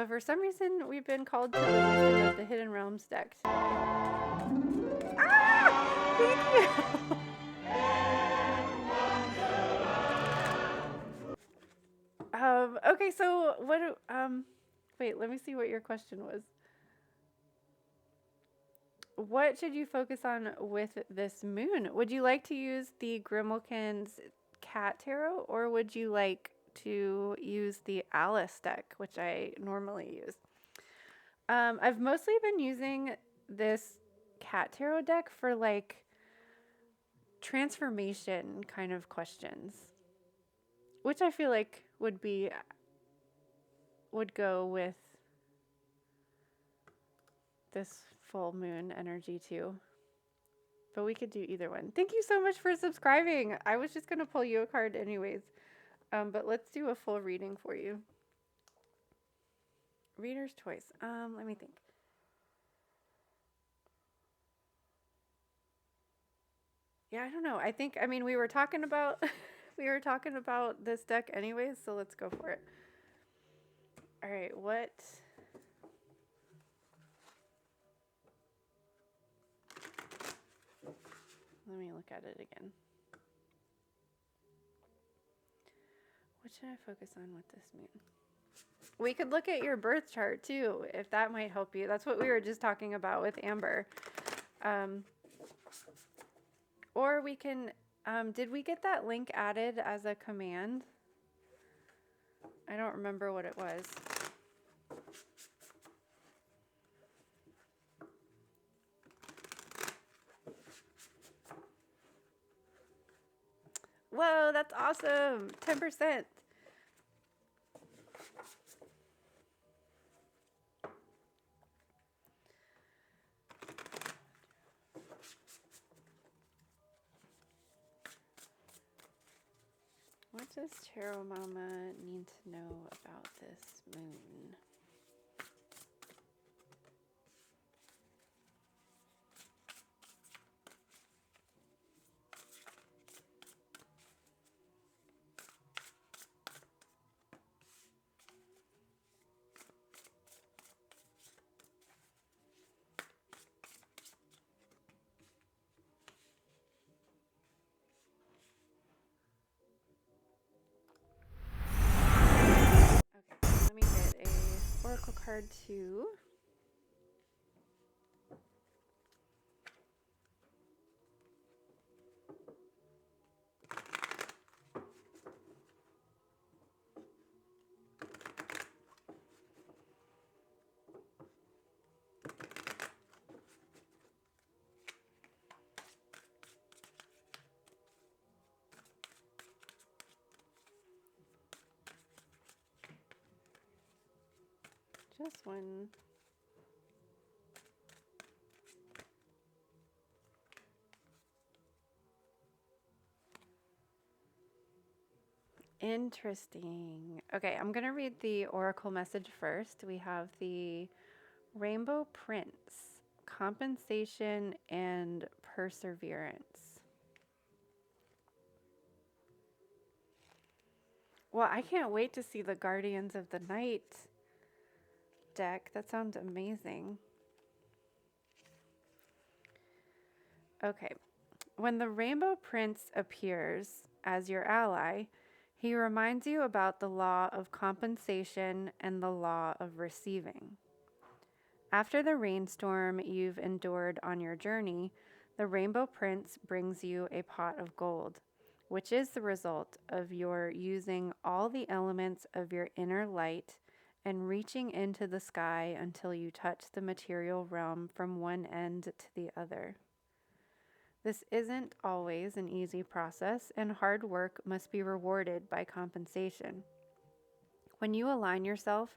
for some reason, we've been called to the wisdom of the Hidden Realms deck today. Ah! Thank you! Okay, so what, wait, let me see what your question was. What should you focus on with this moon? Would you like to use the Grimmelkin's Cat Tarot, or would you like to use the Alice deck, which I normally use? I've mostly been using this Cat Tarot deck for like transformation kind of questions, which I feel like would go with this full moon energy too. But we could do either one. Thank you so much for subscribing. I was just going to pull you a card anyways. But let's do a full reading for you. Reader's choice. Let me think. Yeah, I don't know. I mean, we were talking about this deck anyways, so let's go for it. All right, what? Let me look at it again. What should I focus on with this moon? We could look at your birth chart too, if that might help you. That's what we were just talking about with Amber. Or we can, did we get that link added as a command? I don't remember what it was. Whoa, that's awesome. 10%. What does Tarot Mama need to know about this moon? Okay, let me get a oracle card too. this one. Interesting. Okay, I'm going to read the oracle message first. We have the Rainbow Prince, compensation and perseverance. Well, I can't wait to see the Guardians of the Night deck. That sounds amazing. Okay. When the Rainbow Prince appears as your ally, he reminds you about the law of compensation and the law of receiving. After the rainstorm you've endured on your journey, the Rainbow Prince brings you a pot of gold, which is the result of your using all the elements of your inner light and reaching into the sky until you touch the material realm from one end to the other. This isn't always an easy process, and hard work must be rewarded by compensation. When you align yourself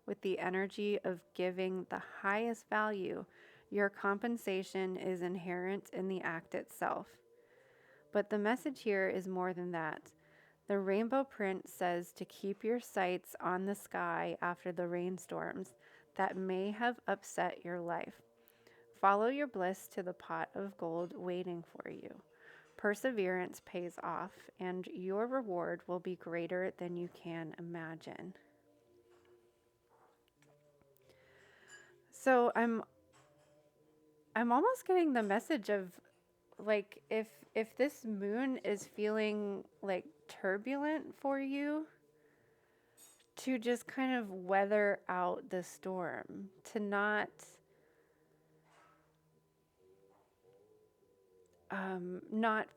with the energy of giving the highest value, your compensation is inherent in the act itself. But the message here is more than that. The Rainbow Prince says to keep your sights on the sky after the rainstorms that may have upset your life. Follow your bliss to the pot of gold waiting for you. Perseverance pays off, and your reward will be greater than you can imagine. So I'm almost getting the message of like if this moon is feeling like turbulent for you, to just kind of weather out the storm, to not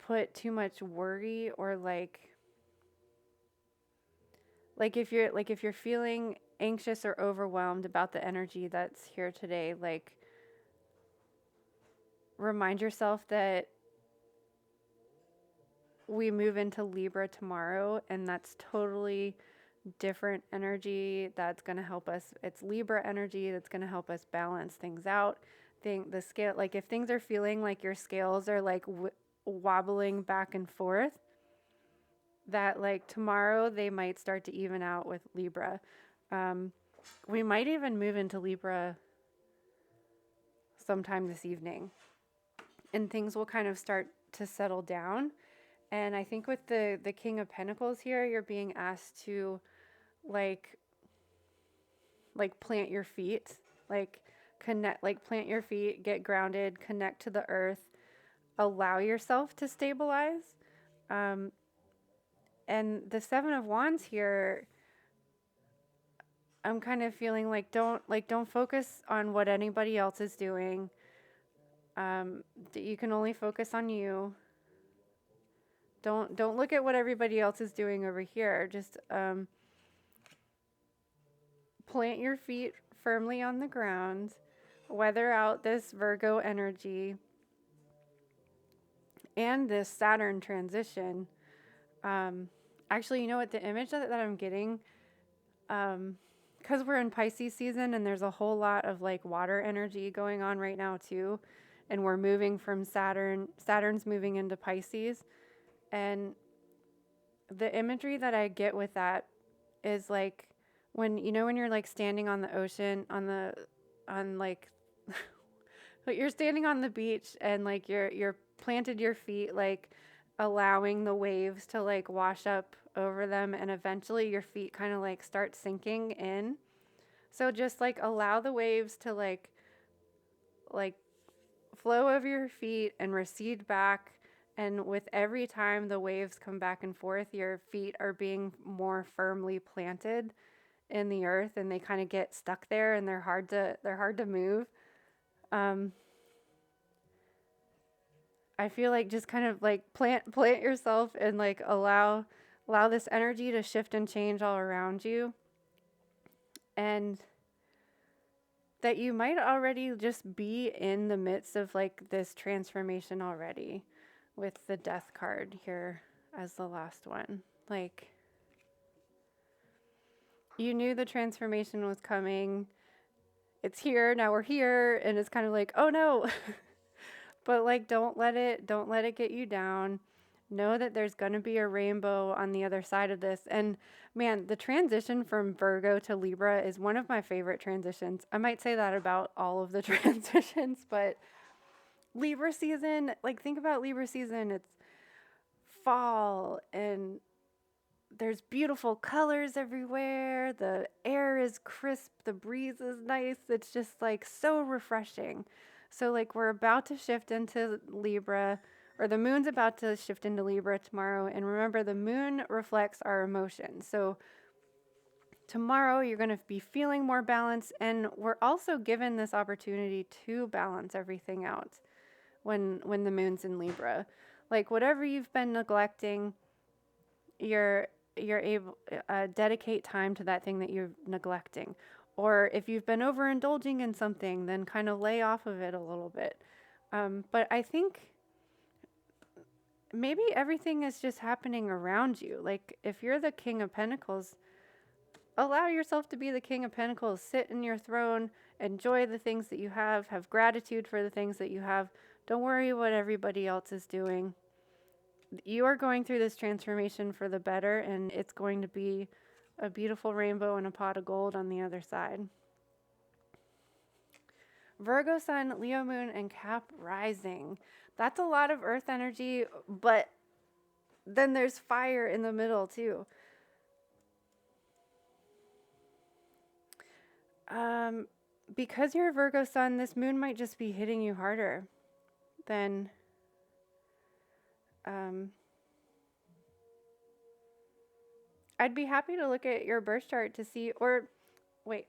put too much worry or if you're feeling anxious or overwhelmed about the energy that's here today, like remind yourself that we move into Libra tomorrow, and that's totally different energy that's going to help us. It's Libra energy that's going to help us balance things out. The scale, like if things are feeling like your scales are like wobbling back and forth, that like tomorrow they might start to even out with Libra. We might even move into Libra sometime this evening, and things will kind of start to settle down. And I think with the King of Pentacles here, you're being asked to like plant your feet, like connect, like plant your feet, get grounded, connect to the earth, allow yourself to stabilize. And the Seven of Wands here, I'm kind of feeling like don't focus on what anybody else is doing. You can only focus on you. Don't look at what everybody else is doing over here. Just plant your feet firmly on the ground, weather out this Virgo energy and this Saturn transition. Actually, you know what, the image that I'm getting, because we're in Pisces season and there's a whole lot of like water energy going on right now too, and we're moving from Saturn's moving into Pisces, and the imagery that I get with that is like when you're like standing on the ocean on like but you're standing on the beach and like you're planted your feet, like allowing the waves to like wash up over them, and eventually your feet kind of like start sinking in. So just like allow the waves to like flow over your feet and recede back, and with every time the waves come back and forth, your feet are being more firmly planted in the earth, and they kind of get stuck there, and they're hard to move. I feel like just kind of like plant yourself and like allow this energy to shift and change all around you, and that you might already just be in the midst of like this transformation already, with the Death card here as the last one. Like, you knew the transformation was coming. it's here, now we're here, and it's kind of like, oh no. But like don't let it get you down. Know that there's going to be a rainbow on the other side of this. And man, the transition from Virgo to Libra is one of my favorite transitions. I might say that about all of the transitions, but Libra season, like think about Libra season, it's fall and there's beautiful colors everywhere. The air is crisp, the breeze is nice. It's just like so refreshing. So like we're about to shift into Libra, or the moon's about to shift into Libra tomorrow, and remember the moon reflects our emotions. So tomorrow you're going to be feeling more balanced, and we're also given this opportunity to balance everything out when the moon's in Libra. Like whatever you've been neglecting, you're able dedicate time to that thing that you're neglecting. Or if you've been overindulging in something, then kind of lay off of it a little bit. But I think maybe everything is just happening around you. Like if you're the King of Pentacles, allow yourself to be the King of Pentacles. Sit in your throne, enjoy the things that you have gratitude for the things that you have. Don't worry what everybody else is doing. You are going through this transformation for the better, and it's going to be a beautiful rainbow and a pot of gold on the other side. Virgo sun, Leo moon, and Cap rising. That's a lot of earth energy, but then there's fire in the middle too. Because you're a Virgo sun, this moon might just be hitting you harder than I'd be happy to look at your birth chart to see, or wait,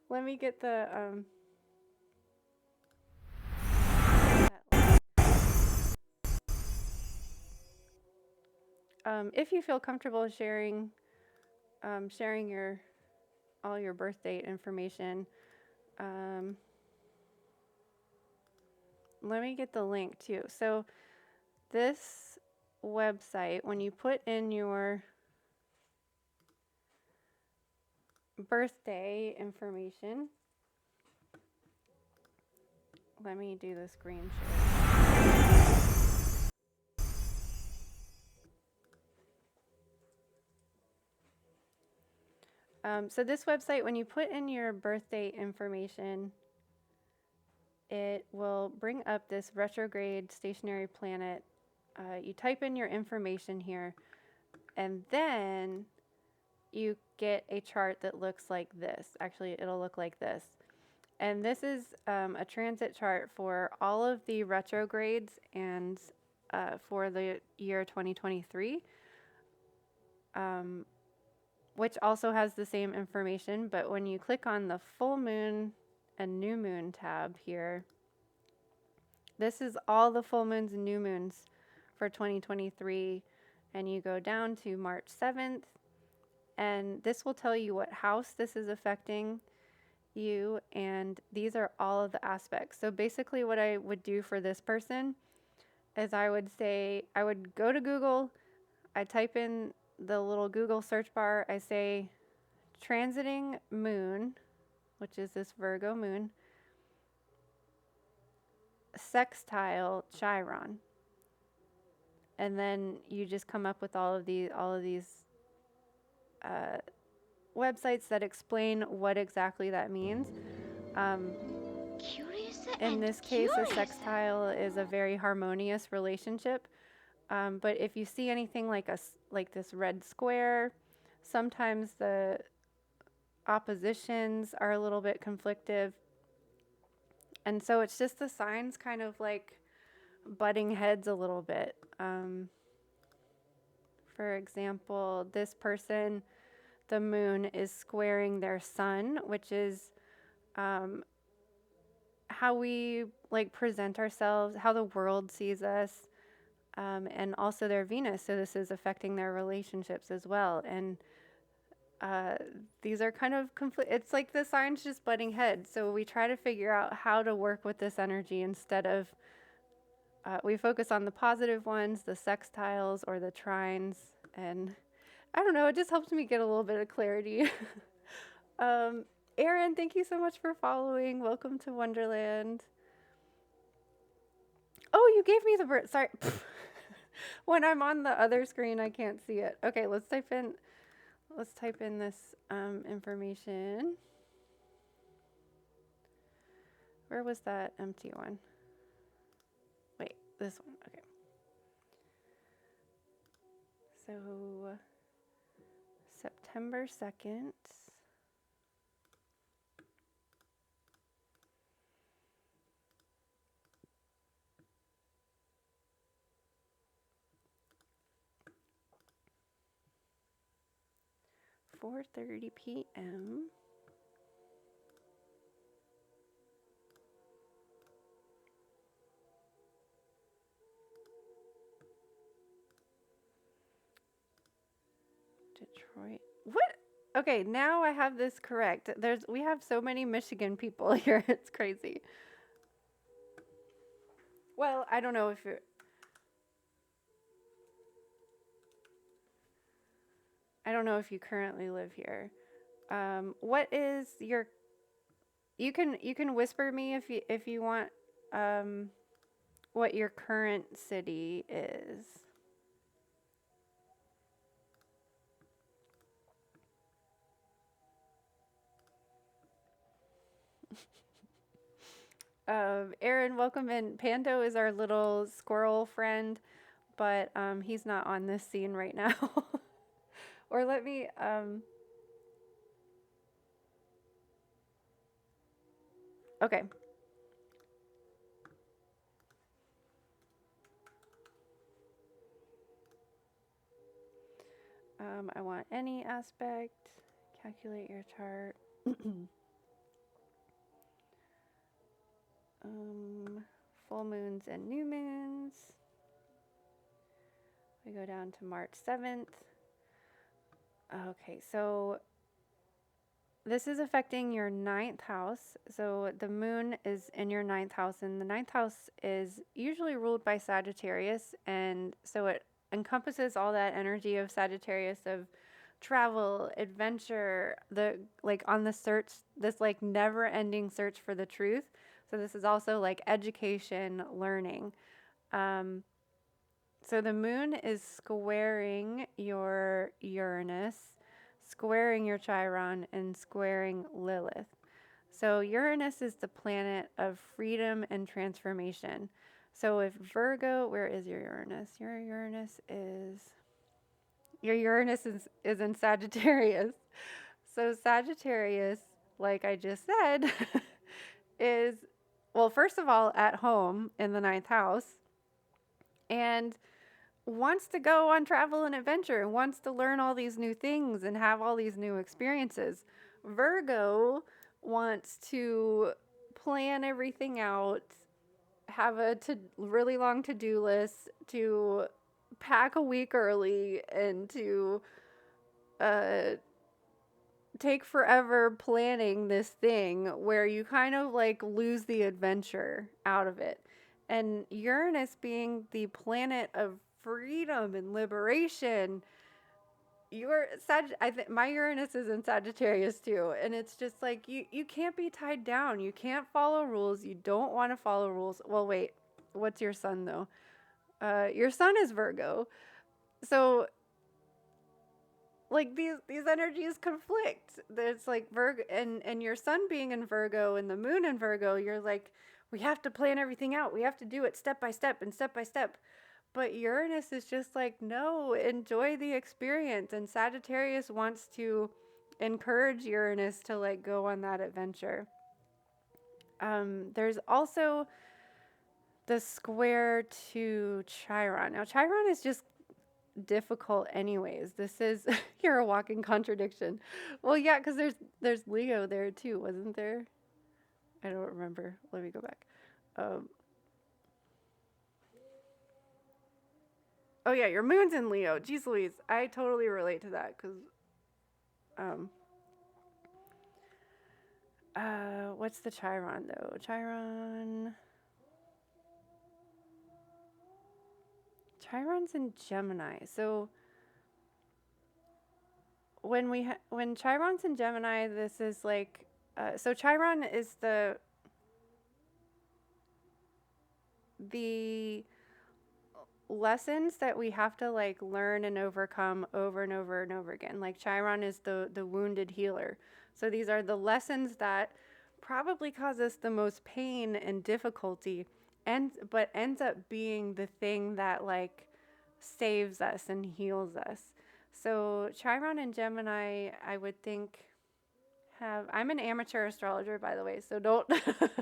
let me get the if you feel comfortable sharing your all your birth date information, let me get the link too. So this website, when you put in your birthday information, let me do the screen share. So this website, when you put in your birthday information, it will bring up this retrograde stationary planet. You type in your information here, and then you get a chart that looks like this. Actually, it'll look like this. And this is a transit chart for all of the retrogrades and for the year 2023. Which also has the same information, but when you click on the full moon and new moon tab here, this is all the full moons and new moons for 2023, and you go down to March 7th, and this will tell you what house this is affecting you, and these are all of the aspects. So basically what I would do for this person is I would go to Google, I type in the little Google search bar, I say transiting moon, which is this Virgo moon, sextile Chiron. And then you just come up with all of these websites that explain what exactly that means. In this case, a sextile is a very harmonious relationship. But if you see anything like this red square, sometimes the oppositions are a little bit conflictive. And so it's just the signs kind of like butting heads a little bit. For example, this person, the moon is squaring their sun, which is how we like present ourselves, how the world sees us. And also their Venus, so this is affecting their relationships as well. And these are kind of it's like the signs just butting heads. So we try to figure out how to work with this energy instead of we focus on the positive ones, the sextiles or the trines, and I don't know, it just helps me get a little bit of clarity. Aaron, thank you so much for following. Welcome to Wonderland. Oh, you gave me the bird. Sorry. When I'm on the other screen, I can't see it. Okay, let's type in this information. Where was that empty one? Wait, this one. Okay. So September 2nd. $4:30 p.m. Detroit. What? Okay, now I have this correct. We have so many Michigan people here. It's crazy. Well, I don't know if you're I don't know if you currently live here. What is your you can whisper me if you want what your current city is. Aaron, welcome in. Pando is our little squirrel friend, but he's not on this scene right now. Or let me okay. I want any aspect. Calculate your chart. Full moons and new moons. We go down to March 7th. Okay, so this is affecting your ninth house. So the moon is in your ninth house, and the ninth house is usually ruled by Sagittarius. And so it encompasses all that energy of Sagittarius of travel, adventure, the like on the search, this like never ending search for the truth. So this is also like education, learning. So the moon is squaring your Uranus, squaring your Chiron, and squaring Lilith. So Uranus is the planet of freedom and transformation. So if Virgo, where is your Uranus? Your Uranus is in Sagittarius. So Sagittarius, like I just said, is, well, first of all, at home in the ninth house and wants to go on travel and adventure and wants to learn all these new things and have all these new experiences. Virgo wants to plan everything out, have a really long to-do list, to pack a week early, and to take forever planning this thing where you kind of like lose the adventure out of it. And Uranus being the planet of freedom and liberation, I think my Uranus is in Sagittarius too, and it's just like you can't be tied down. You can't follow rules. You don't want to follow rules. Well, wait, what's your sun though? Your sun is Virgo, so like these energies conflict. There's like Virgo and your sun being in Virgo and the moon in Virgo. You're like, we have to plan everything out. We have to do it step by step and step by step. But Uranus is just like, no, enjoy the experience. And Sagittarius wants to encourage Uranus to like go on that adventure. There's also the square to Chiron. Now, Chiron is just difficult anyways. This is, you're a walking contradiction. Well, yeah, because there's Leo there too, wasn't there? I don't remember. Let me go back. Oh yeah, your moon's in Leo. Jeez Louise, I totally relate to that because, what's the Chiron though? Chiron's in Gemini. So when Chiron's in Gemini, this is like So Chiron is the lessons that we have to like learn and overcome over and over and over again. Like Chiron is the wounded healer. So these are the lessons that probably cause us the most pain and difficulty, and but ends up being the thing that like saves us and heals us. So Chiron and Gemini, I would think, have I'm an amateur astrologer, by the way, so don't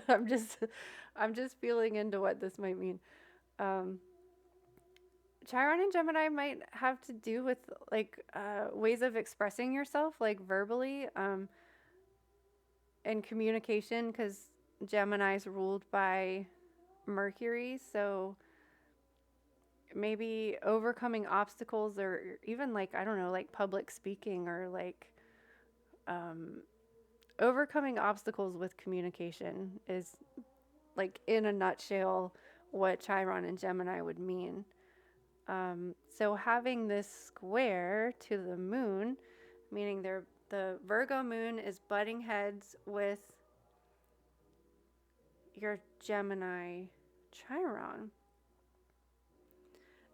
I'm just feeling into what this might mean. Um, Chiron and Gemini might have to do with like ways of expressing yourself, like verbally, and communication, because Gemini is ruled by Mercury. So maybe overcoming obstacles, or even like, I don't know, like public speaking, or like um, overcoming obstacles with communication is like in a nutshell what Chiron and Gemini would mean. So having this square to the moon, meaning the Virgo moon is butting heads with your Gemini Chiron.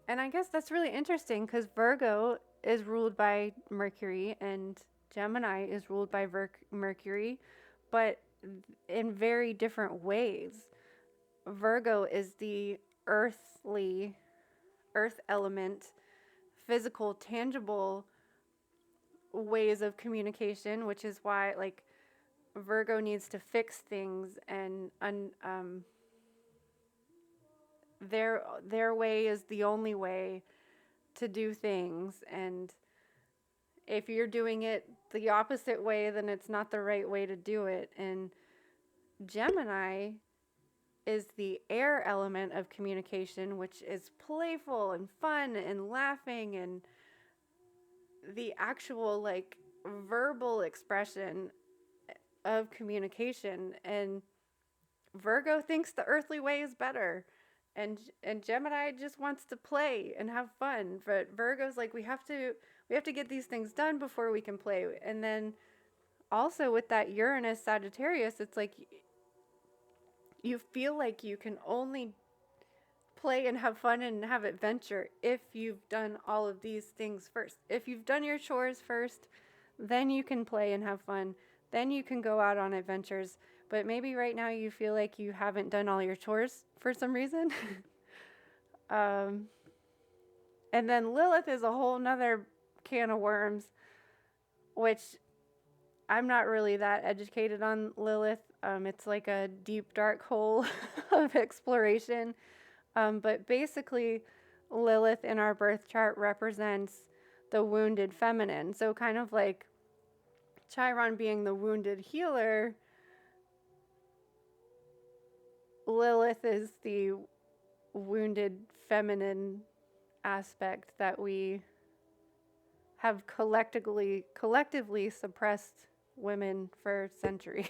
And I guess that's really interesting because Virgo is ruled by Mercury and Gemini is ruled by Mercury, but in very different ways. Virgo is the earth element, physical, tangible ways of communication, which is why like Virgo needs to fix things, and their way is the only way to do things, and if you're doing it the opposite way, then it's not the right way to do it. And Gemini is the air element of communication, which is playful and fun and laughing and the actual like verbal expression of communication. And Virgo thinks the earthly way is better. And Gemini just wants to play and have fun. But Virgo's like, we have to get these things done before we can play. And then also with that Uranus Sagittarius, it's like you feel like you can only play and have fun and have adventure if you've done all of these things first. If you've done your chores first, then you can play and have fun. Then you can go out on adventures. But maybe right now you feel like you haven't done all your chores for some reason. um, and then Lilith is a whole nother can of worms, which I'm not really that educated on Lilith. It's like a deep, dark hole of exploration. But basically, Lilith in our birth chart represents the wounded feminine. So kind of like Chiron being the wounded healer, Lilith is the wounded feminine aspect that we have collectively suppressed women for centuries.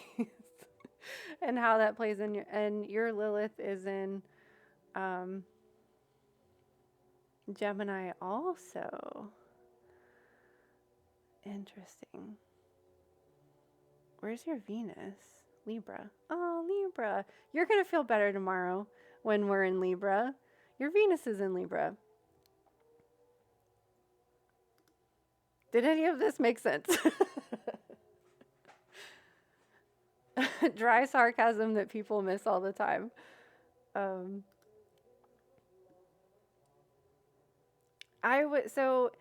And how that plays in your Lilith is in Gemini also. Interesting. Where's your Venus? Libra. Oh, Libra. You're going to feel better tomorrow when we're in Libra. Your Venus is in Libra. Did any of this make sense? Dry sarcasm that people miss all the time. So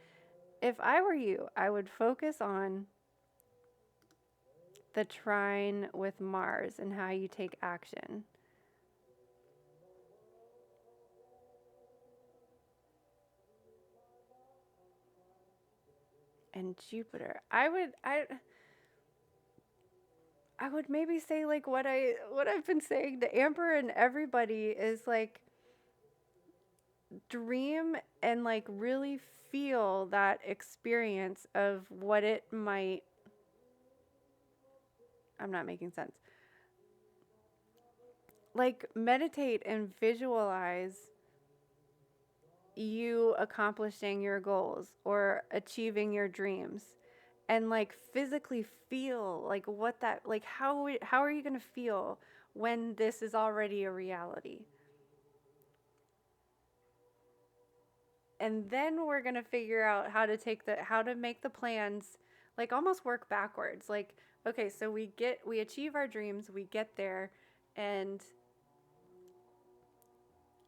if I were you, I would focus on the trine with Mars and how you take action. And Jupiter. I would maybe say like what I've been saying to Amber and everybody is like dream and like really feel that experience of what it might. I'm not making sense. Like meditate and visualize you accomplishing your goals or achieving your dreams, and like physically feel like what that, like how are you going to feel when this is already a reality? And then we're going to figure out how to make the plans, like almost work backwards. Like, okay, so we achieve our dreams, we get there, and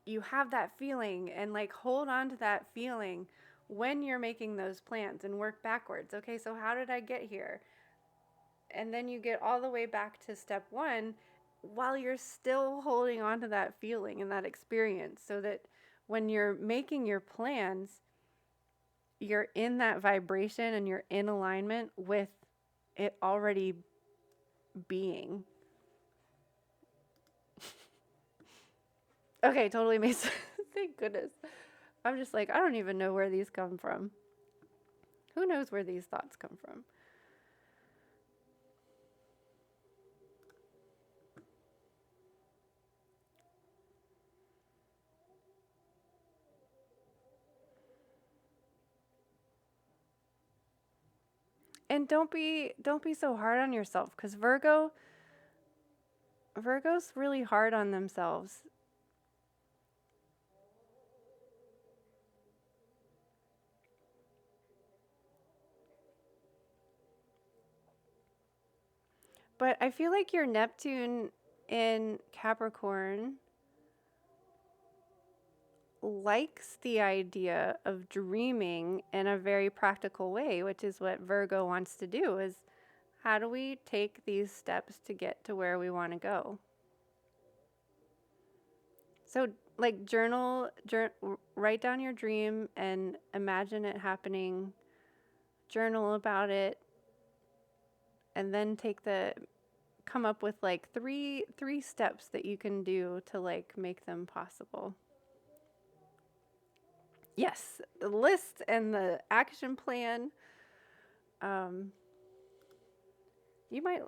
you have that feeling, and like hold on to that feeling when you're making those plans and work backwards. Okay, so how did I get here? And then you get all the way back to step one while you're still holding on to that feeling and that experience, so that when you're making your plans, you're in that vibration and you're in alignment with it already being. Okay, totally makes sense. Thank goodness. I'm just like, I don't even know where these come from. Who knows where these thoughts come from? And don't be so hard on yourself, cuz Virgo's really hard on themselves. But I feel like your Neptune in Capricorn likes the idea of dreaming in a very practical way, which is what Virgo wants to do, is how do we take these steps to get to where we want to go? So like write down your dream and imagine it happening, journal about it, and then come up with like three steps that you can do to like make them possible. Yes, the list and the action plan. Um, you might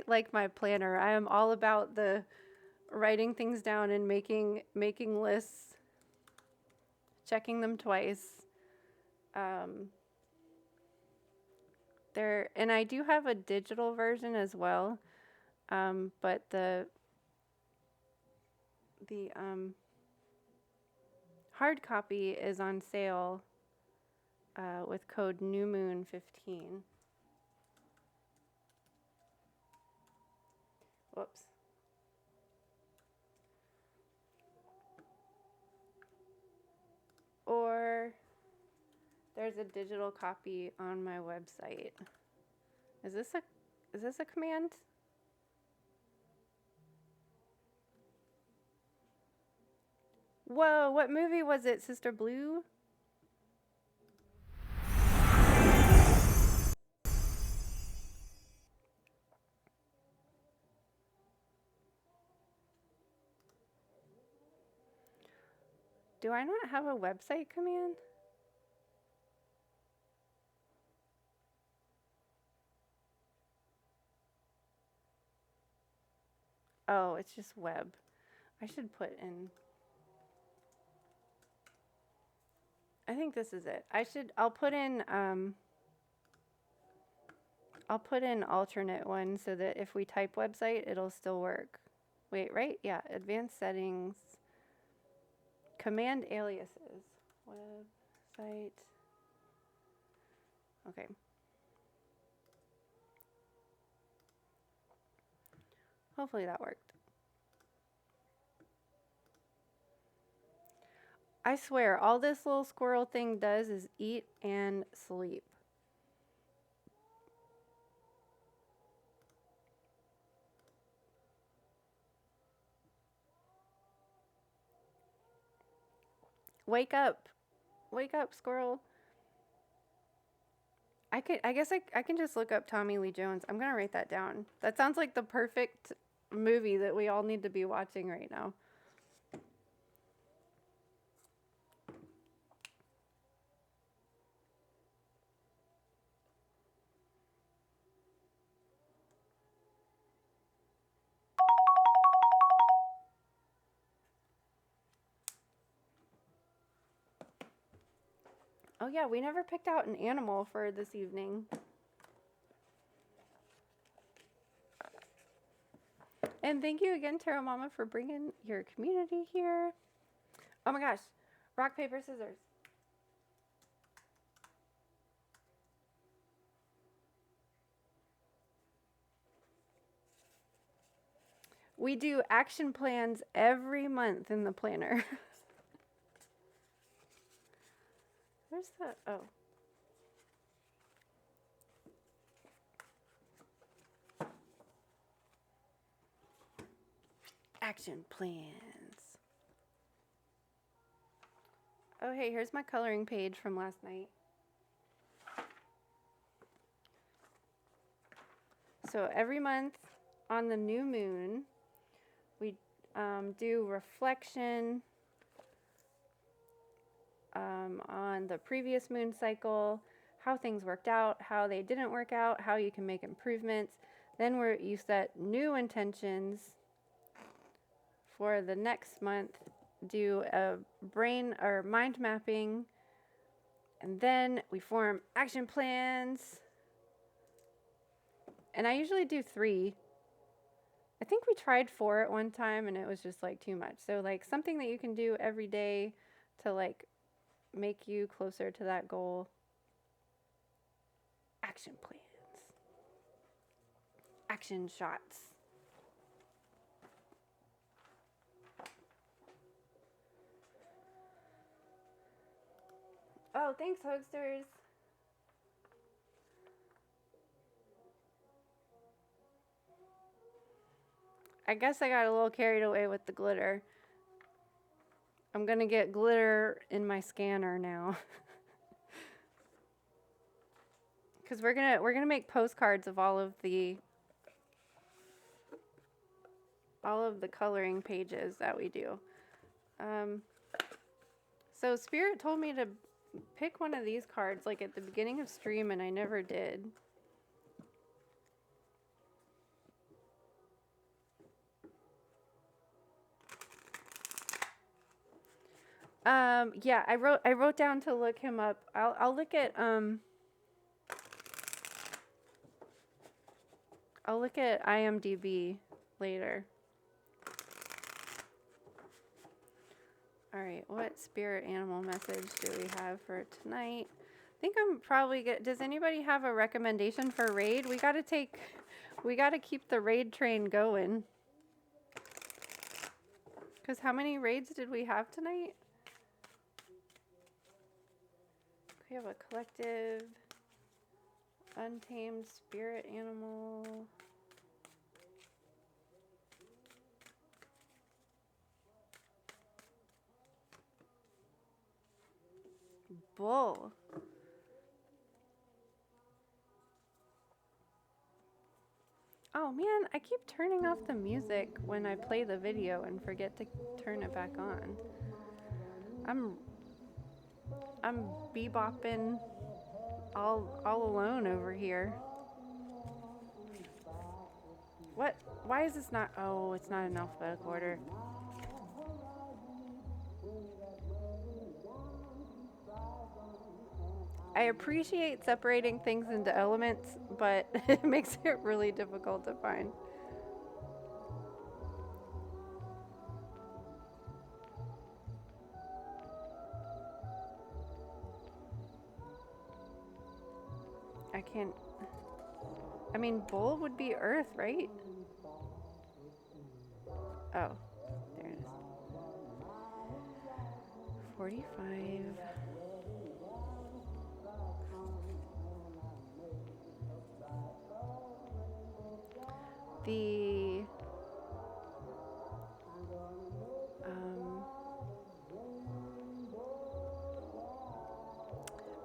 like my planner. I am all about the writing things down and making lists, checking them twice. Um, and I do have a digital version as well, but the hard copy is on sale with code NewMoon15. Whoops. Or there's a digital copy on my website. Is this a command? Whoa, what movie was it, Sister Blue? Do I not have a website command? Oh, it's just web. I should put in. I think this is it. I'll put in alternate one so that if we type website, it'll still work. Wait, right? Yeah, advanced settings, command aliases, website. Okay. Hopefully that worked. I swear, all this little squirrel thing does is eat and sleep. Wake up. Wake up, squirrel. I guess I can just look up Tommy Lee Jones. I'm going to write that down. That sounds like the perfect movie that we all need to be watching right now. Oh yeah, we never picked out an animal for this evening. And thank you again, Tarot Mama, for bringing your community here. Oh my gosh. Rock, paper, scissors. We do action plans every month in the planner. Where's the... Oh. Action plans. Oh, hey, here's my coloring page from last night. So every month on the new moon, we do reflection on the previous moon cycle, how things worked out, how they didn't work out, how you can make improvements. Then you set new intentions for the next month, do a brain or mind mapping, and then we form action plans. And I usually do 3. I think we tried 4 at one time and it was just like too much. So like something that you can do every day to like make you closer to that goal. Action plans. Action shots. Oh, thanks, Hogsters. I guess I got a little carried away with the glitter. I'm gonna get glitter in my scanner now. Cause we're gonna make postcards of all of the coloring pages that we do. So Spirit told me to pick one of these cards like at the beginning of stream and I never did. Yeah, I wrote down to look him up. I'll look at IMDb later. All right, what spirit animal message do we have for tonight? I think I'm probably good. Does anybody have a recommendation for raid? We gotta keep the raid train going. Cause how many raids did we have tonight? We have a collective, untamed spirit animal. Bull. Oh man, I keep turning off the music when I play the video and forget to turn it back on. I'm bebopping all alone over here. What? Why is this not? Oh, it's not in alphabetical order. I appreciate separating things into elements, but it makes it really difficult to find. I can't. I mean, bull would be earth, right? Oh, there it is. 45. The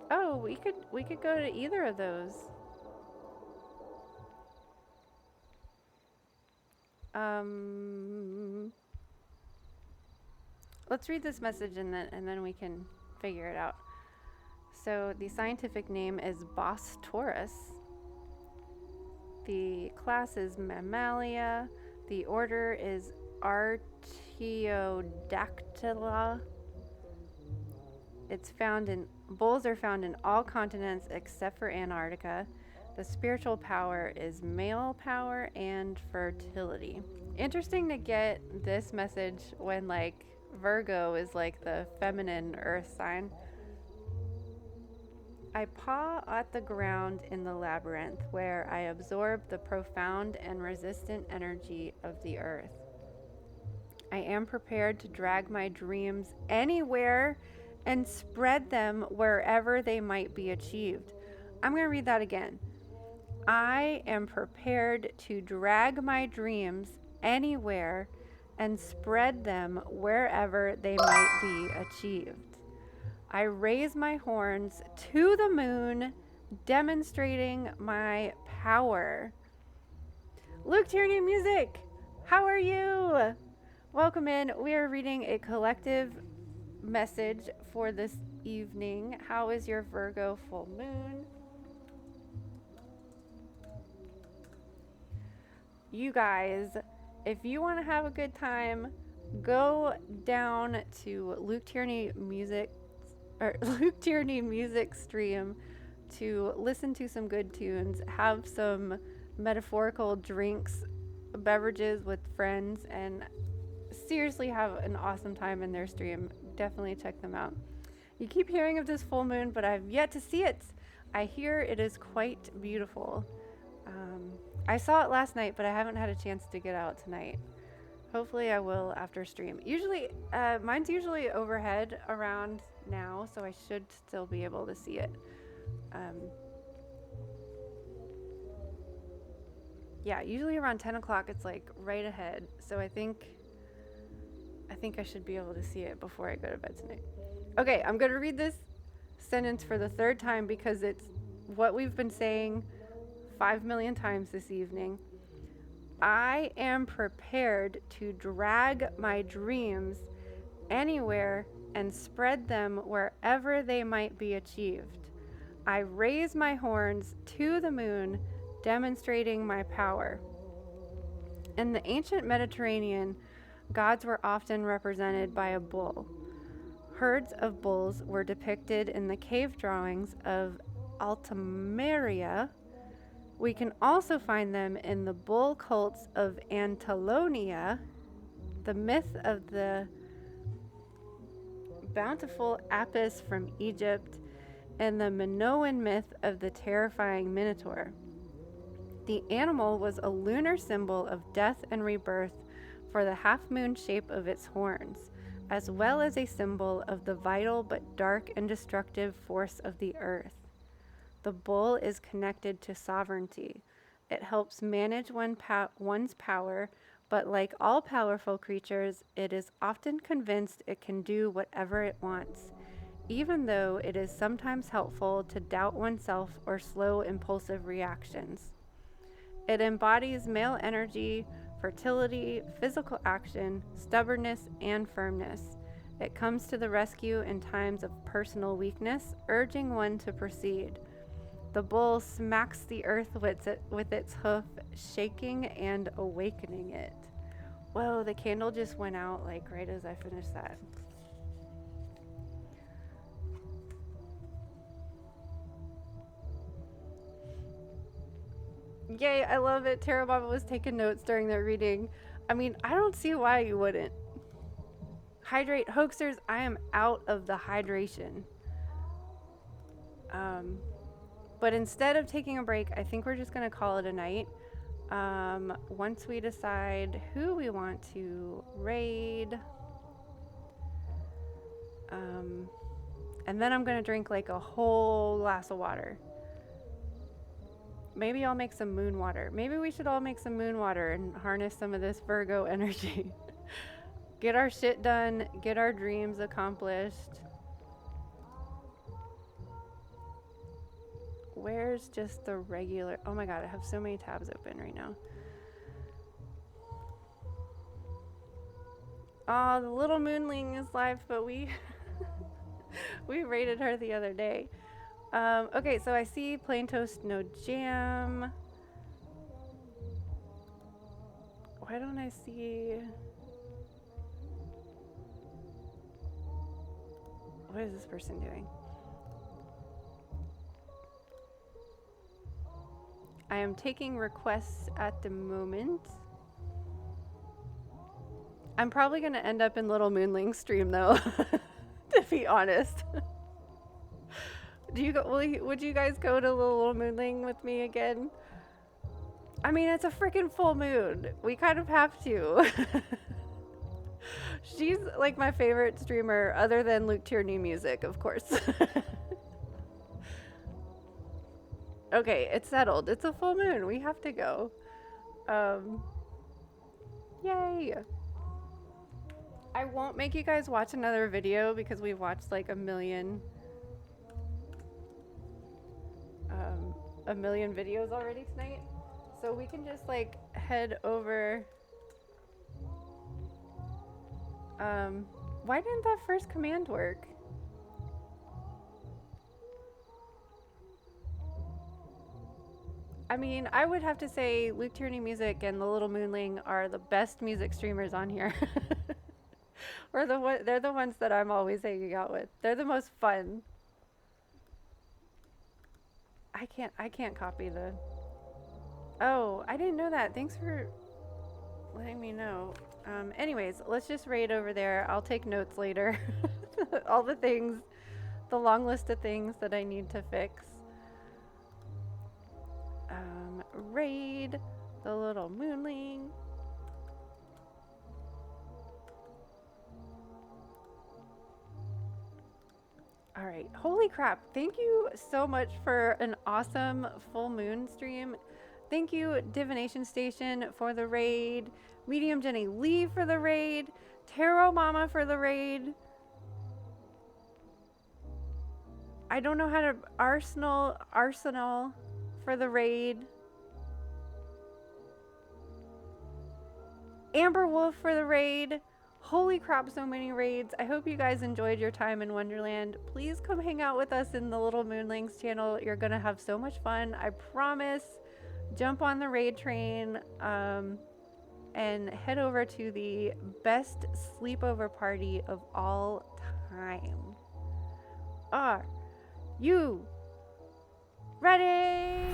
oh, we could go to either of those. Let's read this message and then we can figure it out. So the scientific name is Bos taurus. The class is Mammalia. The order is Artiodactyla. Bulls are found in all continents except for Antarctica. The spiritual power is male power and fertility. Interesting to get this message when like Virgo is like the feminine earth sign. I paw at the ground in the labyrinth where I absorb the profound and resistant energy of the earth. I am prepared to drag my dreams anywhere and spread them wherever they might be achieved. I'm going to read that again. I am prepared to drag my dreams anywhere and spread them wherever they might be achieved. I raise my horns to the moon, demonstrating my power. Luke Tierney Music, how are you? Welcome in. We are reading a collective message for this evening. How is your Virgo full moon? You guys, if you want to have a good time, go down to Luke Tierney Music stream to listen to some good tunes, have some metaphorical drinks, beverages with friends, and seriously have an awesome time in their stream. Definitely check them out. You keep hearing of this full moon, but I've yet to see it. I hear it is quite beautiful. I saw it last night, but I haven't had a chance to get out tonight. Hopefully I will after stream. Mine's usually overhead around now, so I should still be able to see it. Yeah, usually around 10 o'clock it's like right ahead, so I think I should be able to see it before I go to bed tonight. Okay, I'm gonna read this sentence for the third time because it's what we've been saying 5 million times this evening. I am prepared to drag my dreams anywhere and spread them wherever they might be achieved. I raise my horns to the moon, demonstrating my power. In the ancient Mediterranean, gods were often represented by a bull. Herds of bulls were depicted in the cave drawings of Altimeria. We can also find them in the bull cults of Antilonia, the myth of the bountiful Apis from Egypt, and the Minoan myth of the terrifying Minotaur. The animal was a lunar symbol of death and rebirth for the half-moon shape of its horns, as well as a symbol of the vital but dark and destructive force of the earth. The bull is connected to sovereignty. It helps manage one's power, but like all powerful creatures, it is often convinced it can do whatever it wants, even though it is sometimes helpful to doubt oneself or slow impulsive reactions. It embodies male energy, fertility, physical action, stubbornness, and firmness. It comes to the rescue in times of personal weakness, urging one to proceed. The bull smacks the earth with its hoof, shaking and awakening it. Whoa, the candle just went out like right as I finished that. Yay, I love it. Tara Baba was taking notes during their reading. I mean, I don't see why you wouldn't. Hydrate. Hoaxers, I am out of the hydration. But instead of taking a break, I think we're just going to call it a night. Once we decide who we want to raid. And then I'm going to drink like a whole glass of water. Maybe I'll make some moon water. Maybe we should all make some moon water and harness some of this Virgo energy. Get our shit done, get our dreams accomplished. Where's just the regular? Oh my god, I have so many tabs open right now. Oh, the little moonling is live, but we raided her the other day. Okay, so I see plain toast, no jam. Why don't I see? What is this person doing? I am taking requests at the moment. I'm probably going to end up in Little Moonling's stream though, to be honest. Would you guys go to Little Moonling with me again? I mean, it's a freaking full moon. We kind of have to. She's like my favorite streamer other than Luke Tierney music, of course. Okay, it's settled. It's a full moon. We have to go. Yay. I won't make you guys watch another video because we've watched like a million videos already tonight. So we can just like head over. Why didn't that first command work? I mean, I would have to say Luke Tierney Music and the Little Moonling are the best music streamers on here. They're the ones that I'm always hanging out with. They're the most fun. I can't copy the... Oh, I didn't know that. Thanks for letting me know. Anyways, let's just raid over there. I'll take notes later. All the things, the long list of things that I need to fix. Raid the Little Moonling. All right, holy crap. Thank you so much for an awesome full moon stream. Thank you, Divination Station, for the raid. Medium Jenny Lee for the raid. Tarot Mama for the raid. I don't know how to... Arsenal for the raid. Amber Wolf for the raid. Holy crap, so many raids. I hope you guys enjoyed your time in Wonderland. Please come hang out with us in the Little Moonlings channel. You're gonna have so much fun, I promise. Jump on the raid train and head over to the best sleepover party of all time. Are you ready?